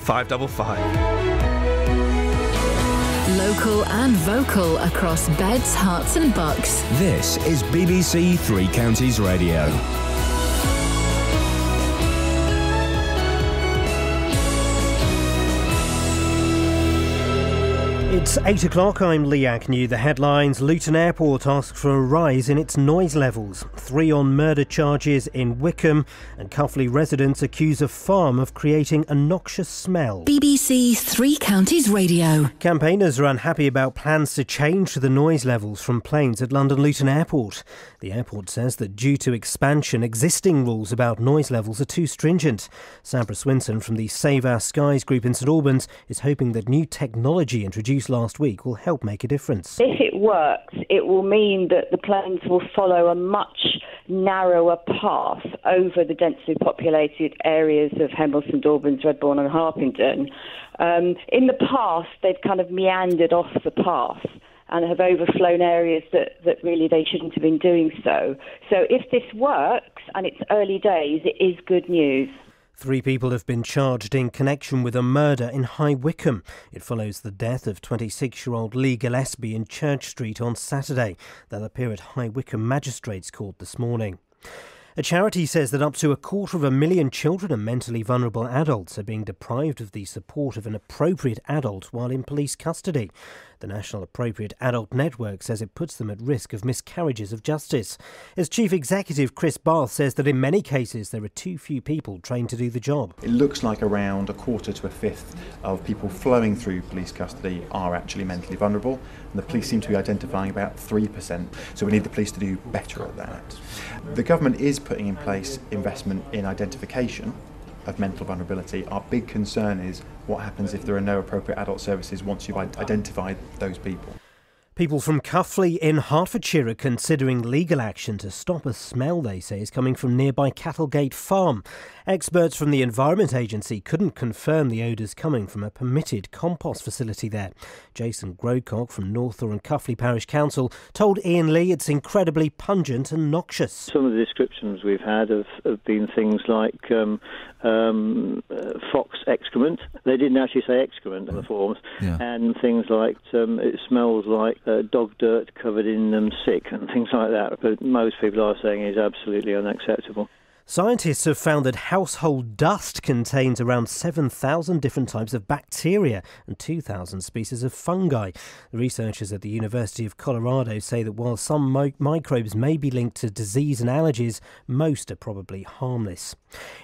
555. Local and vocal across Beds, Herts and Bucks. This is BBC Three Counties Radio. It's 8 o'clock, I'm Lee Agnew. The headlines: Luton Airport asks for a rise in its noise levels. 3 on murder charges in Wickham, and Cuffley residents accuse a farm of creating a noxious smell. BBC Three Counties Radio. Campaigners are unhappy about plans to change the noise levels from planes at London Luton Airport. The airport says that due to expansion, existing rules about noise levels are too stringent. Sabra Swinson from the Save Our Skies group in St Albans is hoping that new technology introduced last week will help make a difference. If it works, it will mean that the planes will follow a much narrower path over the densely populated areas of Hemel, St Albans, Redbourne and Harpington. In the past, they've kind of meandered off the path and have overflown areas that really they shouldn't have been doing so. So if this works, and it's early days, it is good news. 3 people have been charged in connection with a murder in High Wycombe. It follows the death of 26-year-old Lee Gillespie in Church Street on Saturday. They'll appear at High Wycombe Magistrates Court this morning. A charity says that up to 250,000 children and mentally vulnerable adults are being deprived of the support of an appropriate adult while in police custody. The National Appropriate Adult Network says it puts them at risk of miscarriages of justice. As Chief Executive Chris Barth says that in many cases there are too few people trained to do the job. It looks like around a quarter to a fifth of people flowing through police custody are actually mentally vulnerable, and the police seem to be identifying about 3%, so we need the police to do better at that. The government is putting in place investment in identification of mental vulnerability. Our big concern is what happens if there are no appropriate adult services once you've identified those people. People from Cuffley in Hertfordshire are considering legal action to stop a smell they say is coming from nearby Cattlegate Farm. Experts from the Environment Agency couldn't confirm the odours coming from a permitted compost facility there. Jason Grocock from Northaw and Cuffley Parish Council told Iain Lee it's incredibly pungent and noxious. Some of the descriptions we've had have been things like fox excrement. They didn't actually say excrement on the forms. Yeah. And things like it smells like dog dirt covered in sick and things like that. But most people are saying it's absolutely unacceptable. Scientists have found that household dust contains around 7,000 different types of bacteria and 2,000 species of fungi. The researchers at the University of Colorado say that while some microbes may be linked to disease and allergies, most are probably harmless.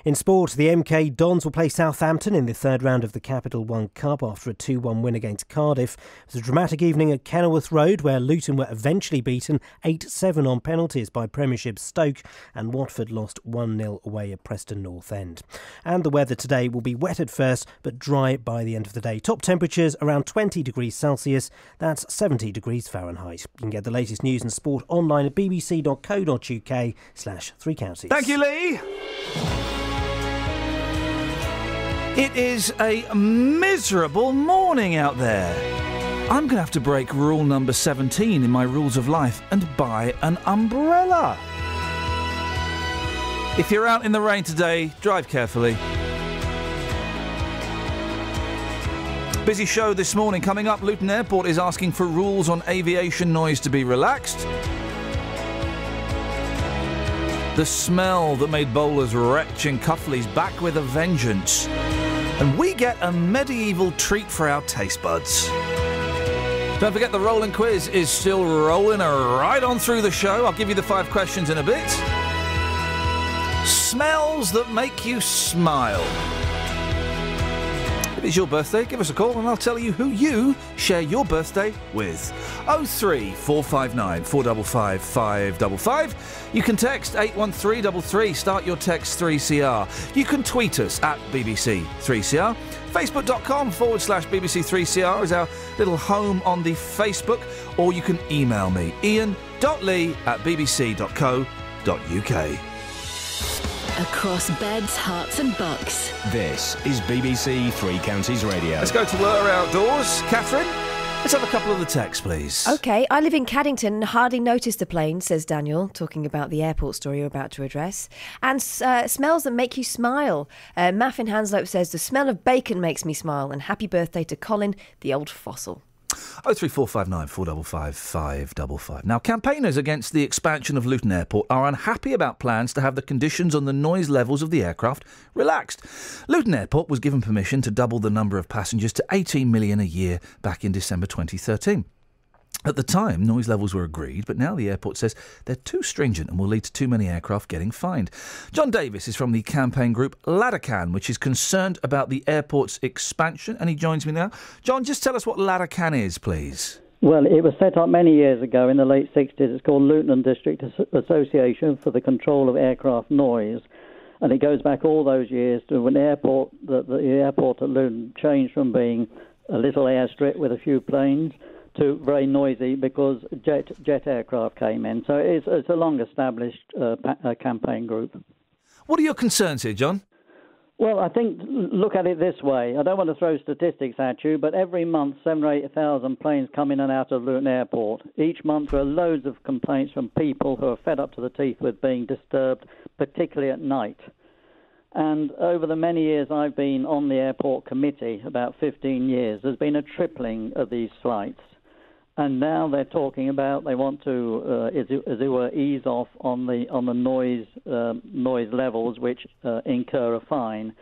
In sport, the MK Dons will play Southampton in the third round of the Capital One Cup after a 2-1 win against Cardiff. It was a dramatic evening at Kenilworth Road where Luton were eventually beaten 8-7 on penalties by Premiership Stoke, and Watford lost 1-0 away at Preston North End. And the weather today will be wet at first but dry by the end of the day. Top temperatures around 20 degrees Celsius, that's 70 degrees Fahrenheit. You can get the latest news and sport online at bbc.co.uk/Three Counties. Thank you, Lee. It is a miserable morning out there. I'm going to have to break rule number 17 in my rules of life and buy an umbrella. If you're out in the rain today, drive carefully. Busy show this morning. Coming up, Luton Airport is asking for rules on aviation noise to be relaxed. The smell that made bowlers retch in Cuffley's back with a vengeance. And we get a medieval treat for our taste buds. Don't forget the rolling quiz is still rolling right on through the show. I'll give you the 5 questions in a bit. smells that make you smile. If it's your birthday, give us a call and I'll tell you who you share your birthday with. 03459 455 555. You can text 81333. Start your text 3CR. You can tweet us at BBC3CR. Facebook.com/BBC3CR is our little home on the Facebook. Or you can email me, ian.lee@bbc.co.uk. Across beds, hearts and bucks. This is BBC Three Counties Radio. Let's go to Lure Outdoors. Catherine, let's have a couple of the texts, please. OK, I live in Caddington and hardly noticed the plane, says Daniel, talking about the airport story you're about to address. And smells that make you smile. Maff in Hanslope says, the smell of bacon makes me smile. And happy birthday to Colin, the old fossil. 03459 455 555. Now, campaigners against the expansion of Luton Airport are unhappy about plans to have the conditions on the noise levels of the aircraft relaxed. Luton Airport was given permission to double the number of passengers to 18 million a year back in December 2013. At the time, noise levels were agreed, but now the airport says they're too stringent and will lead to too many aircraft getting fined. John Davis is from the campaign group Laddercan, which is concerned about the airport's expansion, and he joins me now. John, just tell us what Laddercan is, please. Well, it was set up many years ago in the late 60s. It's called Luton District Association for the Control of Aircraft Noise, and it goes back all those years to when the airport at Luton changed from being a little airstrip with a few planes to very noisy because jet aircraft came in. So it's a long-established campaign group. What are your concerns here, John? Well, I think, look at it this way. I don't want to throw statistics at you, but every month 7,000 or 8,000 planes come in and out of Luton Airport. Each month there are loads of complaints from people who are fed up to the teeth with being disturbed, particularly at night. And over the many years I've been on the airport committee, about 15 years, there's been a tripling of these flights. And now they're talking about they want to, as it were, ease off on the noise levels, which incur a fine.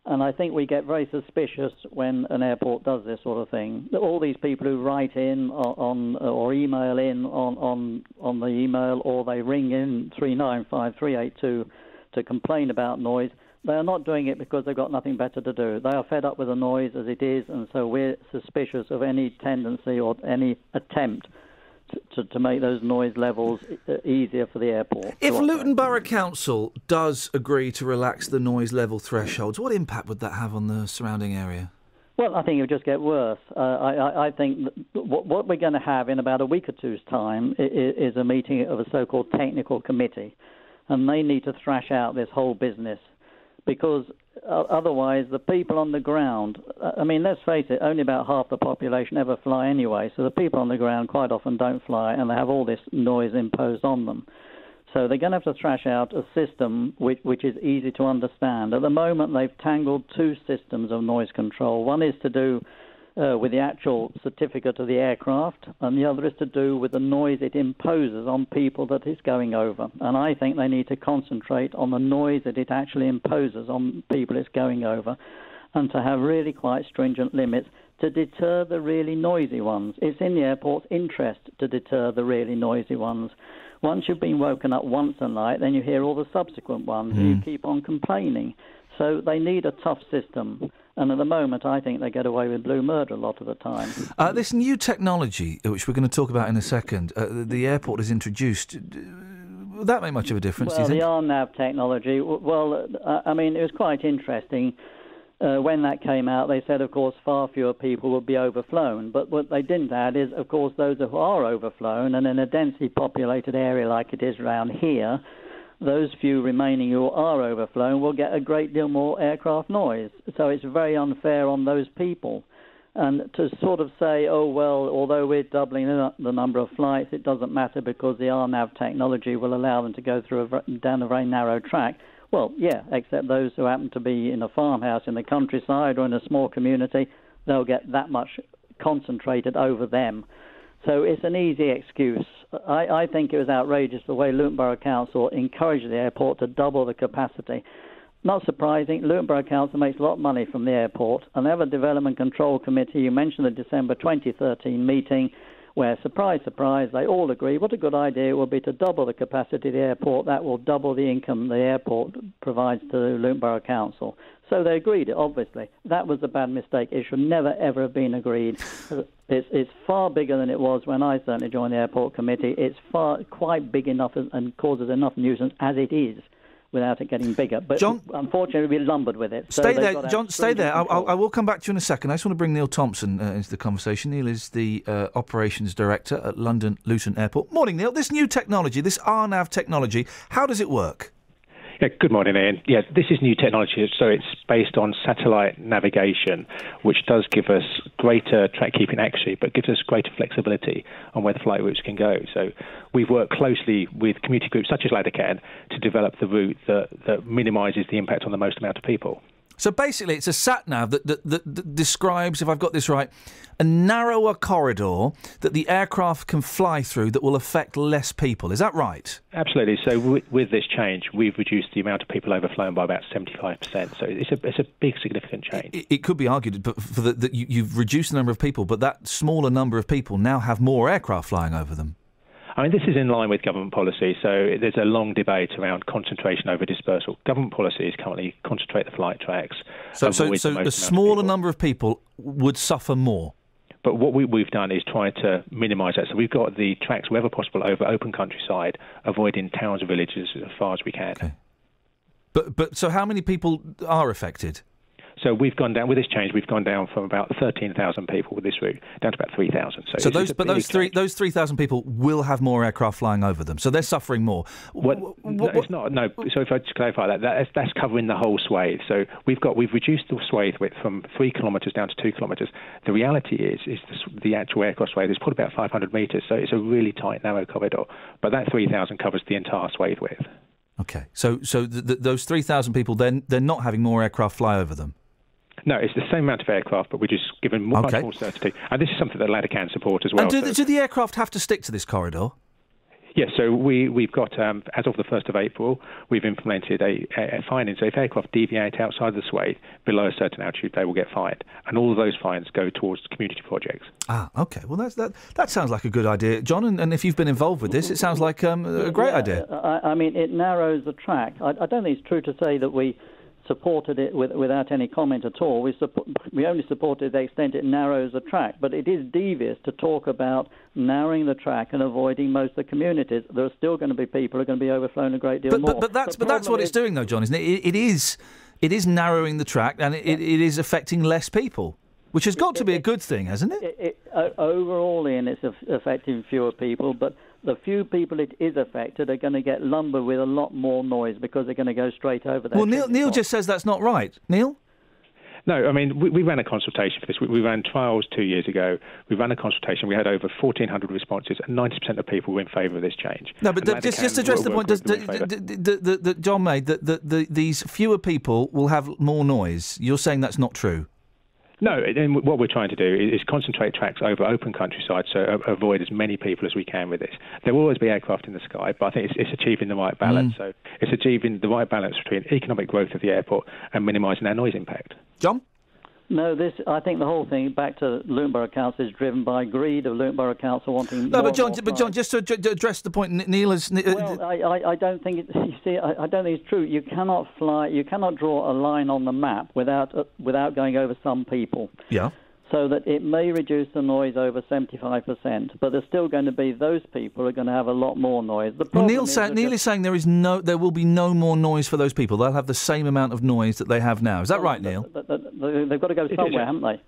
And I think we get very suspicious when an airport does this sort of thing. All these people who write in or email in on the email, or they ring in 395 382 to complain about noise. They are not doing it because they've got nothing better to do. They are fed up with the noise as it is, and so we're suspicious of any tendency or any attempt to make those noise levels easier for the airport. If Luton Borough Council does agree to relax the noise level thresholds, what impact would that have on the surrounding area? Well, I think it would just get worse. I think what we're going to have in about a week or two's time is a meeting of a so-called technical committee, and they need to thrash out this whole business. Because otherwise the people on the ground, I mean, let's face it, only about half the population ever fly anyway, so the people on the ground quite often don't fly and they have all this noise imposed on them. So they're going to have to thrash out a system which is easy to understand. At the moment they've tangled two systems of noise control. One is to do with the actual certificate of the aircraft, and the other is to do with the noise it imposes on people that it's going over. And I think they need to concentrate on the noise that it actually imposes on people it's going over, and to have really quite stringent limits to deter the really noisy ones. It's in the airport's interest to deter the really noisy ones. Once you've been woken up once a night, then you hear all the subsequent ones, and you keep on complaining. So they need a tough system. And at the moment, I think they get away with blue murder a lot of the time. This new technology, which we're going to talk about in a second, the airport has introduced, will that make much of a difference, do you think? The RNAV technology, well, I mean, it was quite interesting. When that came out, they said, of course, far fewer people would be overflown. But what they didn't add is, of course, those who are overflown, and in a densely populated area like it is around here, those few remaining who are overflown will get a great deal more aircraft noise. So it's very unfair on those people. And to sort of say, oh, well, although we're doubling the number of flights, it doesn't matter because the RNAV technology will allow them to go down a very narrow track. Well, yeah, except those who happen to be in a farmhouse in the countryside or in a small community, they'll get that much concentrated over them. So it's an easy excuse. I think it was outrageous the way Luton Borough Council encouraged the airport to double the capacity. Not surprising, Luton Borough Council makes a lot of money from the airport, and they have a Development Control Committee. You mentioned the December 2013 meeting where, surprise, surprise, they all agree what a good idea it would be to double the capacity of the airport. That will double the income the airport provides to Luton Borough Council. So they agreed, obviously. That was a bad mistake. It should never, ever have been agreed. It's far bigger than it was when I certainly joined the airport committee. It's quite big enough and causes enough nuisance as it is, without it getting bigger. But John, unfortunately, we're lumbered with it. Stay there, John, stay there. I will come back to you in a second. I just want to bring Neil Thompson into the conversation. Neil is the Operations Director at London Luton Airport. Morning, Neil. This new technology, this RNAV technology, how does it work? Yeah, good morning, Ian. Yeah, this is new technology, so it's based on satellite navigation, which does give us greater track keeping accuracy, but gives us greater flexibility on where the flight routes can go. So we've worked closely with community groups such as Laddercan to develop the route that minimises the impact on the most amount of people. So basically, it's a sat-nav that describes, if I've got this right, a narrower corridor that the aircraft can fly through that will affect less people. Is that right? Absolutely. So with this change, we've reduced the amount of people overflown by about 75%. So it's a big, significant change. It could be argued that you've reduced the number of people, but that smaller number of people now have more aircraft flying over them. I mean, this is in line with government policy, so there's a long debate around concentration over dispersal. Government policy is currently concentrate the flight tracks. So a smaller number of people would suffer more? But what we've done is try to minimise that. So we've got the tracks, wherever possible, over open countryside, avoiding towns and villages as far as we can. Okay. But so how many people are affected? So we've gone down with this change. We've gone down from about 13,000 people with this route down to about 3,000. So those 3,000 people will have more aircraft flying over them. So they're suffering more. No, it's not. No. So if I just clarify that's covering the whole swathe. So we've reduced the swathe width from 3 kilometres down to 2 kilometres. The reality is the actual aircraft swathe is probably about 500 metres. So it's a really tight, narrow corridor. But that 3,000 covers the entire swathe width. Okay. So those 3,000 people, they're not having more aircraft fly over them. No, it's the same amount of aircraft, but we're just given much more certainty. And this is something that Laddercan support as well. And do the aircraft have to stick to this corridor? Yes, so we've got, as of the 1st of April, we've implemented a finding. So if aircraft deviate outside the swathe below a certain altitude, they will get fined. And all of those fines go towards community projects. Ah, OK. Well, that sounds like a good idea, John. And if you've been involved with this, it sounds like a great idea. I mean, it narrows the track. I don't think it's true to say that we supported it without any comment at all. We only supported it to the extent it narrows the track, but it is devious to talk about narrowing the track and avoiding most of the communities. There are still going to be people who are going to be overflown a great deal more. But that's what it's doing, though, John, isn't it? It is narrowing the track, and it is affecting less people, which has got to be a good thing, hasn't it? Overall, Ian, it's affecting fewer people, but the few people it is affected are going to get lumbered with a lot more noise because they're going to go straight over there. Well, Neil just says that's not right. Neil? No, I mean, we ran a consultation for this. We ran trials 2 years ago. We ran a consultation. We had over 1,400 responses, and 90% of people were in favour of this change. No, but just address the point that John made, that these fewer people will have more noise. You're saying that's not true? No, and what we're trying to do is concentrate tracks over open countryside, so avoid as many people as we can with this. There will always be aircraft in the sky, but I think it's achieving the right balance. So it's achieving the right balance between economic growth of the airport and minimising our noise impact. John? No, I think the whole thing, back to Luton Borough Council, is driven by greed of Luton Borough Council wanting more. But John, just to address the point, Neil is. Well, I don't think you see. I don't think it's true. You cannot fly. You cannot draw a line on the map without going over some people. Yeah. So that it may reduce the noise over 75%, but there's still going to be those people who are going to have a lot more noise. Neil is saying there will be no more noise for those people. They'll have the same amount of noise that they have now. Is that right, Neil? They've got to go somewhere, haven't they?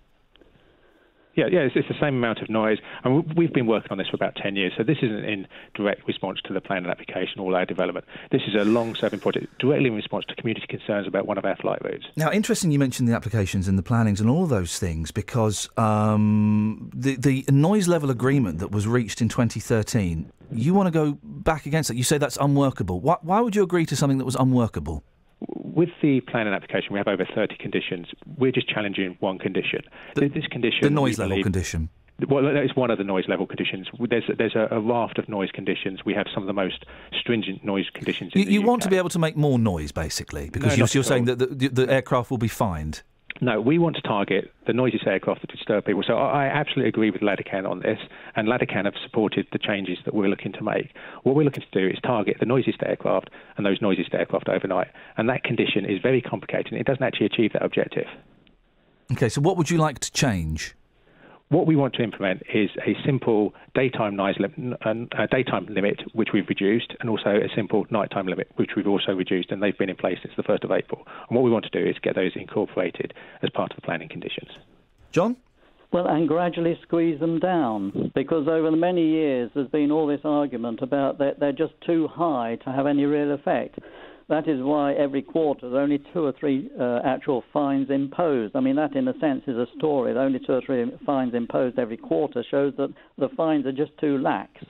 Yeah, it's the same amount of noise. And we've been working on this for about 10 years, so this isn't in direct response to the plan and application or our development. This is a long-serving project directly in response to community concerns about one of our flight routes. Now, interesting you mentioned the applications and the plannings and all those things, because the noise level agreement that was reached in 2013, you want to go back against it. You say that's unworkable. Why would you agree to something that was unworkable? With the plan and application, we have over 30 conditions. We're just challenging one condition. This condition, the noise level condition. Well, that is one of the noise level conditions. There's a raft of noise conditions. We have some of the most stringent noise conditions in the UK. You want to be able to make more noise, basically, because you're saying that the aircraft will be fined. No, we want to target the noisiest aircraft that disturb people. So I absolutely agree with Ladacan on this, and Ladacan have supported the changes that we're looking to make. What we're looking to do is target the noisiest aircraft and those noisiest aircraft overnight, and that condition is very complicated, and it doesn't actually achieve that objective. OK, so what would you like to change? What we want to implement is a simple daytime limit, which we've reduced, and also a simple nighttime limit, which we've also reduced, and they've been in place since the 1st of April. And what we want to do is get those incorporated as part of the planning conditions. John? Well, and gradually squeeze them down, because over the many years there's been all this argument about that they're just too high to have any real effect. That is why every quarter there are only 2 or 3 actual fines imposed. I mean, that in a sense is a story. There are only 2 or 3 fines imposed every quarter shows that the fines are just too lax.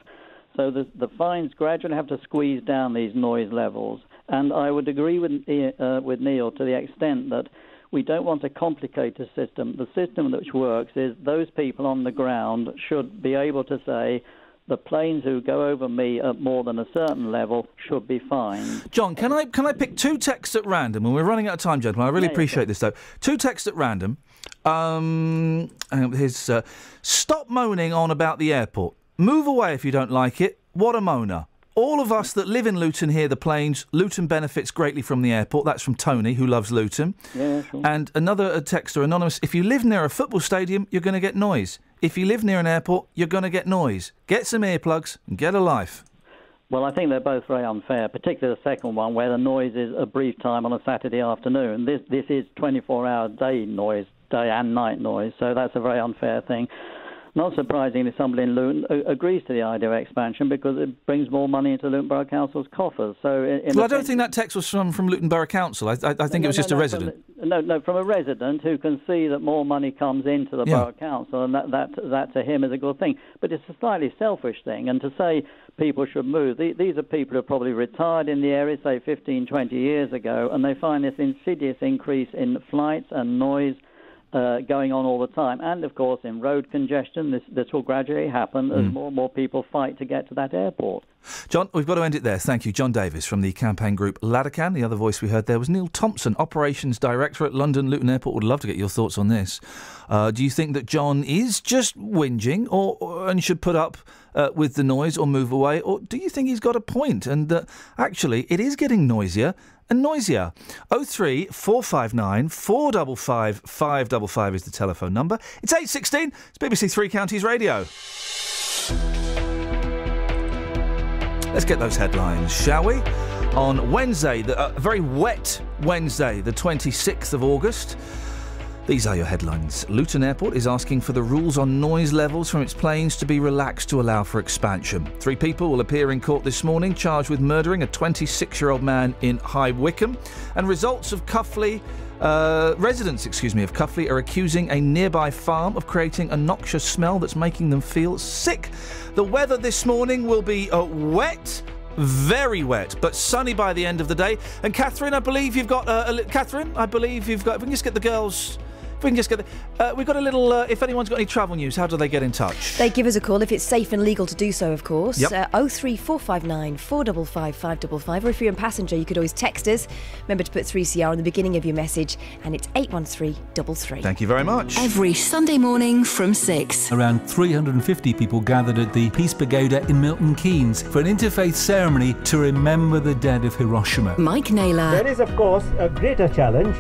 So the fines gradually have to squeeze down these noise levels. And I would agree with Neil to the extent that we don't want to complicate the system. The system which works is those people on the ground should be able to say, the planes who go over me at more than a certain level should be fined. John, can I pick 2 texts at random? And we're running out of time, gentlemen. I really appreciate this, though. 2 texts at random. Stop moaning on about the airport. Move away if you don't like it. What a moaner. All of us that live in Luton hear the planes. Luton benefits greatly from the airport. That's from Tony, who loves Luton. Yeah, sure. And another texter, anonymous, if you live near a football stadium, you're going to get noise. If you live near an airport, you're going to get noise. Get some earplugs and get a life. Well, I think they're both very unfair, particularly the second one, where the noise is a brief time on a Saturday afternoon. This is 24-hour day noise, day and night noise, so that's a very unfair thing. Not surprisingly, somebody in Luton agrees to the idea of expansion because it brings more money into Luton Borough Council's coffers. So, I don't think that text was from Luton Borough Council. I think it was just a resident. From a resident who can see that more money comes into the Borough Council, and that to him is a good thing. But it's a slightly selfish thing, and to say people should move, these are people who are probably retired in the area, say 15, 20 years ago, and they find this insidious increase in flights and noise going on all the time. And, of course, in road congestion, this will gradually happen as more and more people fight to get to that airport. John, we've got to end it there. Thank you. John Davis from the campaign group Ladacan. The other voice we heard there was Neil Thompson, Operations Director at London Luton Airport. Would love to get your thoughts on this. Do you think that John is just whinging and should put up with the noise or move away? Or do you think he's got a point and that actually it is getting noisier and noisier? 03 459 455 555 is the telephone number. It's 8:16. It's BBC Three Counties Radio. Let's get those headlines, shall we? On Wednesday, a very wet Wednesday, the 26th of August. These are your headlines. Luton Airport is asking for the rules on noise levels from its planes to be relaxed to allow for expansion. 3 people will appear in court this morning, charged with murdering a 26-year-old man in High Wycombe. And results of residents of Cuffley are accusing a nearby farm of creating a noxious smell that's making them feel sick. The weather this morning will be wet, very wet, but sunny by the end of the day. And Catherine, I believe you've got if we can just get the girls. We've got a little, if anyone's got any travel news, how do they get in touch? They give us a call if it's safe and legal to do so, of course. Yep. 03459 455 555. Or if you're a passenger, you could always text us. Remember to put 3CR on the beginning of your message, and it's 81333. Thank you very much. Every Sunday morning from 6. Around 350 people gathered at the Peace Pagoda in Milton Keynes for an interfaith ceremony to remember the dead of Hiroshima. Mike Naylor. There is, of course, a greater challenge,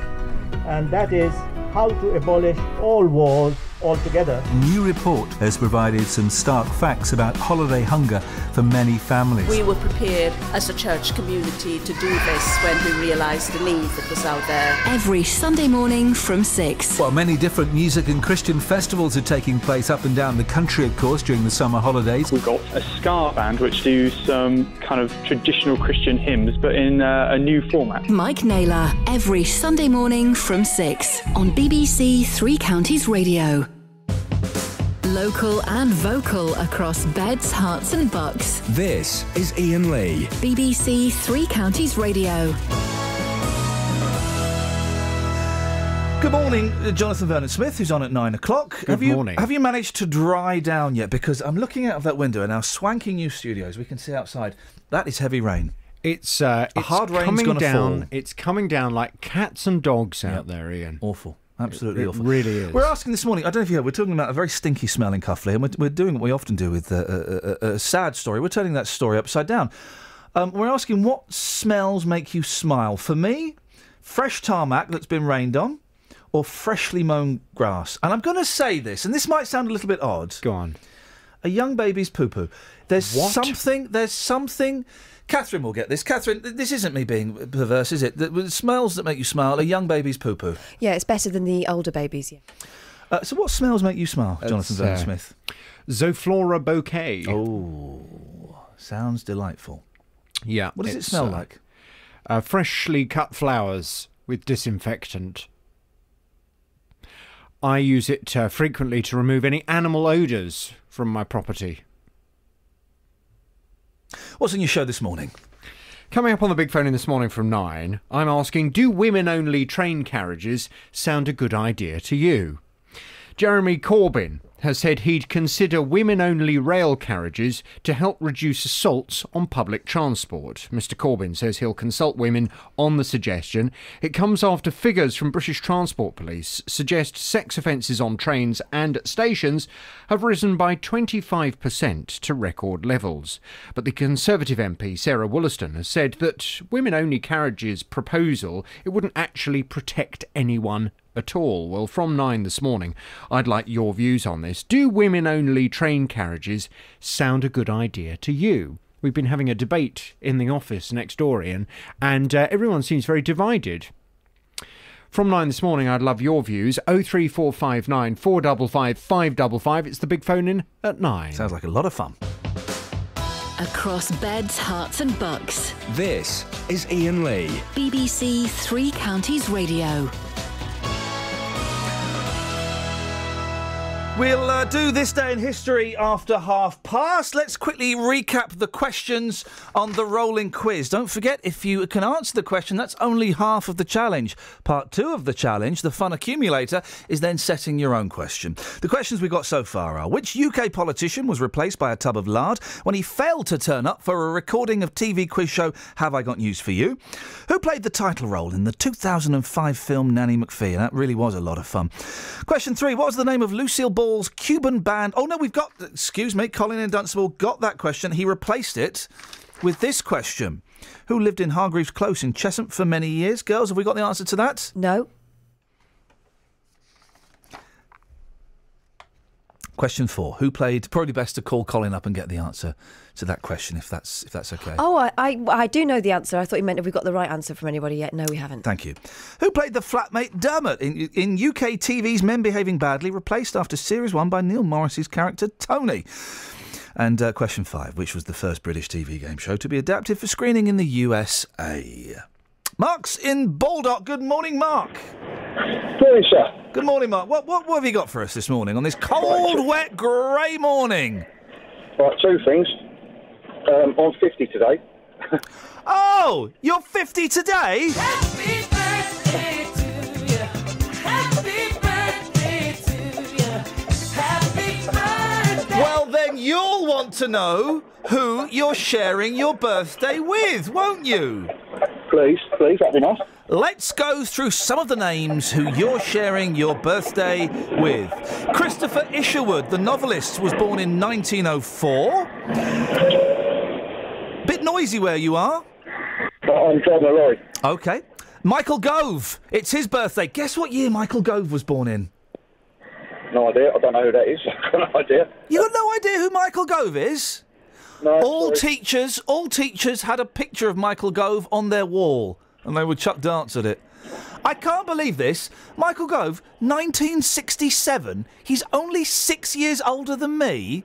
and that is how to abolish all wars altogether. A new report has provided some stark facts about holiday hunger for many families. We were prepared as a church community to do this when we realised the need that was out there. Every Sunday morning from 6. Well, many different music and Christian festivals are taking place up and down the country, of course, during the summer holidays. We've got a ska band which do some kind of traditional Christian hymns, but in a new format. Mike Naylor, every Sunday morning from 6 on BBC Three Counties Radio. Local and vocal across beds, hearts and bucks. This is Iain Lee. BBC Three Counties Radio. Good morning, Jonathan Vernon-Smith, who's on at 9 o'clock. Good morning. Have you managed to dry down yet? Because I'm looking out of that window in our swanky new studios. We can see outside. That is heavy rain. It's hard rain's going to fall. It's coming down like cats and dogs out there, Ian. Awful. Absolutely awful. It really is. We're asking this morning, I don't know if you heard, we're talking about a very stinky smelling cuffley, and we're doing what we often do with a sad story. We're turning that story upside down. We're asking, what smells make you smile? For me, fresh tarmac that's been rained on, or freshly mown grass. And I'm going to say this, and this might sound a little bit odd. Go on. A young baby's poo-poo. There's something... Catherine will get this. Catherine, this isn't me being perverse, is it? The smells that make you smile, a young baby's poo-poo. Yeah, it's better than the older babies, yeah. So what smells make you smile, Jonathan Vernon Smith? Zoflora bouquet. Oh, sounds delightful. Yeah. What does it smell like? Freshly cut flowers with disinfectant. I use it frequently to remove any animal odours from my property. What's in your show this morning? Coming up on the big phone in this morning from 9, I'm asking, do women-only train carriages sound a good idea to you? Jeremy Corbyn has said he'd consider women-only rail carriages to help reduce assaults on public transport. Mr Corbyn says he'll consult women on the suggestion. It comes after figures from British Transport Police suggest sex offences on trains and at stations have risen by 25% to record levels. But the Conservative MP, Sarah Wollaston, has said that women-only carriages proposal, it wouldn't actually protect anyone at all. Well, from 9 this morning, I'd like your views on this. Do women-only train carriages sound a good idea to you? We've been having a debate in the office next door, Iain, and everyone seems very divided. From 9 this morning, I'd love your views. 03459 455 555. It's the big phone in at 9. Sounds like a lot of fun. Across beds, hearts and bucks. This is Iain Lee. BBC Three Counties Radio. We'll do this day in history after past. Let's quickly recap the questions on the rolling quiz. Don't forget, if you can answer the question, that's only half of the challenge. Part 2 of the challenge, the fun accumulator, is then setting your own question. The questions we got so far are: which UK politician was replaced by a tub of lard when he failed to turn up for a recording of TV quiz show Have I Got News For You? Who played the title role in the 2005 film Nanny McPhee? And that really was a lot of fun. Question 3, what was the name of Lucille Ball's Cuban band? Oh no, we've got, excuse me, Colin in Dunstable got that question. He replaced it with this question. Who lived in Hargreaves Close in Cheshunt for many years? Girls, have we got the answer to that? No. Question 4. Who played? Probably best to call Colin up and get the answer to that question, if that's okay. Oh, I do know the answer. I thought you meant have we got the right answer from anybody yet? No, we haven't. Thank you. Who played the flatmate Dermot in UK TV's Men Behaving Badly, replaced after Series 1 by Neil Morris's character Tony? And question 5. Which was the first British TV game show to be adapted for screening in the USA? Mark's in Baldock. Good morning, Mark. Morning, sir. Good morning, Mark. What have you got for us this morning on this cold, wet, grey morning? Right, two things. I'm 50 today. Oh, you're 50 today? Happy birthday to you. Happy birthday to you. Happy birthday. Well, then you'll want to know who you're sharing your birthday with, won't you? Please, that'd be nice. Let's go through some of the names who you're sharing your birthday with. Christopher Isherwood, the novelist, was born in 1904. Bit noisy where you are. I'm driving a lorry. OK. Michael Gove, it's his birthday. Guess what year Michael Gove was born in? No idea. I don't know who that is. I've got no idea. You got no idea who Michael Gove is? No. All teachers had a picture of Michael Gove on their wall, and they would chuck darts at it. I can't believe this. Michael Gove, 1967. He's only 6 years older than me.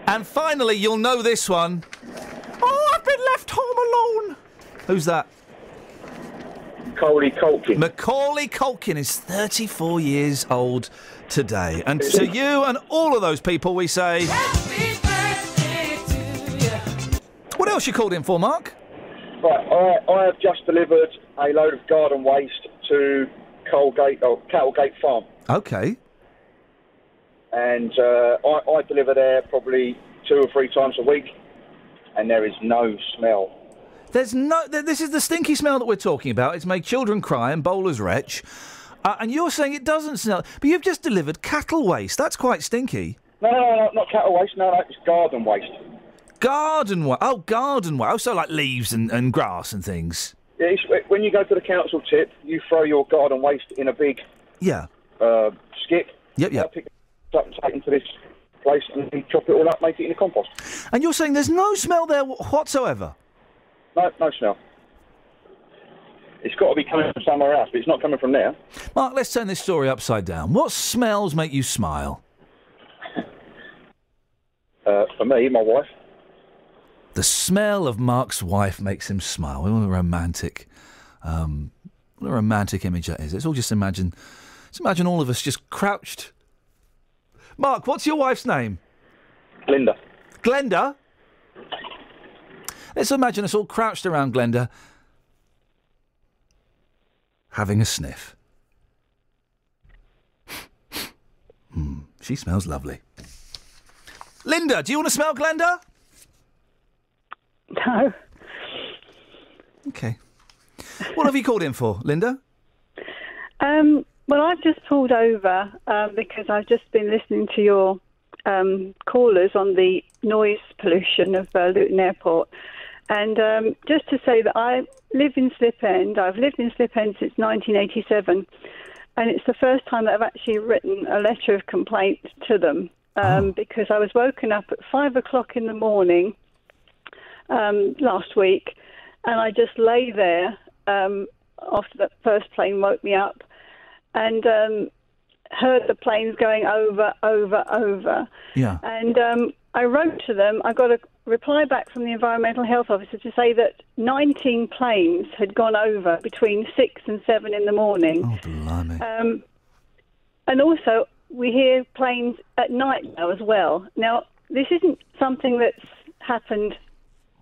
And finally, you'll know this one. Oh, I've been left home alone. Who's that? Macaulay Culkin. Macaulay Culkin is 34 years old today. And to you and all of those people, we say... Happy birthday to you. What else you called in for, Mark? Right, I have just delivered a load of garden waste to Cattlegate Farm. OK. And I deliver there probably 2 or 3 times a week, and there is no smell. There's no... This is the stinky smell that we're talking about. It's made children cry and bowlers retch. And you're saying it doesn't smell... But you've just delivered cattle waste. That's quite stinky. No, not cattle waste. No, it's garden waste. Garden waste. Oh, garden waste. Oh, so like leaves and grass and things. Yeah, when you go to the council tip, you throw your garden waste in a big skip. Yep. I pick it up and take it into this place and we chop it all up, make it in a compost. And you're saying there's no smell there whatsoever? No smell. It's got to be coming from somewhere else, but it's not coming from there. Mark, let's turn this story upside down. What smells make you smile? For me, my wife. The smell of Mark's wife makes him smile. What a romantic image that is. Let's all just imagine all of us just crouched. Mark, what's your wife's name? Glenda. Glenda? Let's imagine us all crouched around Glenda, having a sniff. She smells lovely. Linda, do you want to smell Glenda? No. Okay. What have you called in for, Linda? Well, I've just pulled over because I've just been listening to your callers on the noise pollution of Luton Airport. And just to say that I live in Slip End. I've lived in Slip End since 1987. And it's the first time that I've actually written a letter of complaint to them because I was woken up at 5 o'clock in the morning last week, and I just lay there after the first plane woke me up and heard the planes going over. Yeah. And I wrote to them. I got a reply back from the environmental health officer to say that 19 planes had gone over between 6 and 7 in the morning. Oh, blimey. And also, we hear planes at night now as well. Now, this isn't something that's happened...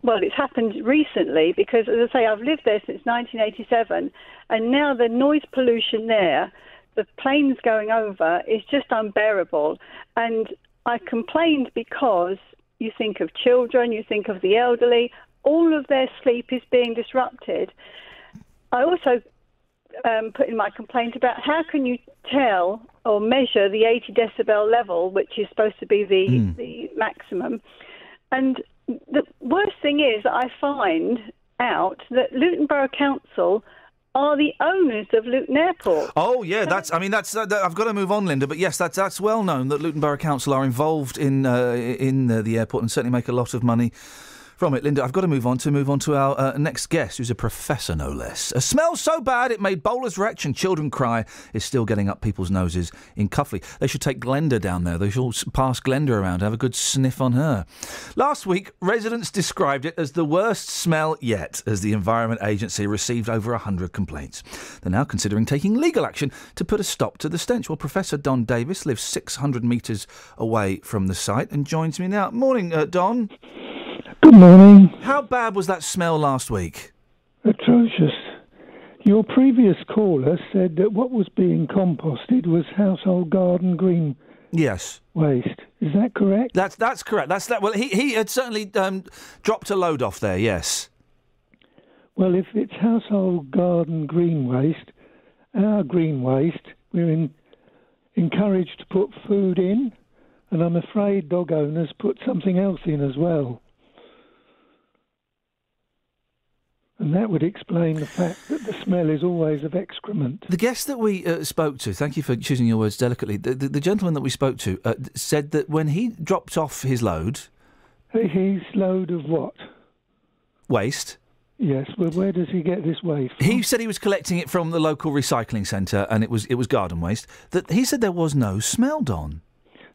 Well, it's happened recently because, as I say, I've lived there since 1987, and now the noise pollution there, the planes going over, is just unbearable. And I complained because you think of children, you think of the elderly, all of their sleep is being disrupted. I also put in my complaint about how can you tell or measure the 80 decibel level, which is supposed to be the maximum. And the worst thing is that I find out that Luton Borough Council are the owners of Luton Airport. Oh, yeah, I've got to move on, Linda, but yes, that's well known that Luton Borough Council are involved in the airport and certainly make a lot of money from it. Linda, I've got to move on to our next guest, who's a professor, no less. A smell so bad it made bowlers retch and children cry is still getting up people's noses in Cuffley. They should take Glenda down there. They should all pass Glenda around, have a good sniff on her. Last week, residents described it as the worst smell yet, as the Environment Agency received over 100 complaints. They're now considering taking legal action to put a stop to the stench. Well, Professor Don Davis lives 600 metres away from the site and joins me now. Morning, Don. Good morning. How bad was that smell last week? Atrocious. Your previous caller said that what was being composted was household garden green waste. Is that correct? That's correct. Well, he had certainly dropped a load off there, yes. Well, if it's household garden green waste, our green waste, we're encouraged to put food in, and I'm afraid dog owners put something else in as well. And that would explain the fact that the smell is always of excrement. The guest that we spoke to, thank you for choosing your words delicately, the gentleman that we spoke to said that when he dropped off his load... His load of what? Waste. Yes, well, where does he get this waste from? He said he was collecting it from the local recycling centre and it was garden waste. That he said there was no smell, Don.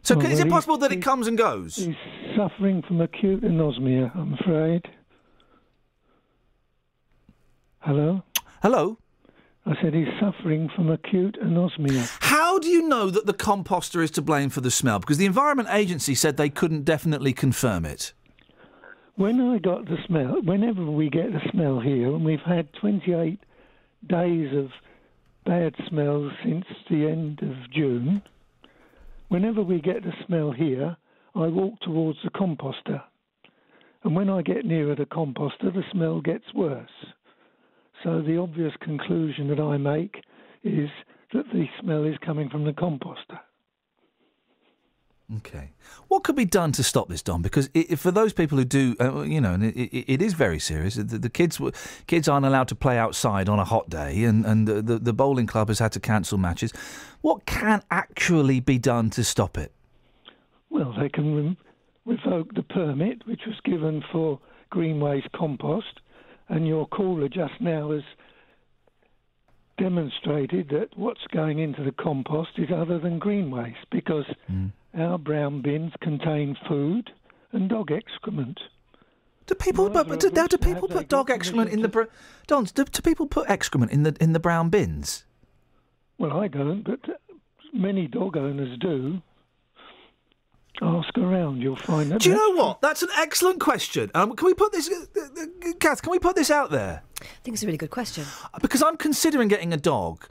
So is it possible that it comes and goes? He's suffering from acute anosmia, I'm afraid. Hello? Hello? I said he's suffering from acute anosmia. How do you know that the composter is to blame for the smell? Because the Environment Agency said they couldn't definitely confirm it. When I got the smell, whenever we get the smell here, and we've had 28 days of bad smells since the end of June, whenever we get the smell here, I walk towards the composter. And when I get nearer the composter, the smell gets worse. So the obvious conclusion that I make is that the smell is coming from the composter. Okay. What could be done to stop this, Don? Because for those people who do, and it is very serious. The kids aren't allowed to play outside on a hot day, and the bowling club has had to cancel matches. What can actually be done to stop it? Well, they can revoke the permit, which was given for green waste compost, and your caller just now has demonstrated that what's going into the compost is other than green waste, because our brown bins contain food and dog excrement. Do people put dog excrement in the Don? Do people put excrement in the brown bins? Well, I don't, but many dog owners do. Ask around, you'll find that. Do you know what? That's an excellent question. Can we put this, Kath? Can we put this out there? I think it's a really good question. Because I'm considering getting a dog.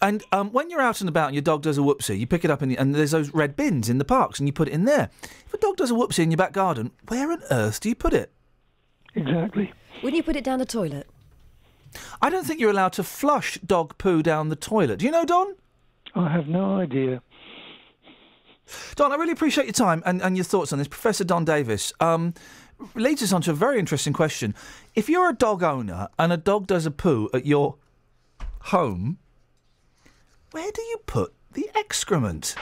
And when you're out and about and your dog does a whoopsie, you pick it up and there's those red bins in the parks and you put it in there. If a dog does a whoopsie in your back garden, where on earth do you put it? Exactly. Wouldn't you put it down the toilet? I don't think you're allowed to flush dog poo down the toilet. Do you know, Don? I have no idea. Don, I really appreciate your time and your thoughts on this. Professor Don Davis leads us on to a very interesting question. If you're a dog owner and a dog does a poo at your home, where do you put the excrement?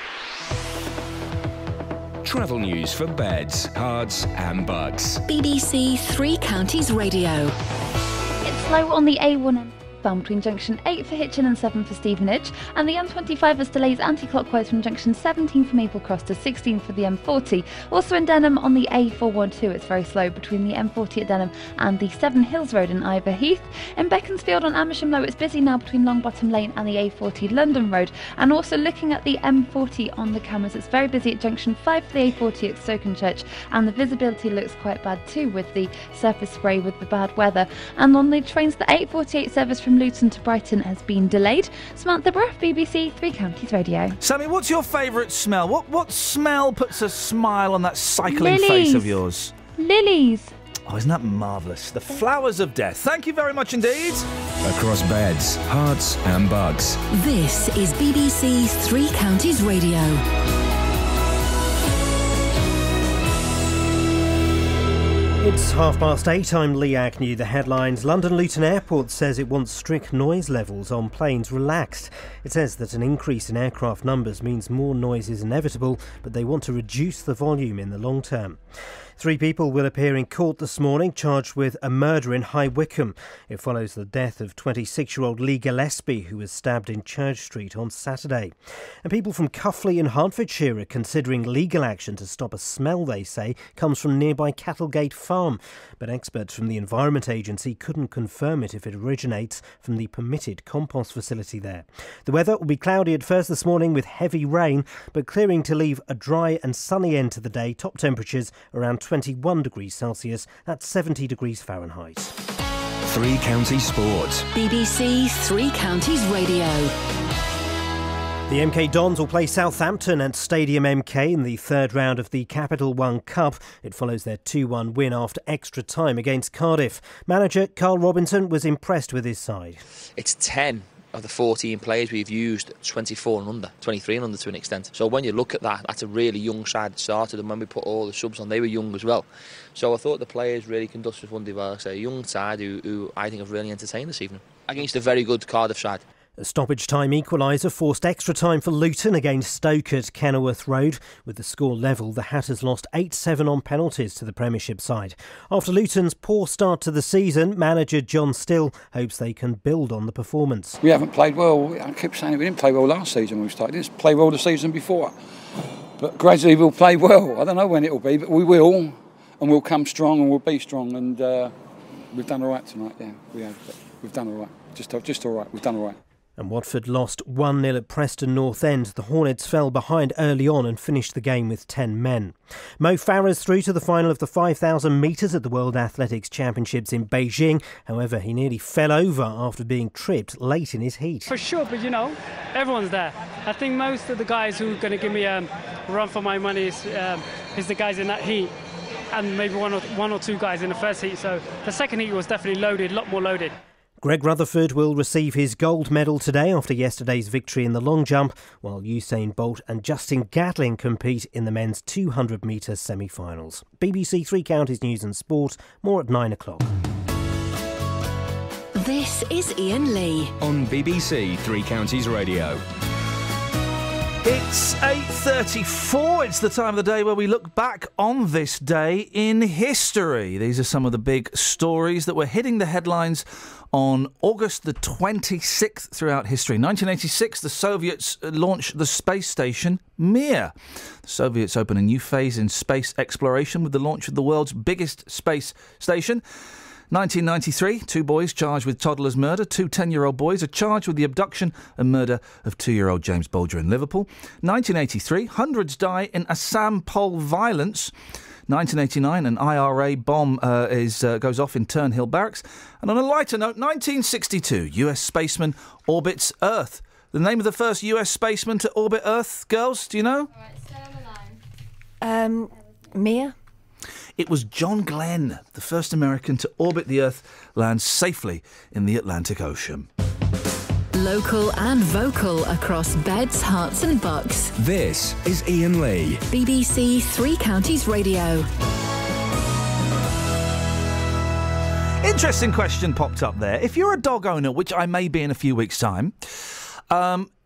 Travel news for beds, cards and bugs. BBC Three Counties Radio. It's slow on the A1 bound between junction 8 for Hitchin and 7 for Stevenage, and the M25 has delays anti-clockwise from junction 17 for Maple Cross to 16 for the M40. Also in Denham on the A412 it's very slow between the M40 at Denham and the Seven Hills Road in Ivor Heath. In Beaconsfield on Amersham Low it's busy now between Longbottom Lane and the A40 London Road, and also looking at the M40 on the cameras it's very busy at junction 5 for the A40 at Stokenchurch, and the visibility looks quite bad too with the surface spray with the bad weather. And on the trains the 848 service from Luton to Brighton has been delayed. Samantha Bruff, BBC Three Counties Radio. Sammy, what's your favourite smell? What smell puts a smile on that cycling face of yours? Lilies. Oh, isn't that marvellous? The flowers of death. Thank you very much indeed. Across beds, hearts and bugs. This is BBC Three Counties Radio. It's 8:30. I'm Lee Agnew. The headlines. London Luton Airport says it wants strict noise levels on planes relaxed. It says that an increase in aircraft numbers means more noise is inevitable, but they want to reduce the volume in the long term. 3 people will appear in court this morning, charged with a murder in High Wycombe. It follows the death of 26-year-old Lee Gillespie, who was stabbed in Church Street on Saturday. And people from Cuffley in Hertfordshire are considering legal action to stop a smell they say comes from nearby Cattlegate Farm. But experts from the Environment Agency couldn't confirm it if it originates from the permitted compost facility there. The weather will be cloudy at first this morning with heavy rain, but clearing to leave a dry and sunny end to the day. Top temperatures around 21 degrees Celsius, that's 70 degrees Fahrenheit. Three Counties Sport. BBC Three Counties Radio. The MK Dons will play Southampton at Stadium MK in the third round of the Capital One Cup. It follows their 2-1 win after extra time against Cardiff. Manager Carl Robinson was impressed with his side. It's 10 of the 14 players we've used 24 and under, 23 and under to an extent. So when you look at that, that's a really young side that started, and when we put all the subs on, they were young as well. So I thought the players really conducted themselves well. Like I say, a young side who I think have really entertained this evening against a very good Cardiff side. A stoppage time equaliser forced extra time for Luton against Stoke at Kenilworth Road. With the score level, the Hatters lost 8-7 on penalties to the Premiership side. After Luton's poor start to the season, manager John Still hopes they can build on the performance. We haven't played well. I keep saying we didn't play well last season when we started. We didn't play well the season before. But gradually we'll play well. I don't know when it will be, but we will. And we'll come strong and we'll be strong. And we've done all right tonight, yeah. We have. We've done all right. Just all right. We've done all right. And Watford lost 1-0 at Preston North End. The Hornets fell behind early on and finished the game with 10 men. Mo Farah's through to the final of the 5,000 metres at the World Athletics Championships in Beijing. However, he nearly fell over after being tripped late in his heat. For sure, but you know, everyone's there. I think most of the guys who are going to give me a run for my money is the guys in that heat. and maybe one or two guys in the first heat. So the second heat was definitely loaded, a lot more loaded. Greg Rutherford will receive his gold medal today after yesterday's victory in the long jump, while Usain Bolt and Justin Gatlin compete in the men's 200-metre semi-finals. BBC Three Counties News and Sport, more at 9 o'clock. This is Iain Lee on BBC Three Counties Radio. It's 8:34. It's the time of the day where we look back on this day in history. These are some of the big stories that were hitting the headlines on August the 26th throughout history. 1986, the Soviets launched the space station Mir. The Soviets open a new phase in space exploration with the launch of the world's biggest space station. 1993, two boys charged with toddler's murder. Two 10-year-old boys are charged with the abduction and murder of 2-year-old James Bolger in Liverpool. 1983, hundreds die in Assam poll violence. 1989, an IRA bomb goes off in Turnhill Barracks. And on a lighter note, 1962, US spaceman orbits Earth. The name of the first US spaceman to orbit Earth, girls, do you know? All right, stay on the line. Mia? It was John Glenn, the first American to orbit the Earth, lands safely in the Atlantic Ocean. Local and vocal across beds, hearts and bucks. This is Iain Lee. BBC Three Counties Radio. Interesting question popped up there. If you're a dog owner, which I may be in a few weeks' time,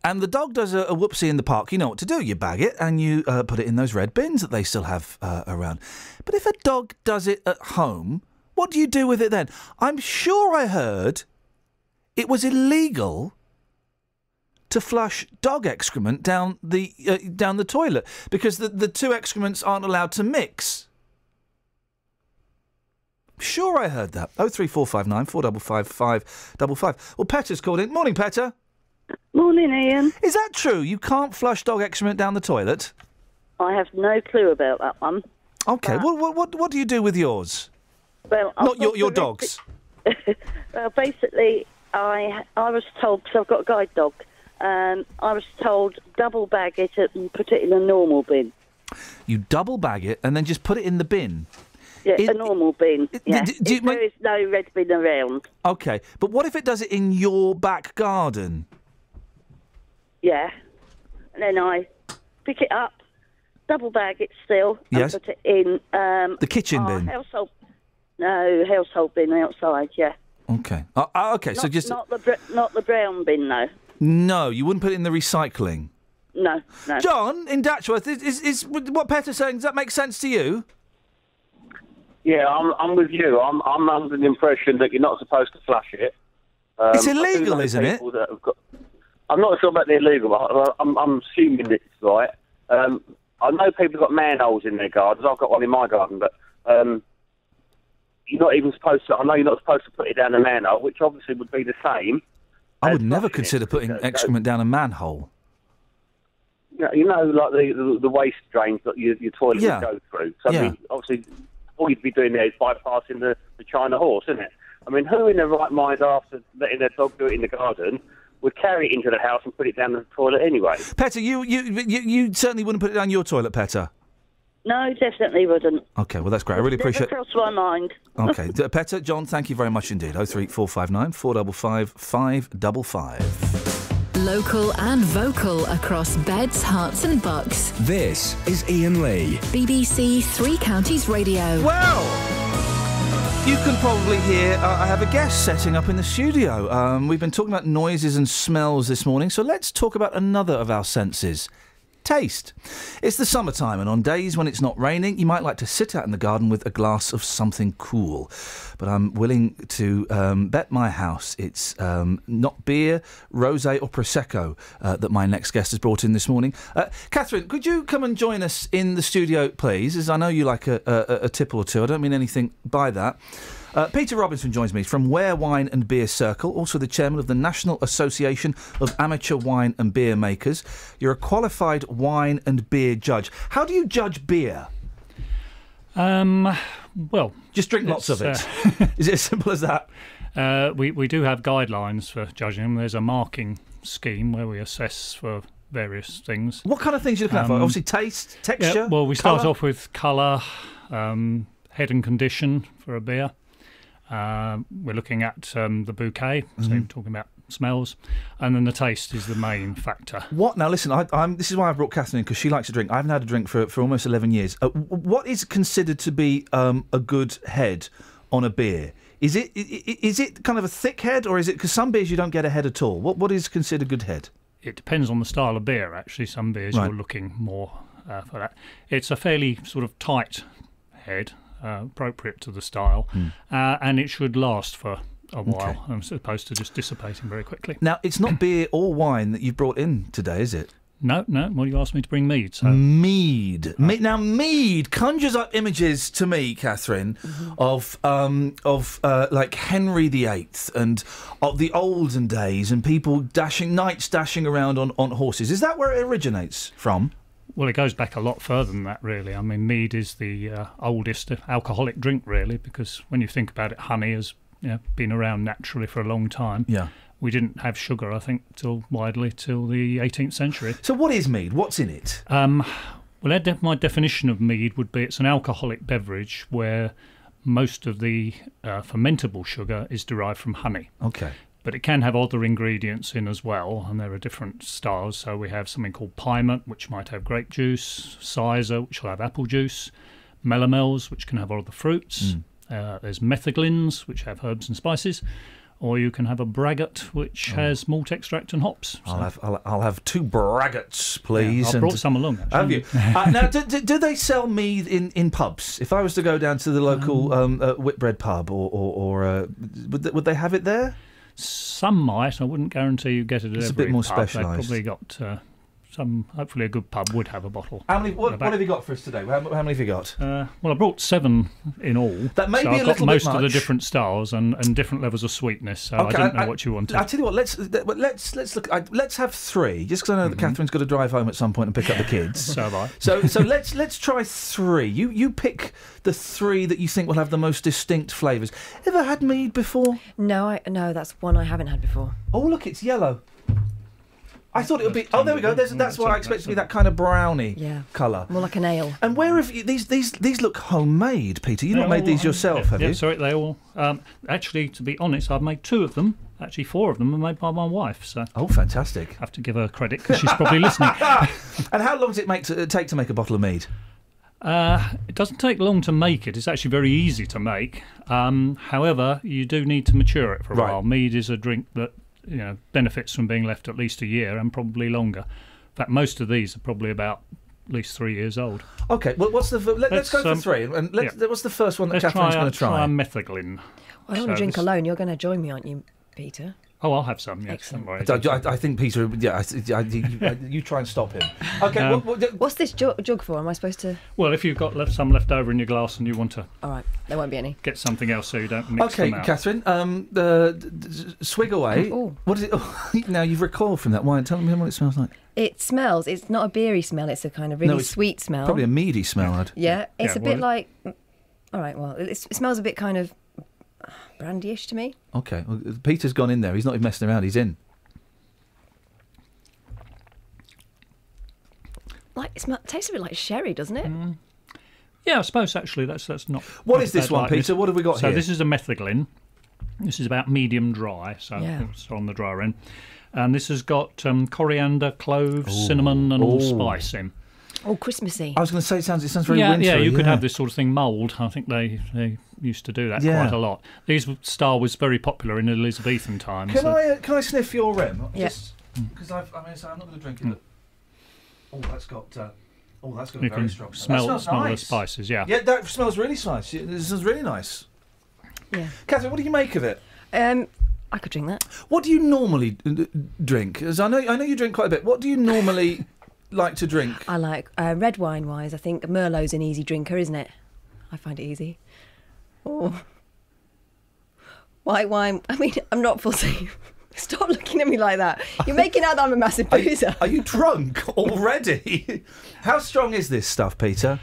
and the dog does a whoopsie in the park, you know what to do. You bag it and you put it in those red bins that they still have around. But if a dog does it at home, what do you do with it then? I'm sure I heard it was illegal to flush dog excrement down the toilet because the two excrements aren't allowed to mix. Sure, I heard that. 03459 455 555. Well, Petter's called in. Morning, Petter. Morning, Ian. Is that true? You can't flush dog excrement down the toilet? I have no clue about that one. Okay. What do you do with yours? Well, not your dogs. Well, basically, I was told, because I've got a guide dog, I was told double bag it and put it in a normal bin. You double bag it and then just put it in the bin? Yeah, a normal bin. Yeah. There is no red bin around. Okay, but what if it does it in your back garden? Yeah. And then I pick it up, double bag it still, Yes. and put it in... the kitchen bin? Household bin outside, yeah. Okay. Okay, so just... Not the brown bin, though. No, you wouldn't put it in the recycling? No. John, in Datchworth, is what Petter's saying, does that make sense to you? Yeah, I'm with you. I'm under the impression that you're not supposed to flush it. It's illegal, isn't it? I'm not sure about the illegal, but I'm assuming it's right. I know people have got manholes in their gardens. I've got one in my garden, but you're not even supposed to. I know you're not supposed to put it down a manhole, which obviously would be the same. I would never consider putting excrement down a manhole. You know, like the waste drains that your toilet would go through. So, I mean, obviously, all you'd be doing there is bypassing the China horse, isn't it? I mean, who in their right mind, after letting their dog do it in the garden, would carry it into the house and put it down the toilet anyway? Petter, you certainly wouldn't put it down your toilet, Petter? No, definitely wouldn't. Okay, well, that's great. I really appreciate Never crossed my mind. Okay. Petter, John, thank you very much indeed. 03459 455 555. Local and vocal across beds, hearts and bucks. This is Iain Lee. BBC Three Counties Radio. Well, you can probably hear I have a guest setting up in the studio. We've been talking about noises and smells this morning, so let's talk about another of our senses. Taste. It's the summertime, and on days when it's not raining, you might like to sit out in the garden with a glass of something cool. But I'm willing to bet my house it's not beer, rosé or Prosecco that my next guest has brought in this morning. Catherine, could you come and join us in the studio, please? As I know you like a tip or two. I don't mean anything by that. Peter Robinson joins me from Ware Wine and Beer Circle, also the chairman of the National Association of Amateur Wine and Beer Makers. You're a qualified wine and beer judge. How do you judge beer? Well, just drink lots of it. Is it as simple as that? We do have guidelines for judging them. There's a marking scheme where we assess for various things. What kind of things are you looking at for? Obviously taste, texture, Yeah, well, we start colour? off with colour, head and condition for a beer. We're looking at the bouquet, so Mhm. talking about smells, and then the taste is the main factor. What now? Listen, this is why I brought Catherine in, because she likes to drink. I haven't had a drink for almost 11 years. What is considered to be a good head on a beer? Is it kind of a thick head, or is it, because some beers you don't get a head at all? What is considered good head? It depends on the style of beer, actually. Some beers Right. you're looking more for that. It's a fairly sort of tight head, appropriate to the style, and it should last for a while, as opposed to just dissipating very quickly. Now, it's not beer or wine that you've brought in today, is it? No. Well, you asked me to bring mead, so... Mead. Now, mead conjures up images to me, Catherine, of like Henry VIII and of the olden days and people knights dashing around on horses. Is that where it originates from? Well, it goes back a lot further than that, really. I mean, mead is the oldest alcoholic drink, really, because when you think about it, honey has been around naturally for a long time. Yeah. We didn't have sugar, I think, till the 18th century. So what is mead? What's in it? Well, my definition of mead would be it's an alcoholic beverage where most of the fermentable sugar is derived from honey. Okay. But it can have other ingredients in as well, and there are different styles. So we have something called piment, which might have grape juice, cider, which will have apple juice, melomels, which can have other fruits. There's metheglins, which have herbs and spices, or you can have a braggot, which has malt extract and hops. So. I'll have 2 braggots, please. Yeah, I brought some along, actually. Have you? Now, do they sell mead in pubs? If I was to go down to the local Whitbread pub, or would they have it there? Some might. I wouldn't guarantee you get it at It's a every bit more pub. They've specialised. probably got some. Hopefully, a good pub would have a bottle. How many? What have you got for us today? How many have you got? Well, I brought 7 in all. That may so be I've a got little bit most of the much. different styles and different levels of sweetness. So I didn't know what you wanted. I'll tell you what. Let's look. Let's have 3, just because I know that Catherine's got to drive home at some point and pick up the kids. So have I. So let's try 3. You pick the 3 that you think will have the most distinct flavours. Ever had mead before? No, that's one I haven't had before. Oh, look, it's yellow. I thought it would be. Oh, there we go. That's what I expect to be, that kind of browny colour. More like an ale. And where have you, these look homemade, Peter? You've not made these yourself, have you? Sorry, they all. Actually, to be honest, I've made 2 of them. Actually, 4 of them are made by my wife. So. Oh, fantastic! I have to give her credit because she's probably listening. And how long does it take to make a bottle of mead? It doesn't take long to make it. It's actually very easy to make. However, you do need to mature it for a while. Mead is a drink that benefits from being left at least a year and probably longer. In fact, most of these are probably about at least 3 years old. Okay, well, let's go for 3. And what's the first one that Catherine's going to try? Try metheglin. Well, I don't want to drink alone. You're going to join me, aren't you, Peter? Oh, I'll have some, yes. Excellent. Don't worry. I think Peter. Yeah, you try and stop him. Okay. What's this jug for? Am I supposed to? Well, if you've got some left over in your glass and you want to. All right, there won't be any. Get something else so you don't mix them out. Okay, Catherine. Swig away. Oh. What is it? Now you've recoiled from that wine. Tell me what it smells like. It smells. It's not a beery smell. It's a kind of really sweet smell. Probably a meady smell. Yeah, it's a bit like. All right. Well, it smells a bit kind of brandy-ish to me. Okay, well, Peter's gone in there. He's not even messing around. He's in. It tastes a bit like sherry, doesn't it? Yeah, I suppose actually that's not. What is this one, Peter? What have we got here? So this is a metheglin. This is about medium dry, so Yeah. it's on the drier end. And this has got coriander, cloves, cinnamon, and allspice in. Oh, Christmassy. I was going to say it sounds very wintry. Yeah, you could have this sort of thing mulled. I think they used to do that quite a lot. These style was very popular in Elizabethan times. Can I sniff your rim? Yes. Because I'm not going to drink it. Oh, that's got. That's got You a very can strong smell that smells the nice. spices. Yeah. Yeah, that smells really nice. This is really nice. Yeah. Catherine, what do you make of it? I could drink that. What do you normally drink? As I know you drink quite a bit. What do you normally like to drink? I like red wine-wise. I think Merlot's an easy drinker, isn't it? I find it easy. Oh, white wine. I mean, I'm not fussy. Stop looking at me like that. You're making out that I'm a massive boozer. Are you drunk already? How strong is this stuff, Peter?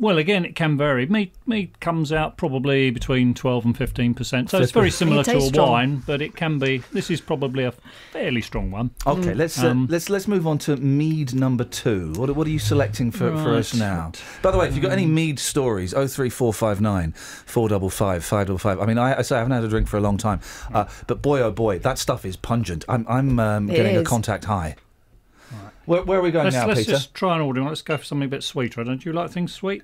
Well, again, it can vary. Mead comes out probably between 12 and 15%. So it's very similar to a wine, but it can be. This is probably a fairly strong one. Okay, let's move on to mead number 2. What are you selecting for us now? By the way, if you've got any mead stories, 03459 455 555. I mean, I say I haven't had a drink for a long time, but boy oh boy, that stuff is pungent. I'm getting a contact high. Where are we going now, Peter? Let's just try an order. Let's go for something a bit sweeter. Don't you like things sweet?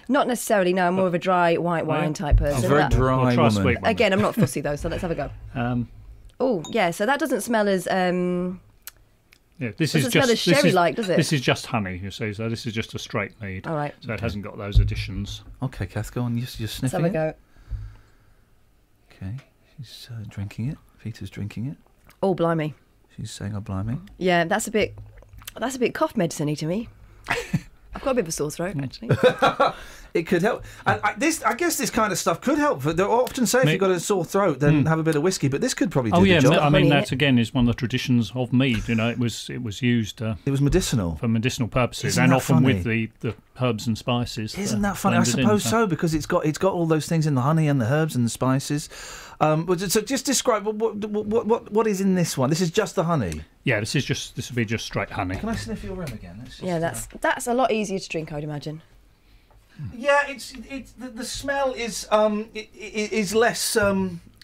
Not necessarily, no. I'm more of a dry white wine type person. Very dry woman. Sweet one. Again, I'm not fussy, though, so let's have a go. Oh, yeah, so that doesn't smell as... Yeah, this doesn't smell as sherry-like, does it? This is just honey, you see, so this is just a straight mead. All right. So it hasn't got those additions. Okay, Kath, go on. You're sniffing Let's have a go. Okay, she's drinking it. Peter's drinking it. Oh, blimey. She's saying, oh, blimey. Yeah, that's a bit cough medicine-y to me. I've got a bit of a sore throat, actually. It could help. And I guess this kind of stuff could help. They often say if you've got a sore throat, then have a bit of whiskey. But this could probably do the job. I mean, that again is one of the traditions of mead. You know, it was used. It was medicinal for medicinal purposes, Isn't and that often funny? with the herbs and spices. Isn't that funny? I suppose so, because it's got all those things in the honey and the herbs and the spices. So just describe what is in this one. This is just the honey. Yeah, this would be just straight honey. Can I sniff your rim again? Yeah, that's a lot easier to drink, I would imagine. Yeah, the smell is less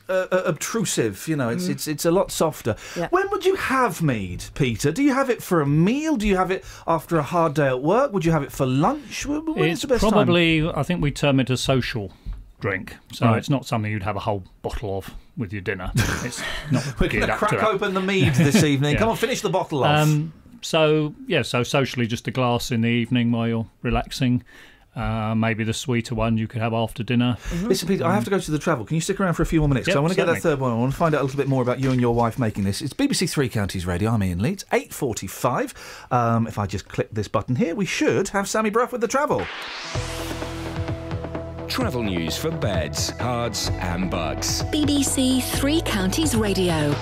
obtrusive. You know, it's a lot softer. Yeah. When would you have mead, Peter? Do you have it for a meal? Do you have it after a hard day at work? Would you have it for lunch? When's the best probably time? I think we term it a social drink. So Right. it's not something you'd have a whole bottle of with your dinner. It's not We're going geared to up to crack that. open the mead this evening. Yeah. Come on, finish the bottle off. So socially, just a glass in the evening while you're relaxing. Maybe the sweeter one you could have after dinner. Listen, Peter, I have to go to the travel. Can you stick around for a few more minutes? Yep, I want to get that certainly. third one. I want to find out a little bit more about you and your wife making this. It's BBC Three Counties Radio. I'm Iain Leeds. 8:45. If I just click this button here, we should have Sammy Bruff with the travel. Travel news for beds, cards and bugs. BBC Three Counties Radio.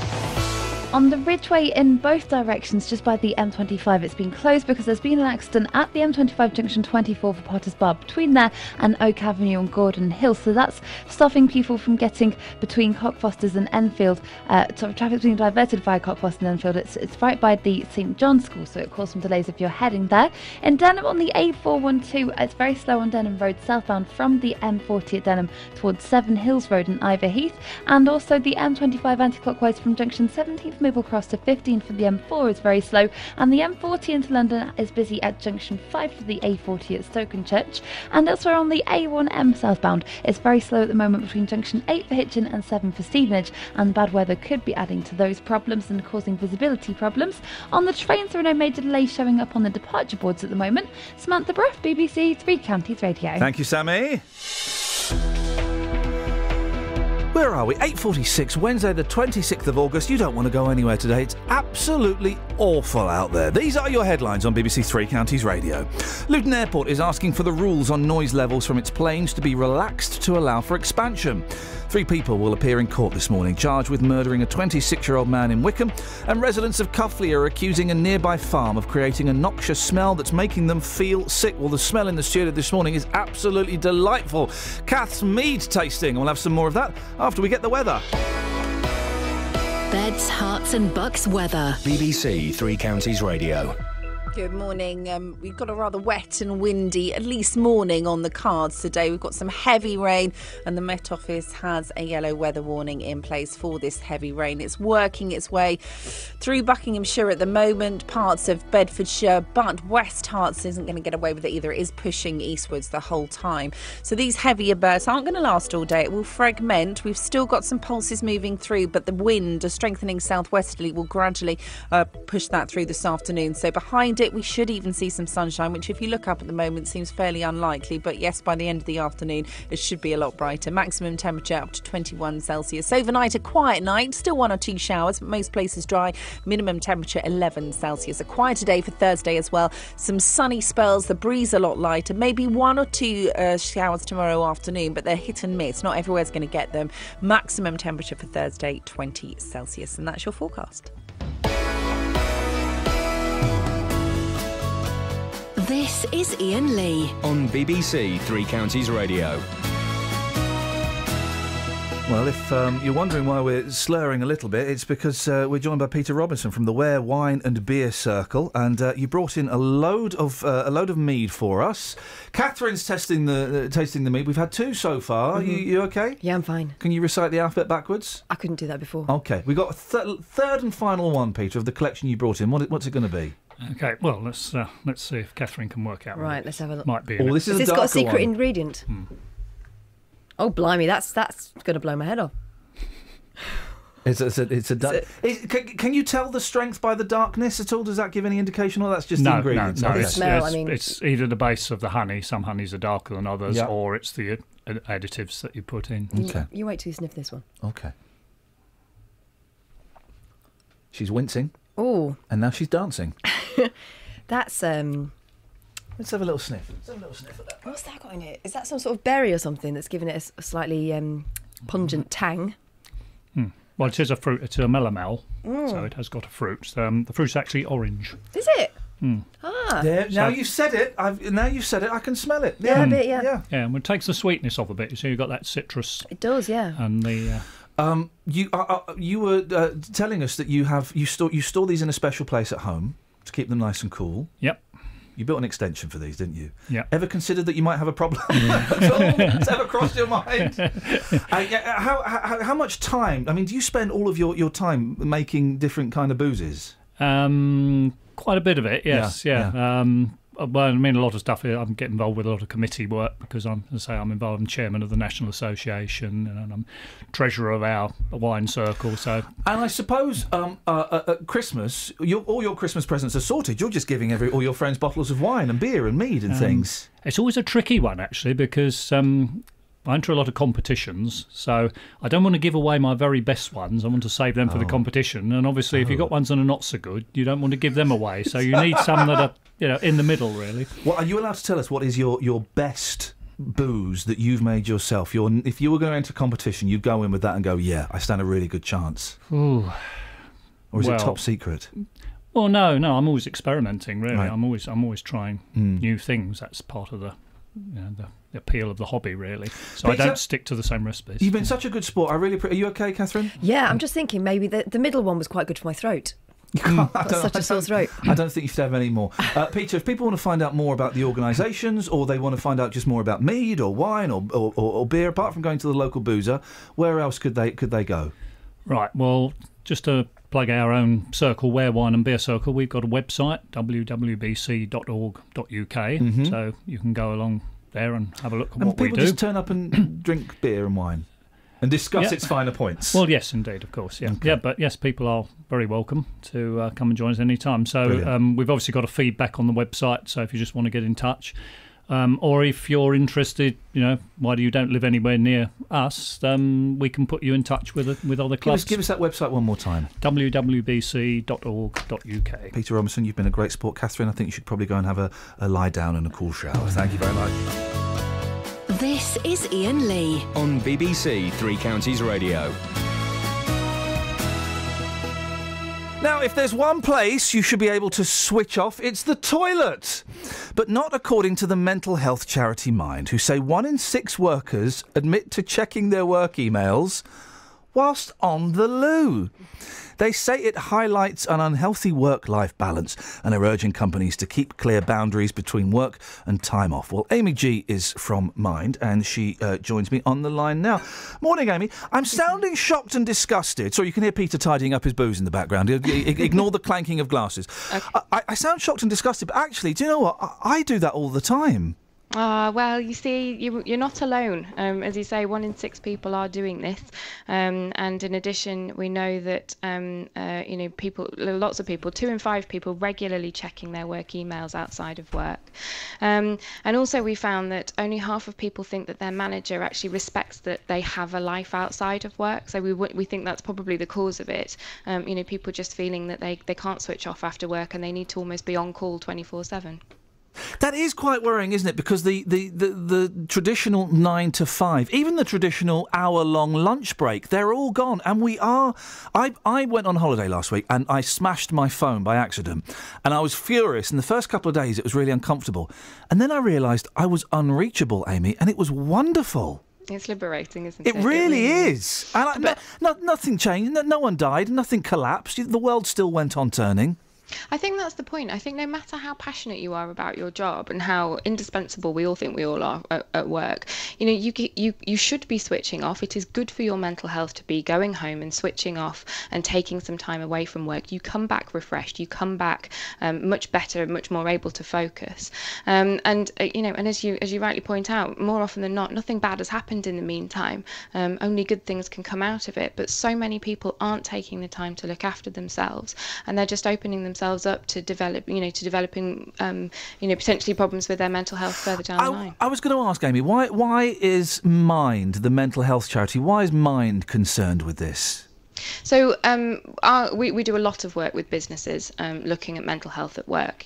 On the Ridgeway in both directions, just by the M25, it's been closed because there's been an accident at the M25 junction 24 for Potter's Bar between there and Oak Avenue and Gordon Hill. So that's stopping people from getting between Cockfosters and Enfield. Traffic's being diverted via Cockfosters and Enfield. It's right by the St John's School, so it caused some delays if you're heading there. In Denham on the A412, it's very slow on Denham Road southbound from the M40 at Denham towards Seven Hills Road and Ivor Heath. And also the M25 anti-clockwise from junction 17th Maple Cross to 15 for the M4 is very slow, and the M40 into London is busy at junction 5 for the A40 at Stokenchurch. And elsewhere on the A1M southbound, it's very slow at the moment between junction 8 for Hitchin and 7 for Stevenage, and bad weather could be adding to those problems and causing visibility problems. On the trains, there are no major delays showing up on the departure boards at the moment. Samantha Bruff, BBC Three Counties Radio. Thank you, Sammy. Where are we? 8:46, Wednesday the 26th of August. You don't want to go anywhere today. It's absolutely awful out there. These are your headlines on BBC Three Counties Radio. Luton Airport is asking for the rules on noise levels from its planes to be relaxed to allow for expansion. 3 people will appear in court this morning, charged with murdering a 26-year-old man in Wickham, and residents of Cuffley are accusing a nearby farm of creating a noxious smell that's making them feel sick. Well, the smell in the studio this morning is absolutely delightful. Kath's mead tasting. We'll have some more of that after we get the weather. Beds, Hearts and Bucks weather. BBC Three Counties Radio. Good morning. We've got a rather wet and windy, at least morning, on the cards today. We've got some heavy rain, and the Met Office has a yellow weather warning in place for this heavy rain. It's working its way through Buckinghamshire at the moment, parts of Bedfordshire, but West Herts isn't going to get away with it either. It is pushing eastwards the whole time. So these heavier bursts aren't going to last all day. It will fragment. We've still got some pulses moving through, but the wind, a strengthening southwesterly, will gradually push that through this afternoon. So behind it, we should even see some sunshine, which if you look up at the moment seems fairly unlikely, but yes, by the end of the afternoon it should be a lot brighter. Maximum temperature up to 21 Celsius. Overnight, a quiet night, still 1 or 2 showers, but most places dry. Minimum temperature 11 Celsius. A quieter day for Thursday as well. Some sunny spells, the breeze a lot lighter, maybe 1 or 2 showers tomorrow afternoon, but they're hit and miss. Not everywhere's going to get them. Maximum temperature for Thursday 20 Celsius, and that's your forecast. This is Iain Lee on BBC Three Counties Radio. Well, if you're wondering why we're slurring a little bit, it's because we're joined by Peter Robinson from the Ware Wine and Beer Circle, and you brought in a load of mead for us. Catherine's tasting the mead. We've had 2 so far. Mm-hmm. You okay? Yeah, I'm fine. Can you recite the alphabet backwards? I couldn't do that before. Okay, we got a third and final one, Peter, of the collection you brought in. What's it going to be? Okay, well, let's see if Catherine can work out. Right, let's have a look. Might be. Oh, this is Has this got a secret one. ingredient? Oh, blimey, that's going to blow my head off. It's a dark. Can you tell the strength by the darkness at all? Does that give any indication, or that's just the ingredients? No, Okay. it's either the base of the honey. Some honeys are darker than others, Yeah. or it's the additives that you put in. Okay. You wait till you sniff this one. Okay. She's wincing. Oh. And now she's dancing. That's Let's have a little sniff. Let's have a little sniff of that. What's that got in it? Is that some sort of berry or something that's giving it a slightly pungent tang? Well, it is a fruit. It's a melomel, Mm. so it has got a fruit. The fruit's actually orange. Is it? Ah. There, now you've said it. I can smell it. Yeah, a bit, yeah. Yeah, and it takes the sweetness off a bit. So you've got that citrus. It does, yeah. And the. You were telling us that you store these in a special place at home to keep them nice and cool. Yep. You built an extension for these, didn't you? Yeah. Ever considered that you might have a problem at all? It's ever crossed your mind? How much time? I mean, do you spend all of your time making different kind of boozes? Quite a bit of it, yes. Yeah. Well, I mean, a lot of stuff. I get involved with a lot of committee work because I'm involved. I'm chairman of the National Association and I'm treasurer of our wine circle. So, and I suppose at Christmas, all your Christmas presents are sorted. You're just giving all your friends bottles of wine and beer and mead and things. It's always a tricky one actually because I enter a lot of competitions, so I don't want to give away my very best ones. I want to save them for the competition. And obviously, if you've got ones that are not so good, you don't want to give them away. So you need some that are, in the middle, really. Well, are you allowed to tell us what is your best booze that you've made yourself? If you were going to enter competition, you'd go in with that and go, yeah, I stand a really good chance. Ooh. Or is it top secret? Well, no, I'm always experimenting. Really, Right. I'm always trying new things. That's part of the appeal of the hobby, really. So Peter, I don't stick to the same recipes. You've been such a good sport. Are you okay, Catherine? Yeah, I'm just thinking maybe the middle one was quite good for my throat. Got such a sore throat. I don't think you should have any more. Peter, if people want to find out more about the organisations or they want to find out just more about mead or wine or beer, apart from going to the local boozer, where else could they go? Right, well, just to plug our own circle, Ware Wine and Beer Circle, we've got a website, www.bc.org.uk, so you can go along there and have a look at what we do. And people just turn up and drink beer and wine and discuss its finer points. Well, yes, indeed, of course, yeah. Okay. Yeah, but yes, people are very welcome to come and join us any time. So we've obviously got a feedback on the website, so if you just want to get in touch, or if you're interested, why you don't live anywhere near us, we can put you in touch with other clubs. Give us that website one more time. www.bc.org.uk. Peter Robinson, you've been a great sport. Catherine, I think you should probably go and have a lie down and a cool shower. Thank you very much. This is Iain Lee on BBC Three Counties Radio. Now, if there's one place you should be able to switch off, it's the toilet. But not according to the mental health charity Mind, who say 1 in 6 workers admit to checking their work emails whilst on the loo. They say it highlights an unhealthy work-life balance and are urging companies to keep clear boundaries between work and time off. Well, Amy G is from Mind, and she joins me on the line now. Morning, Amy. I'm sounding shocked and disgusted. Sorry, you can hear Peter tidying up his booze in the background. Ignore the clanking of glasses. Okay. I sound shocked and disgusted, but actually, do you know what? I do that all the time. Well, you see, you're not alone. As you say, 1 in 6 people are doing this, and in addition, we know that lots of people, 2 in 5 people, regularly checking their work emails outside of work, and also we found that only half of people think that their manager actually respects that they have a life outside of work. So we think that's probably the cause of it. People just feeling that they can't switch off after work and they need to almost be on call 24/7. That is quite worrying, isn't it? Because the traditional 9 to 5, even the traditional hour-long lunch break, they're all gone. And I went on holiday last week and I smashed my phone by accident. And I was furious. In the first couple of days, it was really uncomfortable. And then I realised I was unreachable, Amy, and it was wonderful. It's liberating, isn't it? It really is. And nothing changed. No one died. Nothing collapsed. The world still went on turning. I think that's the point. I think no matter how passionate you are about your job and how indispensable we all think we all are at work, you should be switching off. It is good for your mental health to be going home and switching off and taking some time away from work. You come back refreshed. You come back much better, much more able to focus. And as you rightly point out, more often than not, nothing bad has happened in the meantime. Only good things can come out of it. But so many people aren't taking the time to look after themselves, and they're just opening themselves up to developing potentially problems with their mental health further down the line. I was going to ask, Amy, why is Mind, the mental health charity, why is Mind concerned with this? So we do a lot of work with businesses looking at mental health at work.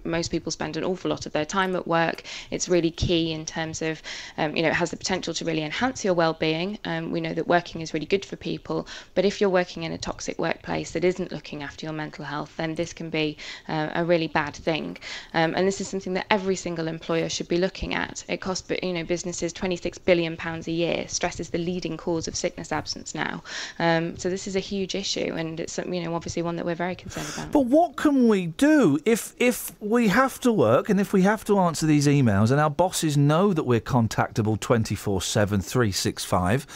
Most people spend an awful lot of their time at work. It's really key in terms of, it has the potential to really enhance your well-being. We know that working is really good for people, but if you're working in a toxic workplace that isn't looking after your mental health, then this can be a really bad thing. And this is something that every single employer should be looking at. It costs businesses £26 billion a year. Stress is the leading cause of sickness absence now. So this is a huge issue, and it's obviously one that we're very concerned about. But what can we do if we have to work and if we have to answer these emails and our bosses know that we're contactable 24/7, 365?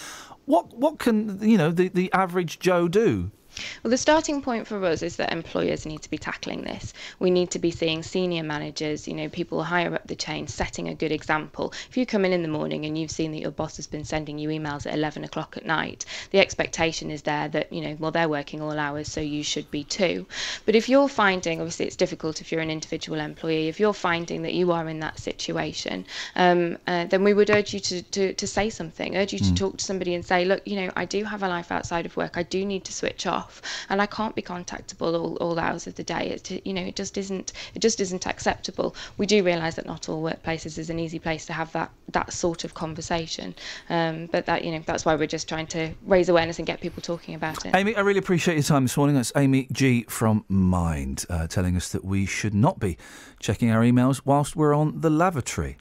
What can the average Joe do? Well, the starting point for us is that employers need to be tackling this. We need to be seeing senior managers, people higher up the chain, setting a good example. If you come in the morning and you've seen that your boss has been sending you emails at 11 o'clock at night, the expectation is there that, they're working all hours, so you should be too. But if you're finding, obviously it's difficult if you're an individual employee, if you're finding that you are in that situation, then we would urge you to say something, urge you to talk to somebody and say, look, I do have a life outside of work, I do need to switch off. And I can't be contactable all hours of the day. It just isn't acceptable. We do realise that not all workplaces is an easy place to have that sort of conversation. But that's why we're just trying to raise awareness and get people talking about it. Amy, I really appreciate your time this morning. That's Amy G from Mind, telling us that we should not be checking our emails whilst we're on the lavatory.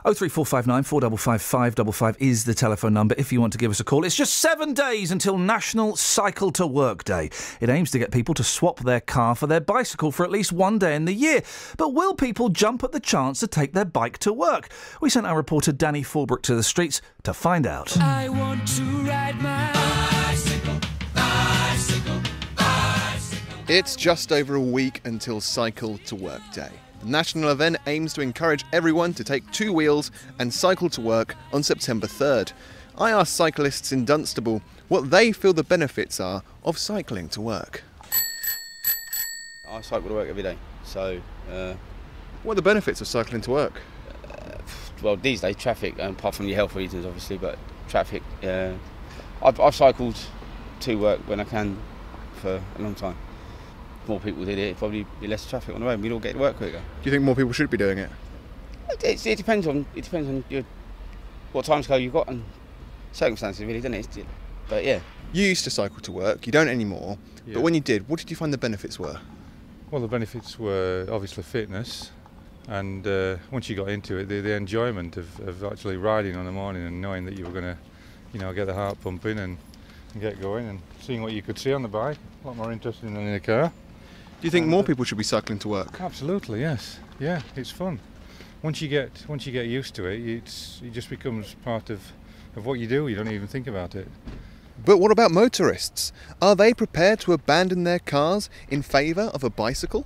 03459 455 555 is the telephone number if you want to give us a call. It's just 7 days until National Cycle to Work Day. It aims to get people to swap their car for their bicycle for at least one day in the year. But will people jump at the chance to take their bike to work? We sent our reporter Danny Fulbrook to the streets to find out. I want to ride my bicycle, bicycle, bicycle. It's just over a week until Cycle to Work Day. The national event aims to encourage everyone to take two wheels and cycle to work on September 3rd. I asked cyclists in Dunstable what they feel the benefits are of cycling to work. I cycle to work every day, so... what are the benefits of cycling to work? Well, these days, traffic, apart from your health reasons, obviously, but traffic... I've cycled to work when I can for a long time. If more people did it, it'd probably be less traffic on the road and we'd all get to work quicker. Do you think more people should be doing it? It depends on what timescale you've got and circumstances, really, doesn't it? But yeah. You used to cycle to work, you don't anymore, Yeah. But when you did, what did you find the benefits were? Well, the benefits were obviously fitness, and once you got into it, the enjoyment of actually riding on the morning and knowing that you were going to, get the heart pumping and get going and seeing what you could see on the bike. A lot more interesting than in a car. Do you think more people should be cycling to work? Absolutely, yes. Yeah, it's fun. Once you get used to it, it just becomes part of what you do. You don't even think about it. But what about motorists? Are they prepared to abandon their cars in favour of a bicycle?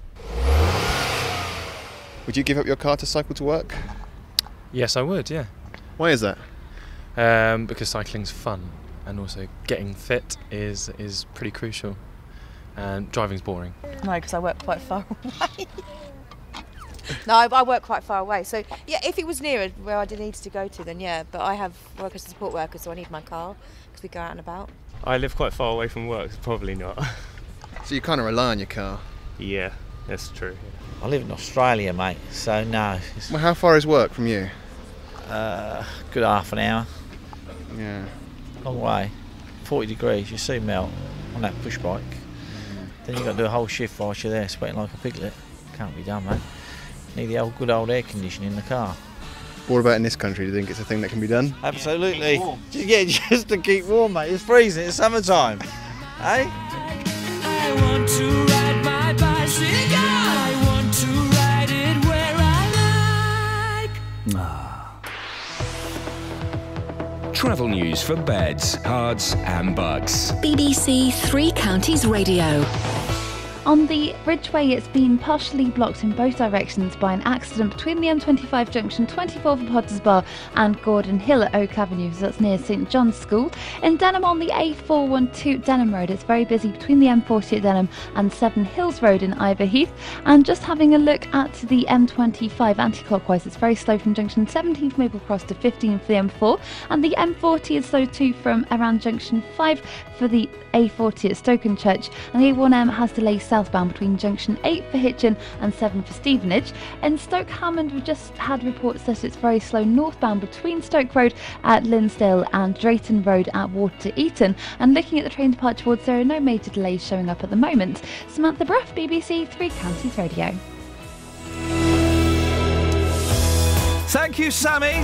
Would you give up your car to cycle to work? Yes, I would, yeah. Why is that? Because cycling's fun, and also getting fit is pretty crucial. And driving's boring. No, because I work quite far away. No, I work quite far away. So, yeah, if it was nearer where I needed to go to, then yeah. But I work as a support worker, so I need my car because we go out and about. I live quite far away from work, so probably not. So you kind of rely on your car? Yeah, that's true. I live in Australia, mate, so no. Well, how far is work from you? Good half an hour. Yeah. Long way. 40 degrees, you soon melt on that push bike. Then you've got to do a whole shift whilst you're there, sweating like a piglet. Can't be done, mate. Need the old good old air conditioning in the car. What about in this country? Do you think it's a thing that can be done? Absolutely. Just to keep warm, mate. It's freezing, it's summertime. Eh? I want to ride my bicycle. I want to ride it where I like. Travel news for beds, cards and bugs. BBC Three Counties Radio. On the Ridgeway, it's been partially blocked in both directions by an accident between the M25 junction 24 for Potters Bar and Gordon Hill at Oak Avenue, so that's near St John's School. In Denham on the A412 Denham Road, it's very busy between the M40 at Denham and Seven Hills Road in Ivor Heath. And just having a look at the M25 anti-clockwise, it's very slow from junction 17 for Maple Cross to 15 for the M4, and the M40 is slow too from around junction 5 for the A40 at Stokenchurch, and the A1M has delays southbound between junction 8 for Hitchin and 7 for Stevenage. In Stoke Hammond, we've just had reports that it's very slow northbound between Stoke Road at Linsdale and Drayton Road at Water Eaton. And looking at the train departure boards, there are no major delays showing up at the moment. Samantha Bruff, BBC Three Counties Radio. Thank you, Sammy.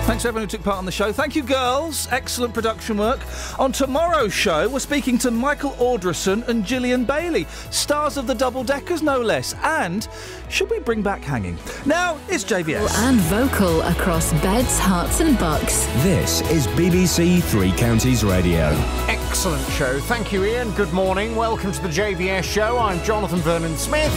Thanks to everyone who took part on the show. Thank you, girls. Excellent production work. On tomorrow's show, we're speaking to Michael Alderson and Gillian Bailey, stars of the Double Deckers, no less. And should we bring back hanging? Now, it's JVS. And vocal across beds, hearts and bucks. This is BBC Three Counties Radio. Excellent show. Thank you, Iain. Good morning. Welcome to the JVS show. I'm Jonathan Vernon Smith.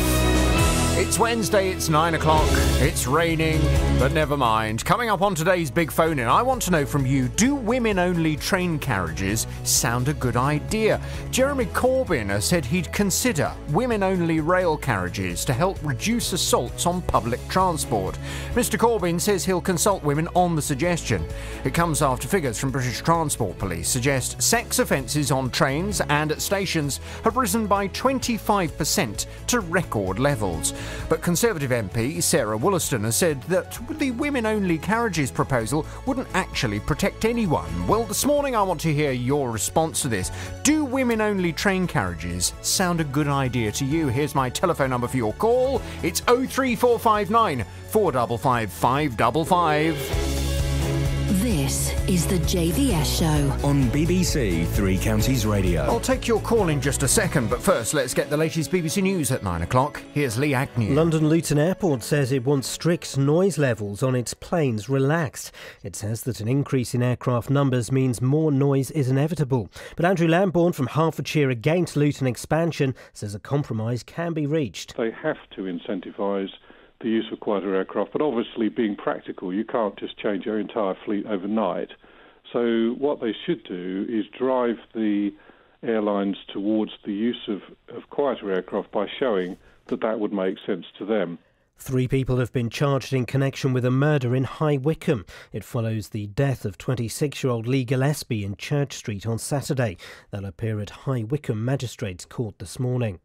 It's Wednesday, it's 9 o'clock, it's raining, but never mind. Coming up on today's Big Phone In, I want to know from you, do women-only train carriages sound a good idea? Jeremy Corbyn has said he'd consider women-only rail carriages to help reduce assaults on public transport. Mr Corbyn says he'll consult women on the suggestion. It comes after figures from British Transport Police suggest sex offences on trains and at stations have risen by 25% to record levels. But Conservative MP Sarah Wollaston has said that the women-only carriages proposal wouldn't actually protect anyone. Well, this morning I want to hear your response to this. Do women-only train carriages sound a good idea to you? Here's my telephone number for your call. It's 03459 455 555. This is the JVS show on BBC Three Counties Radio. I'll take your call in just a second, but first let's get the latest BBC News at 9 o'clock. Here's Lee Agnew. London Luton Airport says it wants strict noise levels on its planes relaxed. It says that an increase in aircraft numbers means more noise is inevitable. But Andrew Lambourne from Hertfordshire against Luton expansion says a compromise can be reached. They have to incentivise the use of quieter aircraft, but obviously being practical, you can't just change your entire fleet overnight. So what they should do is drive the airlines towards the use of quieter aircraft by showing that that would make sense to them. 3 people have been charged in connection with a murder in High Wycombe. It follows the death of 26-year-old Lee Gillespie in Church Street on Saturday. They'll appear at High Wycombe Magistrates Court this morning.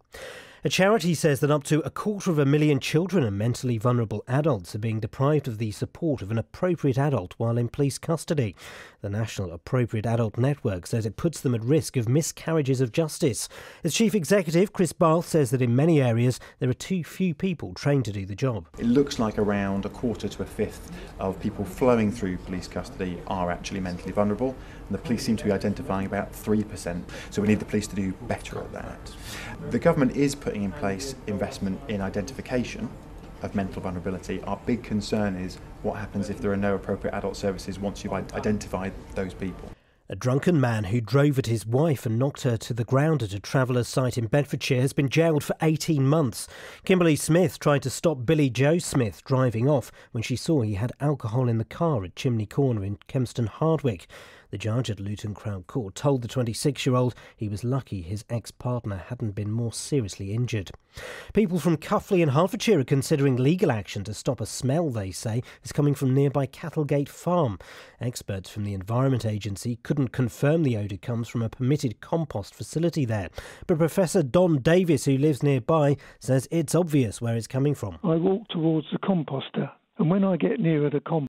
A charity says that up to 250,000 children and mentally vulnerable adults are being deprived of the support of an appropriate adult while in police custody. The National Appropriate Adult Network says it puts them at risk of miscarriages of justice. Its chief executive, Chris Barth, says that in many areas there are too few people trained to do the job. It looks like around a quarter to a fifth of people flowing through police custody are actually mentally vulnerable, and the police seem to be identifying about 3%, so we need the police to do better at that. The government is putting in place investment in identification of mental vulnerability. Our big concern is what happens if there are no appropriate adult services once you've identified those people. A drunken man who drove at his wife and knocked her to the ground at a traveller's site in Bedfordshire has been jailed for 18 months. Kimberly Smith tried to stop Billy Joe Smith driving off when she saw he had alcohol in the car at Chimney Corner in Kempston Hardwick. The judge at Luton Crown Court told the 26-year-old he was lucky his ex-partner hadn't been more seriously injured. People from Cuffley in Hertfordshire are considering legal action to stop a smell they say is coming from nearby Cattlegate Farm. Experts from the Environment Agency couldn't confirm the odour comes from a permitted compost facility there. But Professor Don Davis, who lives nearby, says it's obvious where it's coming from. I walk towards the composter, and when I get nearer the composter,